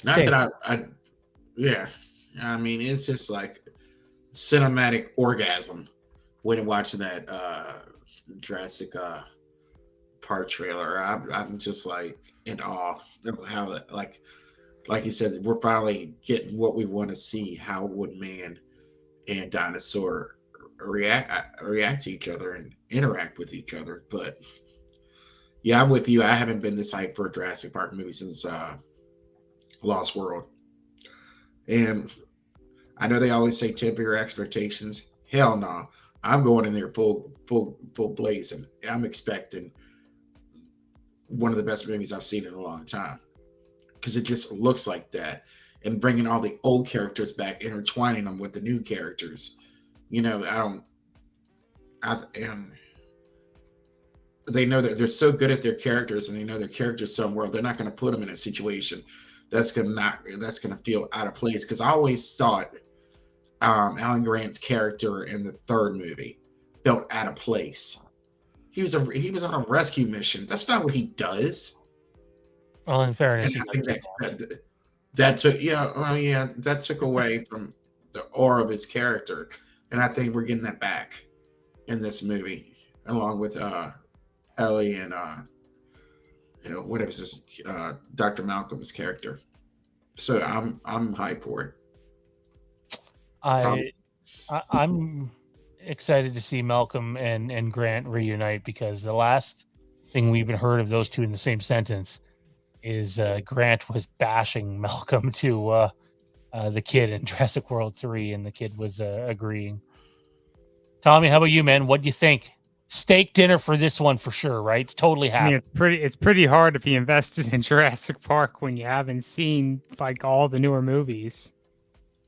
Not Same. that yeah. I mean, it's just like cinematic orgasm when watching that Jurassic Park trailer. I'm just like in awe of how, like you said, we're finally getting what we want to see. How would man and dinosaur react to each other and interact with each other? But yeah, I'm with you. I haven't been this hyped for a Jurassic Park movie since Lost World. And I know they always say temper your expectations. Hell no. I'm going in there full blazing. I'm expecting one of the best movies I've seen in a long time, because it just looks like that, and bringing all the old characters back, intertwining them with the new characters. They know that they're so good at their characters, and they know their characters so well. They're not going to put them in a situation that's going to feel out of place. Because I always thought Alan Grant's character in the third movie felt out of place. He was on a rescue mission. That's not what he does. Well, in fairness, And I think that took away from the aura of his character, and I think we're getting that back in this movie, along with Ellie and what is this Dr. Malcolm's character. So I'm hyped for it. I'm excited to see Malcolm and Grant reunite, because the last thing we even heard of those two in the same sentence is Grant was bashing Malcolm to the kid in Jurassic World 3, and the kid was agreeing. Tommy, how about you, man? What do you think? Steak dinner for this one for sure, right? It's totally I mean, happening. it's pretty hard to be invested in Jurassic Park when you haven't seen like all the newer movies.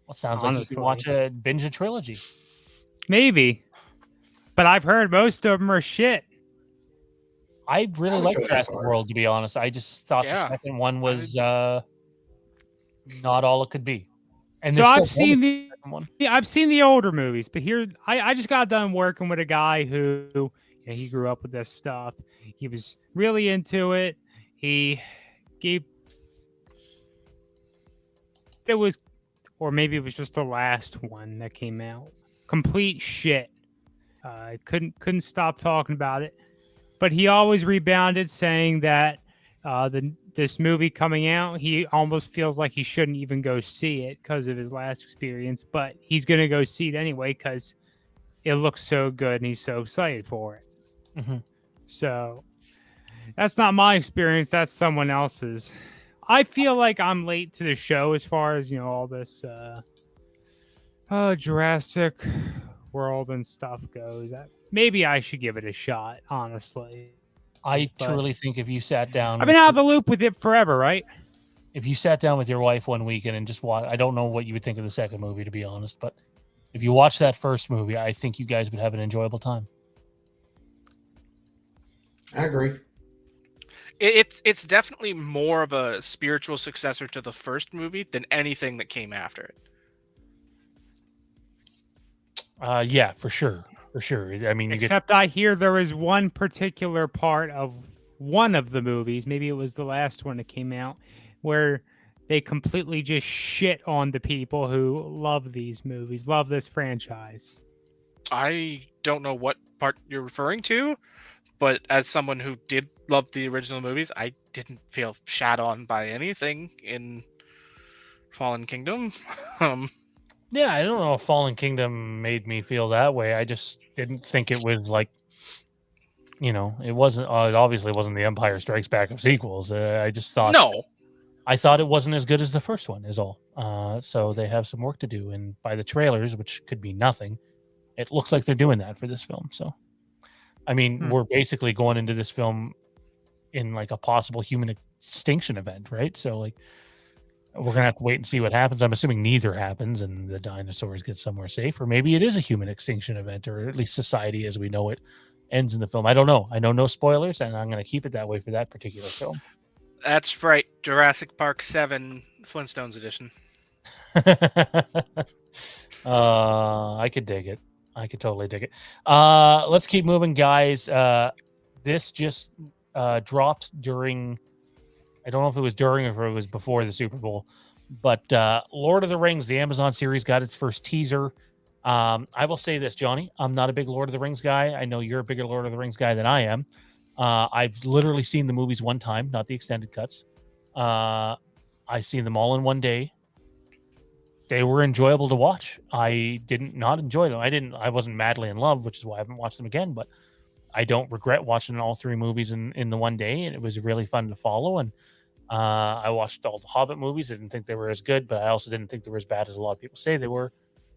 Well, sounds like you can watch binge a trilogy. Maybe, but I've heard most of them are shit. I really like Jurassic World, to be honest. I just thought the second one was not all it could be. And so I've seen the older movies, but here I just got done working with a guy who he grew up with this stuff. He was really into it. He gave that was, or maybe it was just the last one that came out. Complete shit. I couldn't stop talking about it. But he always rebounded, saying that this movie coming out, he almost feels like he shouldn't even go see it because of his last experience. But he's gonna go see it anyway because it looks so good and he's so excited for it. Mm-hmm. So that's not my experience. That's someone else's. I feel like I'm late to the show as far as, all this Jurassic World and stuff goes. Maybe I should give it a shot, honestly. I But truly think if you sat down, I've been out of the loop with it forever, right? if you sat down with your wife one weekend and just watch, I don't know what you would think of the second movie, to be honest, but if you watch that first movie, I think you guys would have an enjoyable time. I agree. It's definitely more of a spiritual successor to the first movie than anything that came after it. Yeah, for sure. For sure. I mean, Except I hear there is one particular part of one of the movies, maybe it was the last one that came out, where they completely just shit on the people who love these movies, love this franchise. I don't know what part you're referring to, but as someone who did love the original movies, I didn't feel shat on by anything in Fallen Kingdom. Yeah, I don't know if Fallen Kingdom made me feel that way. I just didn't think it was like, it wasn't. It obviously wasn't the Empire Strikes Back of sequels. I just thought I thought it wasn't as good as the first one. Is all. So they have some work to do, and by the trailers, which could be nothing, it looks like they're doing that for this film. So, I mean, we're basically going into this film in like a possible human extinction event, right? So, like, we're gonna have to wait and see what happens. I'm assuming neither happens, and the dinosaurs get somewhere safe, or maybe it is a human extinction event, or at least society as we know it ends in the film. I don't know. I know no spoilers, and I'm gonna keep it that way for that particular film. That's right, Jurassic Park 7 Flintstones edition. I could dig it. I could totally dig it. Let's keep moving, guys. This just dropped during. I don't know if it was during or if it was before the Super Bowl, but Lord of the Rings, the Amazon series, got its first teaser. I will say this, Johnny, I'm not a big Lord of the Rings guy. I know you're a bigger Lord of the Rings guy than I am. I've literally seen the movies one time, not the extended cuts. I've seen them all in one day. They were enjoyable to watch. I didn't not enjoy them. I wasn't madly in love, which is why I haven't watched them again, but I don't regret watching all three movies in the one day, and it was really fun to follow. And I watched all the Hobbit movies. I didn't think they were as good, but I also didn't think they were as bad as a lot of people say they were.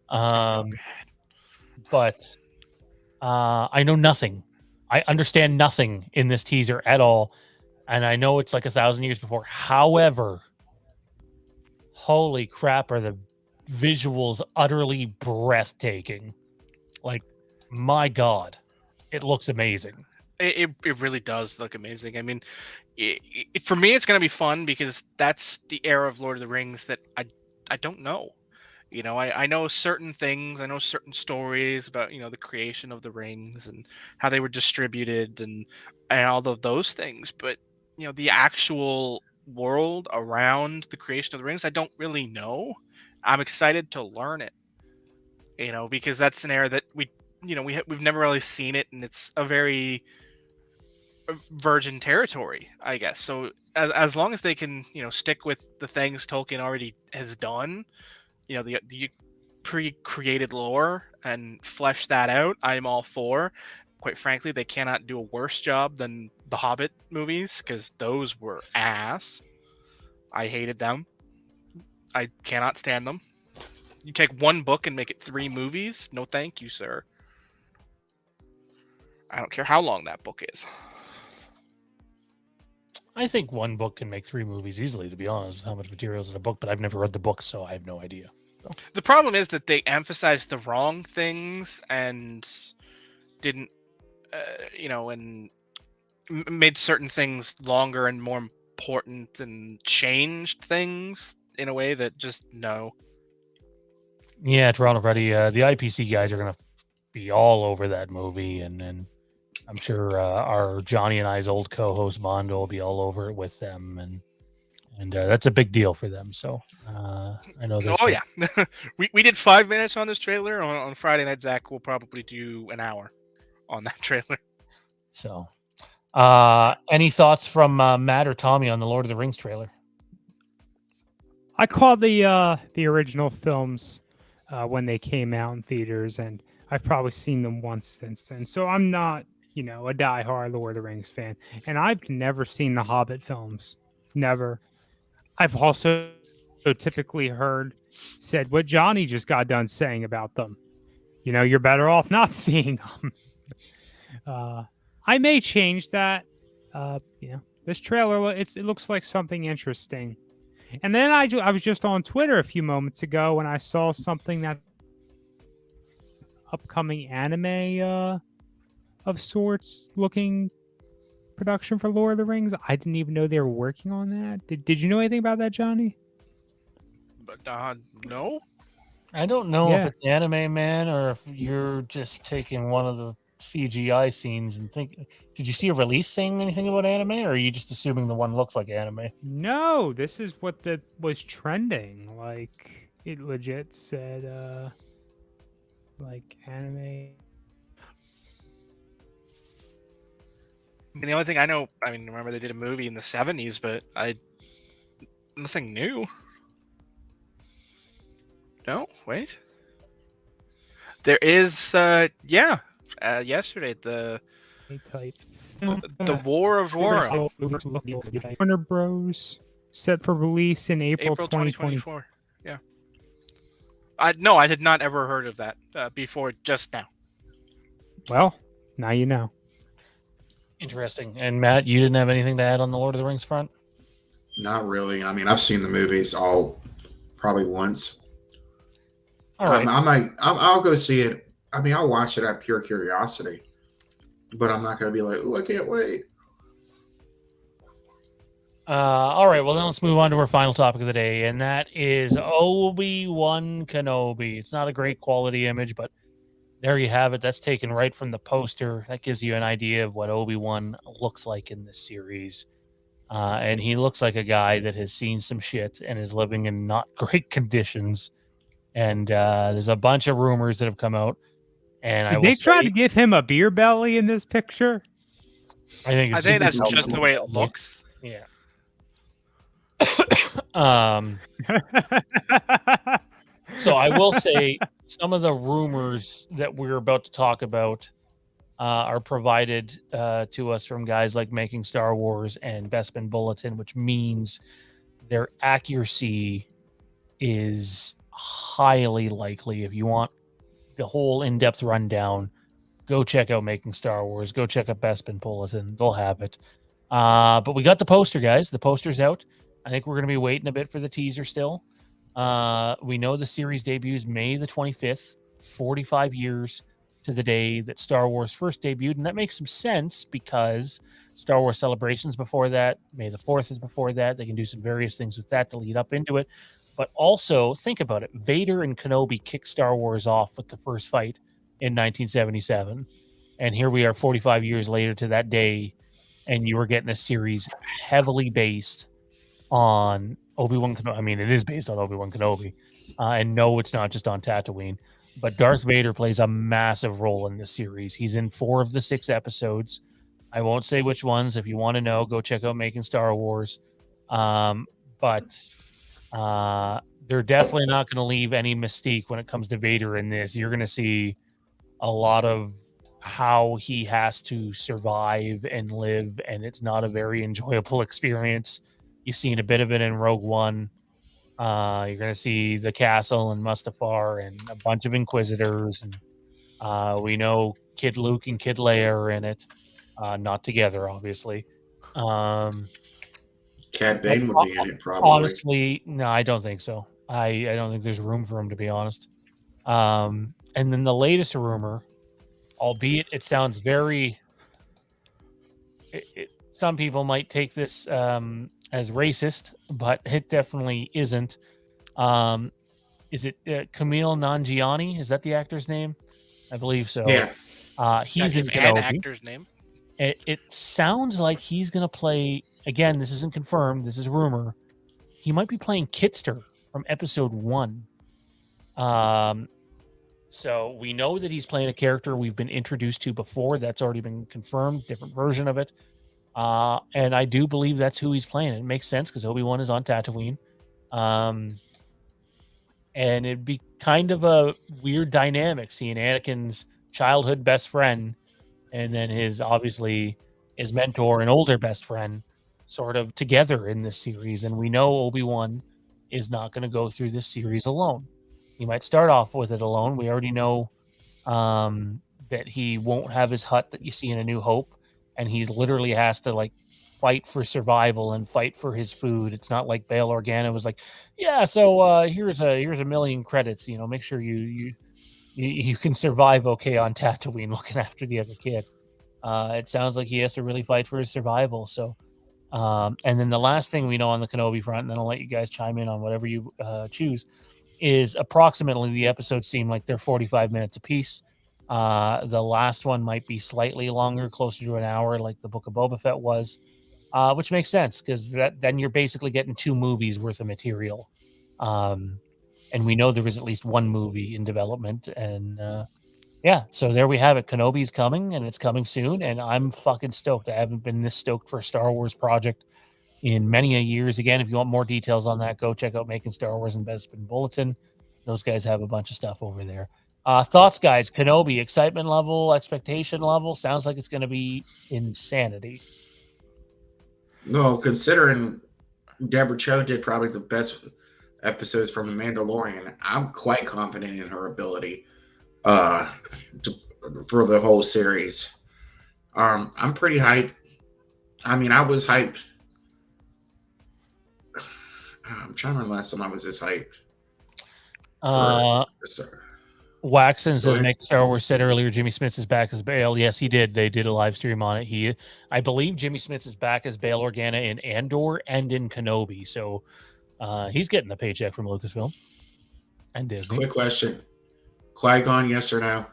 But I know nothing. I understand nothing in this teaser at all. And I know it's like 1,000 years before. However, holy crap, are the visuals utterly breathtaking. Like, my God, it looks amazing. It really does look amazing. I mean, for me, it's going to be fun because that's the era of Lord of the Rings that I don't know. I know certain things. I know certain stories about, the creation of the rings and how they were distributed and all of those things. But, the actual world around the creation of the rings, I don't really know. I'm excited to learn it, because that's an era that we've never really seen it. And it's a very virgin territory, I guess. So as long as they can, stick with the things Tolkien already has done, the pre-created lore and flesh that out, I'm all for. Quite frankly, they cannot do a worse job than the Hobbit movies because those were ass. I hated them. I cannot stand them. You take one book and make it 3 movies? No, thank you, sir. I don't care how long that book is. I think one book can make 3 movies easily, to be honest, with how much material is in a book, but I've never read the book, so I have no idea. So. The problem is that they emphasized the wrong things and didn't, and made certain things longer and more important and changed things in a way that just no. Yeah, Toronto Freddy, the IPC guys are going to be all over that movie, and I'm sure our Johnny and I's old co-host Mondo will be all over it with them, and and that's a big deal for them. So I know this. Oh yeah, we did 5 minutes on this trailer. On Friday night, Zach will probably do an hour on that trailer. So, any thoughts from Matt or Tommy on the Lord of the Rings trailer? I caught the original films when they came out in theaters, and I've probably seen them once since then. So I'm not, a diehard Lord of the Rings fan, and I've never seen the Hobbit films. Never. I've also typically said what Johnny just got done saying about them. You're better off not seeing them. I may change that. This trailer, it looks like something interesting. And then I was just on Twitter a few moments ago when I saw something that upcoming anime of sorts looking production for Lord of the Rings. I didn't even know they were working on that. Did you know anything about that, Johnny? But no. I don't know Yeah. if it's anime, man, or if you're just taking one of the CGI scenes and think. Did you see a release saying anything about anime, or are you just assuming the one looks like anime? No, this is what was trending. Like it legit said like anime. The only thing I know, remember they did a movie in the 70s, but nothing new. No, wait. There is, yesterday the type War of War, Warner Bros. Set for release in April 2024. Yeah. No, I had not ever heard of that before just now. Well, now you know. Interesting. And Matt, you didn't have anything to add on the Lord of the Rings front? Not really. I've seen the movies all probably once. All right. I'll go see it. I'll watch it out of pure curiosity, but I'm not going to be like, oh, I can't wait. All right. Well, then let's move on to our final topic of the day, and that is Obi-Wan Kenobi. It's not a great quality image, but there you have it. That's taken right from the poster. That gives you an idea of what Obi-Wan looks like in this series. And he looks like a guy that has seen some shit and is living in not great conditions. And there's a bunch of rumors that have come out. And they tried to give him a beer belly in this picture. I think that's just the way it looks. Yeah. So I will say some of the rumors that we're about to talk about are provided to us from guys like Making Star Wars and Bespin Bulletin, which means their accuracy is highly likely. If you want the whole in-depth rundown, go check out Making Star Wars. Go check out Bespin Bulletin. They'll have it. But we got the poster, guys. The poster's out. I think we're going to be waiting a bit for the teaser still. We know the series debuts May the 25th, 45 years to the day that Star Wars first debuted. And that makes some sense because Star Wars Celebrations before that, May the 4th is before that. They can do some various things with that to lead up into it. But also, think about it. Vader and Kenobi kicked Star Wars off with the first fight in 1977. And here we are 45 years later to that day, and you were getting a series heavily based on Obi-Wan Kenobi. It is based on Obi-Wan Kenobi. And no, it's not just on Tatooine. But Darth Vader plays a massive role in this series. He's in 4 of the 6 episodes. I won't say which ones. If you want to know, go check out Making Star Wars. But they're definitely not going to leave any mystique when it comes to Vader in this. You're going to see a lot of how he has to survive and live, and it's not a very enjoyable experience. You've seen a bit of it in Rogue One. You're going to see the castle and Mustafar and a bunch of Inquisitors. And we know Kid Luke and Kid Leia are in it. Not together, obviously. Cad Bane would be in it, probably. Honestly, no, I don't think so. I don't think there's room for him, to be honest. And then the latest rumor, albeit it sounds very... some people might take this as racist, but it definitely isn't. Is it Camille Nanjiani? Is that the actor's name? I believe so. Yeah. He's in an Kenobi. actor's name. It sounds like he's going to play, again, this isn't confirmed, this is rumor, he might be playing Kitster from episode 1. So we know that he's playing a character we've been introduced to before. That's already been confirmed, different version of it. And I do believe that's who he's playing. It makes sense because Obi-Wan is on Tatooine. And it'd be kind of a weird dynamic seeing Anakin's childhood best friend and then his mentor and older best friend sort of together in this series. And we know Obi-Wan is not going to go through this series alone. He might start off with it alone. We already know that he won't have his hut that you see in A New Hope, and he's literally has to like fight for survival and fight for his food. It's not like Bail Organa was like, yeah, so here's a million credits. You know, make sure you can survive okay on Tatooine looking after the other kid. It sounds like he has to really fight for his survival. So, and then the last thing we know on the Kenobi front, and then I'll let you guys chime in on whatever you choose, is approximately the episodes seem like they're 45 minutes apiece. The last one might be slightly longer, closer to an hour, like the Book of Boba Fett was, which makes sense because then you're basically getting 2 movies worth of material. And we know there is at least 1 movie in development. And yeah, so there we have it. Kenobi's coming, and it's coming soon. And I'm fucking stoked. I haven't been this stoked for a Star Wars project in many a years. Again, if you want more details on that, go check out Making Star Wars and Bespin Bulletin. Those guys have a bunch of stuff over there. Thoughts, guys? Kenobi, excitement level, expectation level. Sounds like it's going to be insanity. No, considering Deborah Cho did probably the best episodes from The Mandalorian, I'm quite confident in her ability for the whole series. I'm pretty hyped. I mean, I was hyped. I'm trying to remember last time I was this hyped. Waxon says, Make Star Wars said earlier, Jimmy Smits is back as Bail. Yes, he did. They did a live stream on it. I believe Jimmy Smits is back as Bail Organa in Andor and in Kenobi. So he's getting a paycheck from Lucasfilm and Disney. Quick question. Qui-Gon, yes or no?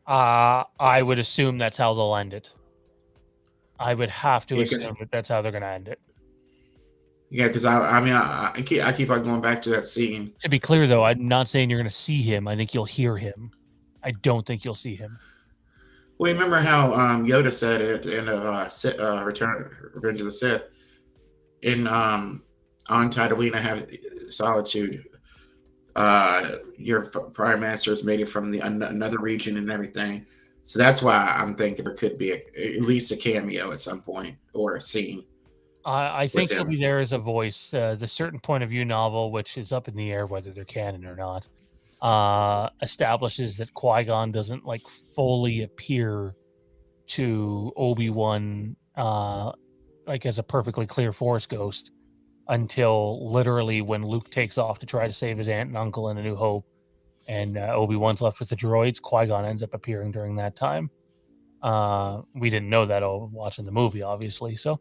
I would assume that's how they'll end it. I would have to assume that that's how they're going to end it. Yeah, because I keep on going back to that scene. To be clear, though, I'm not saying you're going to see him. I think you'll hear him. I don't think you'll see him. Well, remember how Yoda said at the end of Revenge of the Sith, on Tatooine, I have solitude. Your prior master is made it from another region and everything. So that's why I'm thinking there could be at least a cameo at some point or a scene. I think he'll be there as a voice. The Certain Point of View novel, which is up in the air whether they're canon or not, establishes that Qui-Gon doesn't like fully appear to Obi-Wan like as a perfectly clear Force ghost until literally when Luke takes off to try to save his aunt and uncle in A New Hope, and Obi-Wan's left with the droids. Qui-Gon ends up appearing during that time. We didn't know that watching the movie, obviously. So.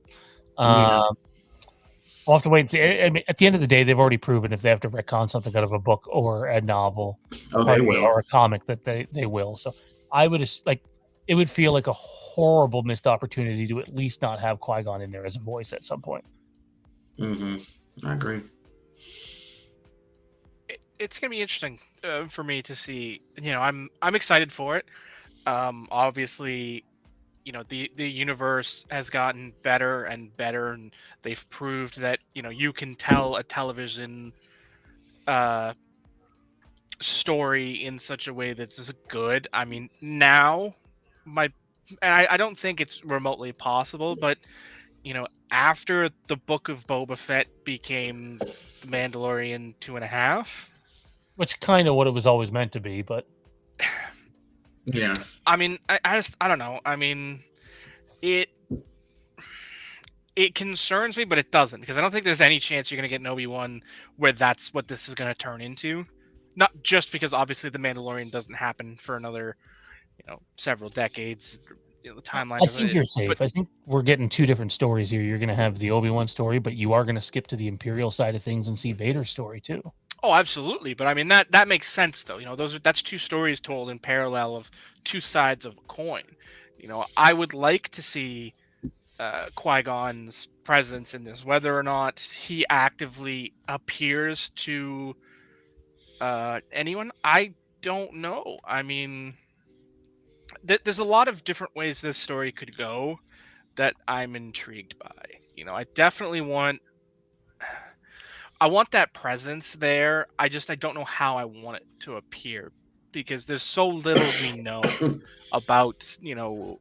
We'll have to wait and see. I mean, at the end of the day, they've already proven if they have to retcon something out of a book or a novel, they will, or a comic, that they will. So I would it would feel like a horrible missed opportunity to at least not have Qui-Gon in there as a voice at some point. I agree. It's gonna be interesting for me to see. You know, I'm excited for it. Obviously, you know, the universe has gotten better and better, and they've proved that, you know, you can tell a television story in such a way that's good. I mean, now I don't think it's remotely possible, but, you know, after the Book of Boba Fett became The Mandalorian 2.5, which kind of what it was always meant to be, but yeah. I mean, I don't know. I mean, it concerns me, but it doesn't, because I don't think there's any chance you're going to get an Obi-Wan where that's what this is going to turn into. Not just because obviously the Mandalorian doesn't happen for another, you know, several decades. You know, the timeline. I think you're safe. I think we're getting 2 different stories here. You're going to have the Obi-Wan story, but you are going to skip to the Imperial side of things and see Vader's story too. Oh, absolutely. But I mean, that makes sense, though. You know, that's 2 stories told in parallel of 2 sides of a coin. You know, I would like to see Qui-Gon's presence in this, whether or not he actively appears to anyone. I don't know. I mean, there's a lot of different ways this story could go that I'm intrigued by. You know, I definitely want that presence there. I don't know how I want it to appear because there's so little we know about, you know,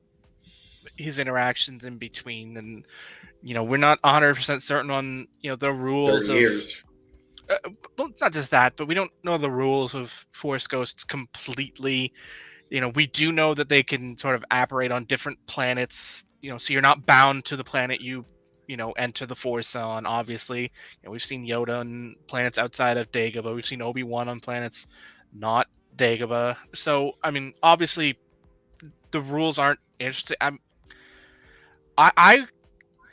his interactions in between, and you know, we're not 100% certain on, you know, the rules 30 of years. well, not just that, but we don't know the rules of Force Ghosts completely. You know, we do know that they can sort of operate on different planets, you know, so you're not bound to the planet you know, enter the Force on, obviously. You know, we've seen Yoda on planets outside of Dagobah. We've seen Obi-Wan on planets not Dagobah. So, I mean, obviously, the rules aren't interesting. I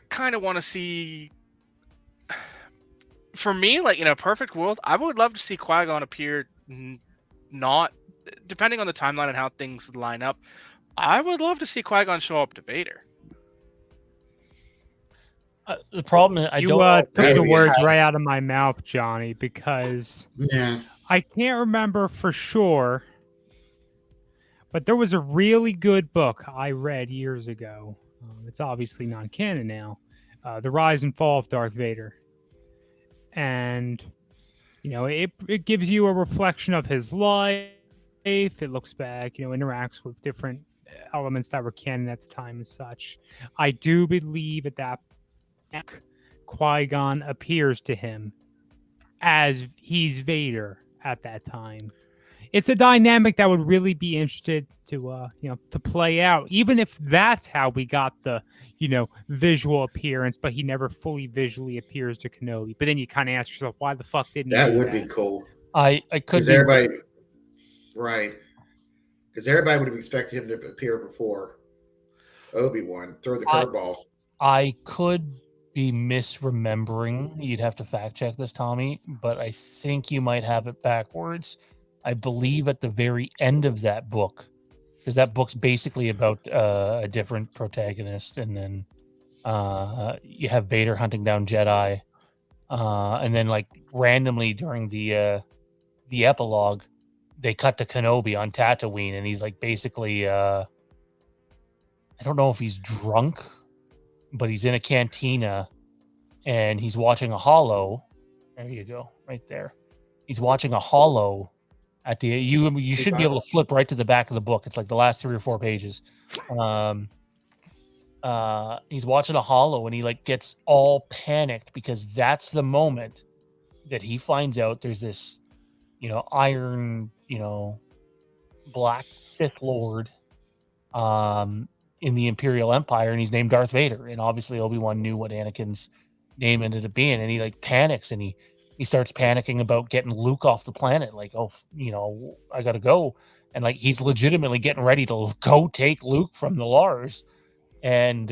kind of want to see... For me, like, in a perfect world, I would love to see Qui-Gon appear not... Depending on the timeline and how things line up, I would love to see Qui-Gon show up to Vader. The problem is I You don't know. took That the would be words interesting. right out of my mouth, Johnny, because Yeah. I can't remember for sure, but there was a really good book I read years ago. It's obviously non-canon now. The Rise and Fall of Darth Vader. And, you know, it gives you a reflection of his life. It looks back, you know, interacts with different elements that were canon at the time and such. I do believe at that point, Qui-Gon appears to him as he's Vader at that time. It's a dynamic that would really be interested to you know, to play out, even if that's how we got the, you know, visual appearance, but he never fully visually appears to Kenobi. But then you kind of ask yourself, why the fuck didn't he That do would be cool. I could Because be everybody, right? Because everybody would have expected him to appear before Obi-Wan. Throw the curveball. I could be misremembering. You'd have to fact check this, Tommy, but I think you might have it backwards. I believe at the very end of that book, because that book's basically about a different protagonist, and then you have Vader hunting down Jedi, and then like randomly during the epilogue, they cut to Kenobi on Tatooine, and he's like basically I don't know if he's drunk, but he's in a cantina and he's watching a holo. There you go, right there. He's watching a holo at the you should be able to flip right to the back of the book. It's like the last 3 or 4 pages. He's watching a holo and he like gets all panicked because that's the moment that he finds out there's this, you know, iron, you know, black Sith Lord in the Imperial Empire, and he's named Darth Vader. And obviously Obi-Wan knew what Anakin's name ended up being, and he like panics and he starts panicking about getting Luke off the planet. Like, oh, you know, I gotta go. And like he's legitimately getting ready to go take Luke from the Lars. And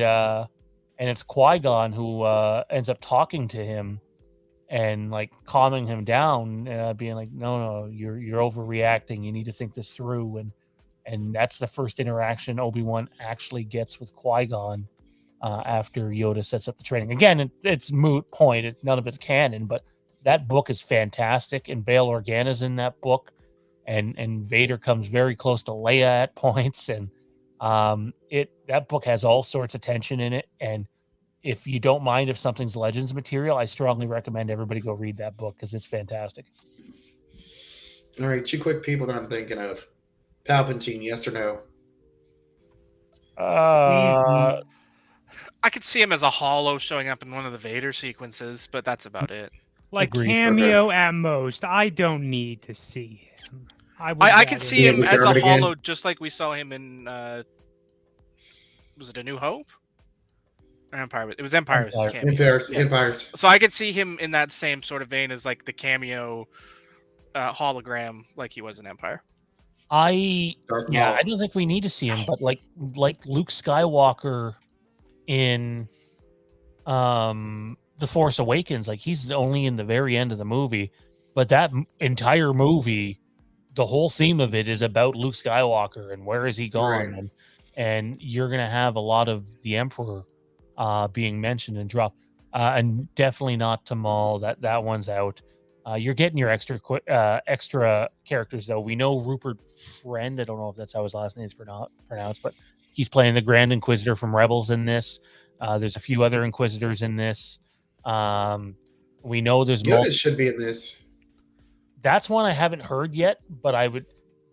it's Qui-Gon who ends up talking to him and like calming him down, being like, no, you're overreacting. You need to think this through. And that's the first interaction Obi-Wan actually gets with Qui-Gon after Yoda sets up the training. Again, it's moot point. None of it's canon, but that book is fantastic. And Bail Organa's in that book. And Vader comes very close to Leia at points. And that book has all sorts of tension in it. And if you don't mind if something's Legends material, I strongly recommend everybody go read that book because it's fantastic. All right, 2 quick people that I'm thinking of. Palpatine, yes or no? I could see him as a holo showing up in one of the Vader sequences, but that's about it. Like Agreed. cameo at most. I don't need to see him. I could see him Yeah, as a Dermot again. holo, just like we saw him in was it A New Hope? Or Empire? It was Empire. Empire. Cameo. Empires. So I could see him in that same sort of vein as like the cameo hologram, like he was in Empire. Darth Maul. I don't think we need to see him, but like Luke Skywalker in The Force Awakens, like he's only in the very end of the movie, but that entire movie, the whole theme of it is about Luke Skywalker and where is he gone, Right. and you're gonna have a lot of the Emperor being mentioned and dropped. And definitely not Tamal. That one's out. You're getting your extra characters though. We know Rupert Friend. I don't know if that's how his last name is pronounced, but he's playing the Grand Inquisitor from Rebels in this. There's a few other Inquisitors in this. We know there's Yoda should be in this. That's one I haven't heard yet, but I would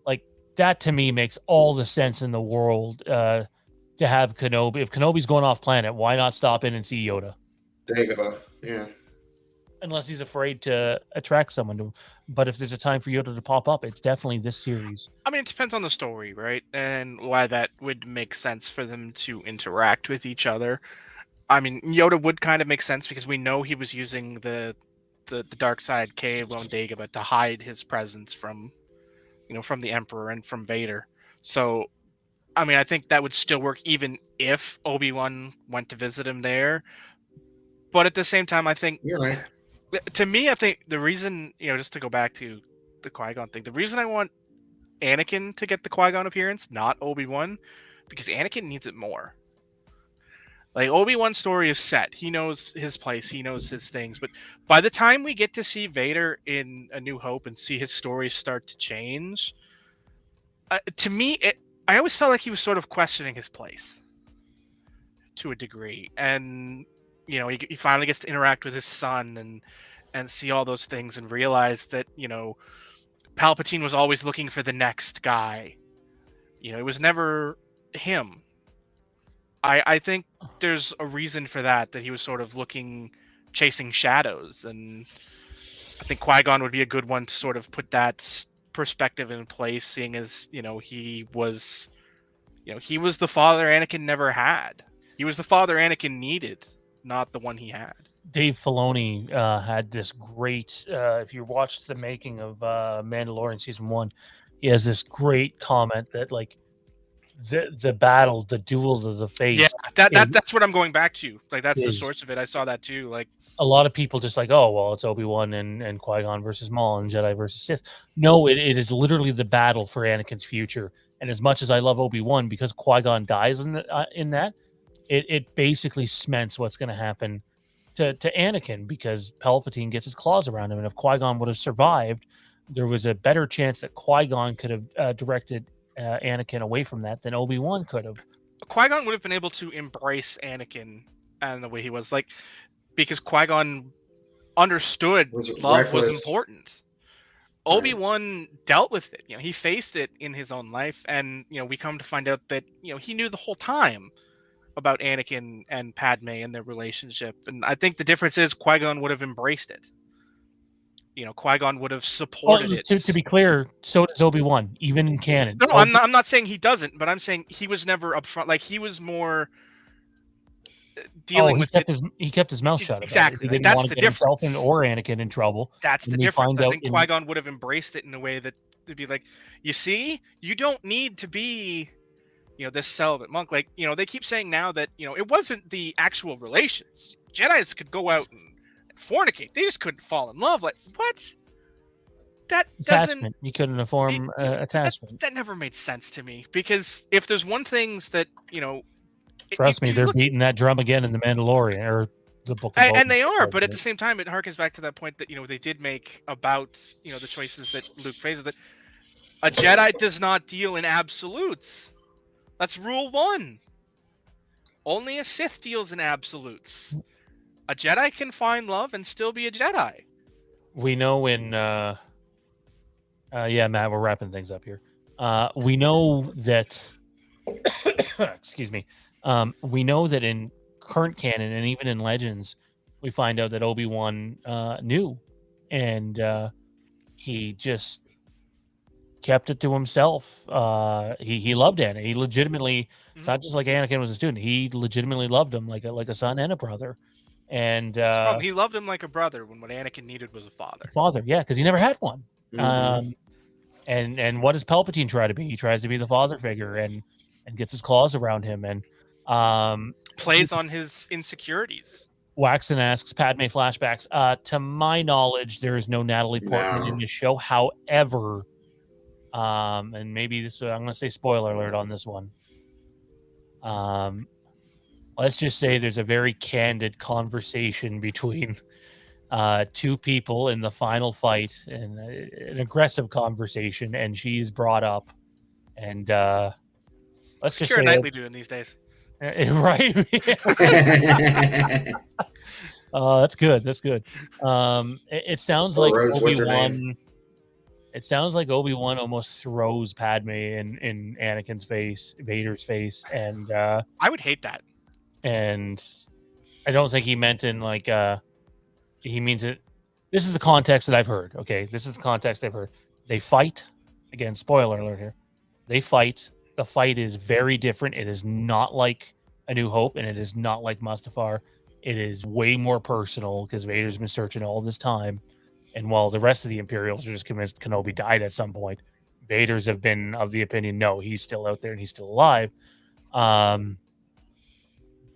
like that. To me, makes all the sense in the world to have Kenobi. If Kenobi's going off planet, why not stop in and see Yoda? There you go. Yeah. Unless he's afraid to attract someone to him. But if there's a time for Yoda to pop up, it's definitely this series. I mean, it depends on the story, right? And why that would make sense for them to interact with each other. I mean, Yoda would kind of make sense because we know he was using the dark side cave on Dagobah to hide his presence from, from the Emperor and from Vader. So, I mean, I think that would still work even if Obi-Wan went to visit him there. But at the same time, I think, You're right. to me, I think the reason, just to go back to the Qui-Gon thing, the reason I want Anakin to get the Qui-Gon appearance, not Obi-Wan, because Anakin needs it more. Like, Obi-Wan's story is set. He knows his place. He knows his things. But by the time we get to see Vader in A New Hope and see his story start to change, to me, I always felt like he was sort of questioning his place to a degree. And, he finally gets to interact with his son and see all those things and realize that, Palpatine was always looking for the next guy. It was never him. I think there's a reason for that he was sort of chasing shadows. And I think Qui-Gon would be a good one to sort of put that perspective in place, seeing as, he was the father Anakin never had. He was the father Anakin needed, not the one he had. Dave Filoni had this great, if you watched the making of Mandalorian Season 1, he has this great comment that, like, the battle, the duels of the face. Yeah, that's what I'm going back to. Like, that's the source of it. I saw that too. Like, a lot of people just like, oh, well, it's Obi-Wan and Qui-Gon versus Maul and Jedi versus Sith. No, it is literally the battle for Anakin's future. And as much as I love Obi-Wan, because Qui-Gon dies in that, it basically cements what's going to happen to Anakin, because Palpatine gets his claws around him. And if Qui-Gon would have survived, there was a better chance that Qui-Gon could have directed Anakin away from that than Obi-Wan could have. Qui-Gon would have been able to embrace Anakin and the way he was, like, because Qui-Gon understood love was important. Obi-Wan dealt with it. He faced it in his own life, and we come to find out that he knew the whole time about Anakin and Padme and their relationship. And I think the difference is Qui-Gon would have embraced it. Qui-Gon would have supported it. To be clear, so does Obi-Wan, even in canon. No, I'm not saying he doesn't, but I'm saying he was never upfront. Like, he was more dealing with it. He kept his mouth shut. Exactly. He didn't That's want to the get himself difference. or Anakin in trouble. That's the difference. I think Qui-Gon would have embraced it in a way that to be like, you see, you don't need to be, this celibate monk. Like, they keep saying now that, it wasn't the actual relations. Jedis could go out and fornicate. They just couldn't fall in love. Like, what? That attachment. You couldn't form attachment. That never made sense to me, because if there's one things that, trust me, they're beating that drum again in The Mandalorian or the book. And they are, but at the same time, it harkens back to that point that, they did make about, the choices that Luke faces, that a Jedi does not deal in absolutes. That's rule 1. Only a Sith deals in absolutes. A Jedi can find love and still be a Jedi. We know in, Matt, we're wrapping things up here. We know that, excuse me. We know that in current canon and even in Legends, we find out that Obi-Wan knew, and he just kept it to himself. He loved Anakin. He legitimately, it's not just like Anakin was a student. He legitimately loved him like a son and a brother. And he loved him like a brother when what Anakin needed was a father. Father, yeah, because he never had one. Mm-hmm. And what does Palpatine try to be? He tries to be the father figure and gets his claws around him and plays on his insecurities. Waxon asks, Padme flashbacks. To my knowledge, there is no Natalie Portman in the show. However, and maybe this, I'm going to say spoiler alert on this one. let's just say there's a very candid conversation between two people in the final fight, and an aggressive conversation, and she's brought up, and let's What's just Keira say Knightley doing these days? right. That's good. That's good. It sounds Oh, like Rose, what's her Obi-Wan. It sounds like Obi-Wan almost throws Padme in Anakin's face, Vader's face, and I would hate that. I don't think he meant in like he means it. This is the context that I've heard. Okay, this is the context I've heard. They fight. Again, spoiler alert here. They fight. The fight is very different. It is not like A New Hope, and it is not like Mustafar. It is way more personal because Vader's been searching all this time. And while the rest of the Imperials are just convinced Kenobi died at some point, Vader's have been of the opinion, no, he's still out there and he's still alive.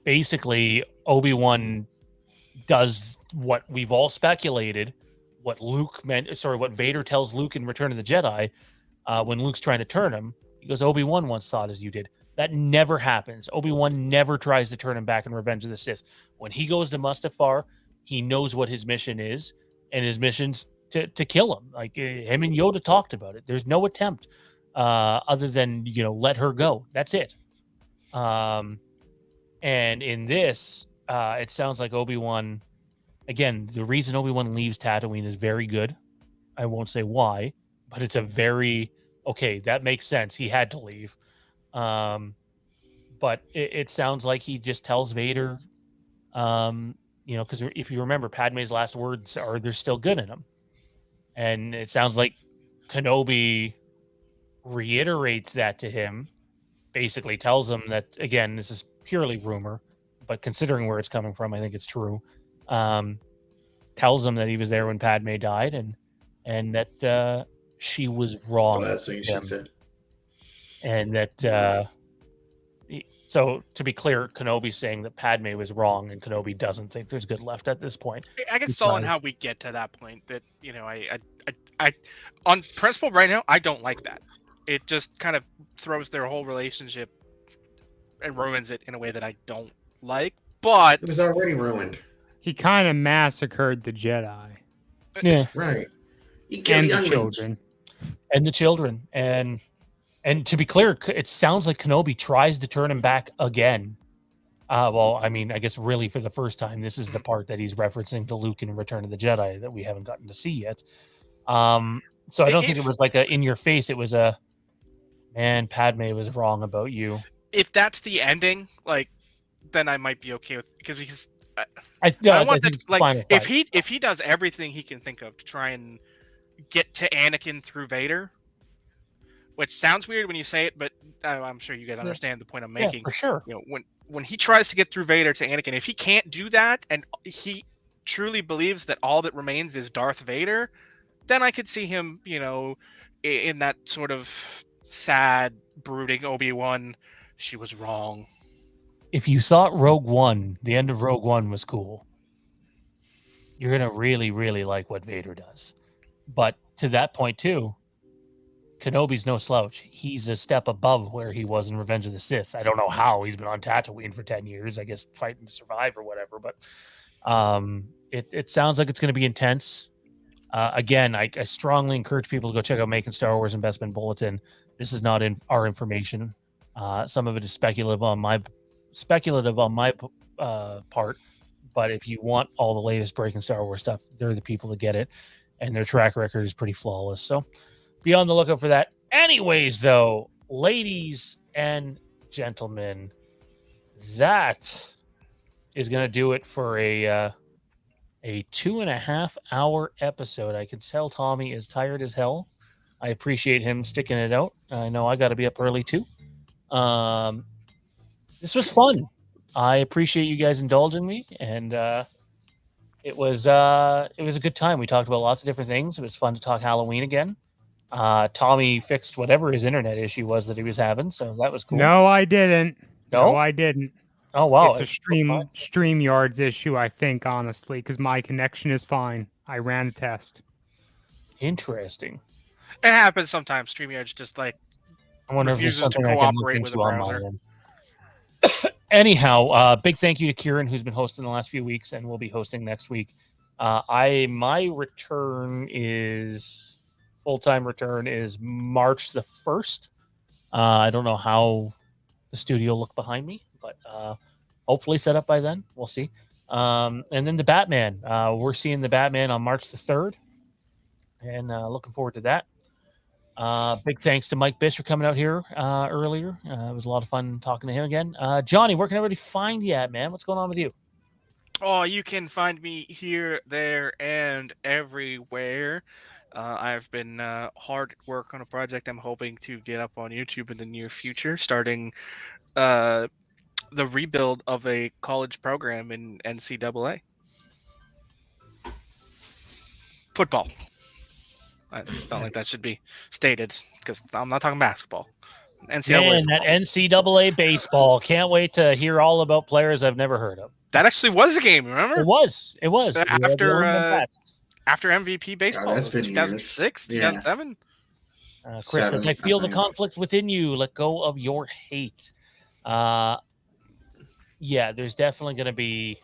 Basically, Obi-Wan does what we've all speculated, what Vader tells Luke in Return of the Jedi, when Luke's trying to turn him. He goes, Obi-Wan once thought as you did. That never happens. Obi-Wan never tries to turn him back in Revenge of the Sith. When he goes to Mustafar, he knows what his mission is, and his mission's to kill him. Like him and Yoda talked about it. There's no attempt other than let her go. That's it. And in this, it sounds like Obi-Wan. Again, the reason Obi-Wan leaves Tatooine is very good. I won't say why, but it's a very okay. That makes sense. He had to leave. But it sounds like he just tells Vader, because if you remember, Padme's last words are "There's still good in him," and it sounds like Kenobi reiterates that to him. Basically, tells him that again. This is purely rumor, but considering where it's coming from, I think it's true. Tells him that he was there when Padme died, and that she was wrong. The last thing she said. And that so to be clear, Kenobi's saying that Padme was wrong, and Kenobi doesn't think there's good left at this point. I guess it's all in how we get to that point. That I on principle right now, I don't like that. It just kind of throws their whole relationship and ruins it in a way that I don't like. But It was already ruined. He kind of massacred the Jedi. Yeah, Right. He killed And the the younglings. children. and the children, and to be clear, it sounds like Kenobi tries to turn him back again. Well, I mean, I guess really for the first time, this is the part that he's referencing to Luke in Return of the Jedi that we haven't gotten to see yet. So I don't think it was like a in your face. It was a man. Padme was wrong about you. if that's the ending, like, then I might be okay with because I don't want think that. it's Like, fine with if fight. he does everything he can think of to try and get to Anakin through Vader, which sounds weird when you say it, but I'm sure you guys understand the point I'm Yeah, making. for sure. You know, when he tries to get through Vader to Anakin, if he can't do that, and he truly believes that all that remains is Darth Vader, then I could see him, you know, in that sort of sad, brooding Obi-Wan. She was wrong. If you thought Rogue One, the end of Rogue One was cool, you're gonna really, really like what Vader does. But to that point too, Kenobi's no slouch. He's a step above where he was in Revenge of the Sith. I don't know how he's been on Tatooine for 10 years, I guess fighting to survive or whatever, but it sounds like it's going to be intense. Again, I strongly encourage people to go check out Making Star Wars Investment Bulletin. This is not in our information. Some of it is speculative on my part, but if you want all the latest breaking Star Wars stuff, they're the people to get it, and their track record is pretty flawless. So be on the lookout for that. Anyways, though, ladies and gentlemen, that is going to do it for a 2.5 hour episode. I can tell Tommy is tired as hell. I appreciate him sticking it out. I know I got to be up early too. This was fun. I appreciate you guys indulging me, and it was a good time. We talked about lots of different things. It was fun to talk Halloween again. Tommy fixed whatever his internet issue was that he was having, so that was cool. No, I didn't. No? I didn't. Oh wow, It's a StreamYard's issue, I think, honestly, because my connection is fine. I ran a test. Interesting. It happens sometimes. StreamYard's just like I wonder if there's refuses to something I can look cooperate with into a on my browser. end. Anyhow, big thank you to Kieran, who's been hosting the last few weeks and will be hosting next week. My return is full-time return is March the 1st. I don't know how the studio look behind me, but hopefully set up by then. We'll see. And then the Batman. We're seeing the Batman on March the 3rd, and looking forward to that. Big thanks to Mike Bish for coming out here earlier. It was a lot of fun talking to him again. Johnny, where can everybody find you at, man? What's going on with you? Oh, you can find me here, there, and everywhere. I've been hard at work on a project I'm hoping to get up on YouTube in the near future, starting the rebuild of a college program in NCAA football. I felt like that should be stated because I'm not talking basketball. NCAA Man, that NCAA baseball. Can't wait to hear all about players I've never heard of. That actually was a game, remember? It was. After MVP baseball, that's been 2006, years. 2007. Chris, as I feel the conflict within you, let go of your hate. Yeah, there's definitely going to be.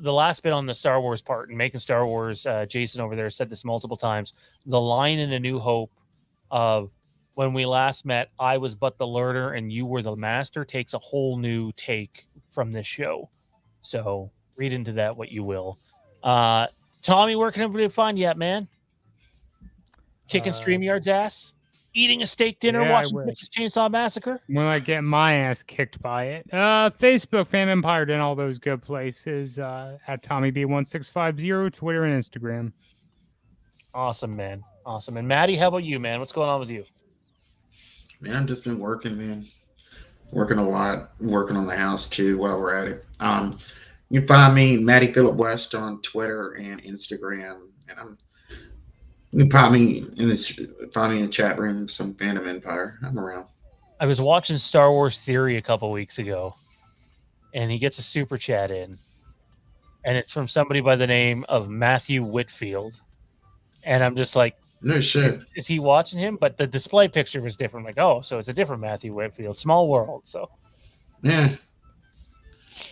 The last bit on the Star Wars part and making Star Wars. Jason over there said this multiple times. The line in A New Hope of when we last met, I was but the learner and you were the master takes a whole new take from this show. So read into that what you will. Tommy, where can everybody find you at, man? Kicking StreamYard's ass? Eating a steak dinner, watching Texas Chainsaw Massacre? When I get my ass kicked by it. Facebook, Fandom Empire Den, all those good places. At TommyB1650, Twitter and Instagram. Awesome, man. Awesome. And Maddie, how about you, man? What's going on with you? Man, I've just been working, man. Working a lot. Working on the house, too, while we're at it. You can find me, Matty Phillip West, on Twitter and Instagram. And you can find me in the chat room, some Fandom Empire. I'm around. I was watching Star Wars Theory a couple weeks ago, and he gets a super chat in, and it's from somebody by the name of Matthew Whitfield. And I'm just like, no shit. Is he watching him? But the display picture was different. Like, oh, so it's a different Matthew Whitfield. Small world. So, yeah.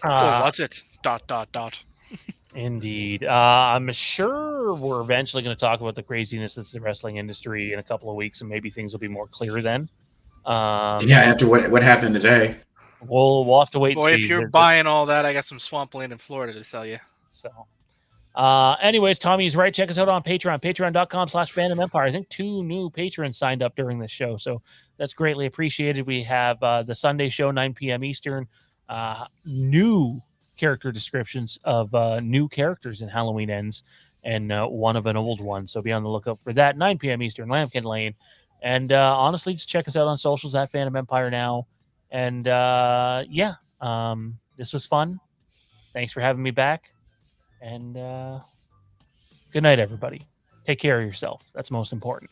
What's it? ... Indeed. I'm sure we're eventually going to talk about the craziness that's the wrestling industry in a couple of weeks, and maybe things will be more clear then. After what happened today. We'll have to wait and see. If you're buying all that, I got some swampland in Florida to sell you. So, anyways, Tommy's right. Check us out on Patreon, patreon.com/Fandom Empire. I think 2 new patrons signed up during this show, so that's greatly appreciated. We have the Sunday show, 9 p.m. Eastern, new character descriptions of new characters in Halloween Ends, and one of an old one. So be on the lookout for that. 9 p.m. Eastern, Lambkin Lane. And honestly, just check us out on socials at Fandom Empire now. And this was fun. Thanks for having me back. And good night, everybody. Take care of yourself. That's most important.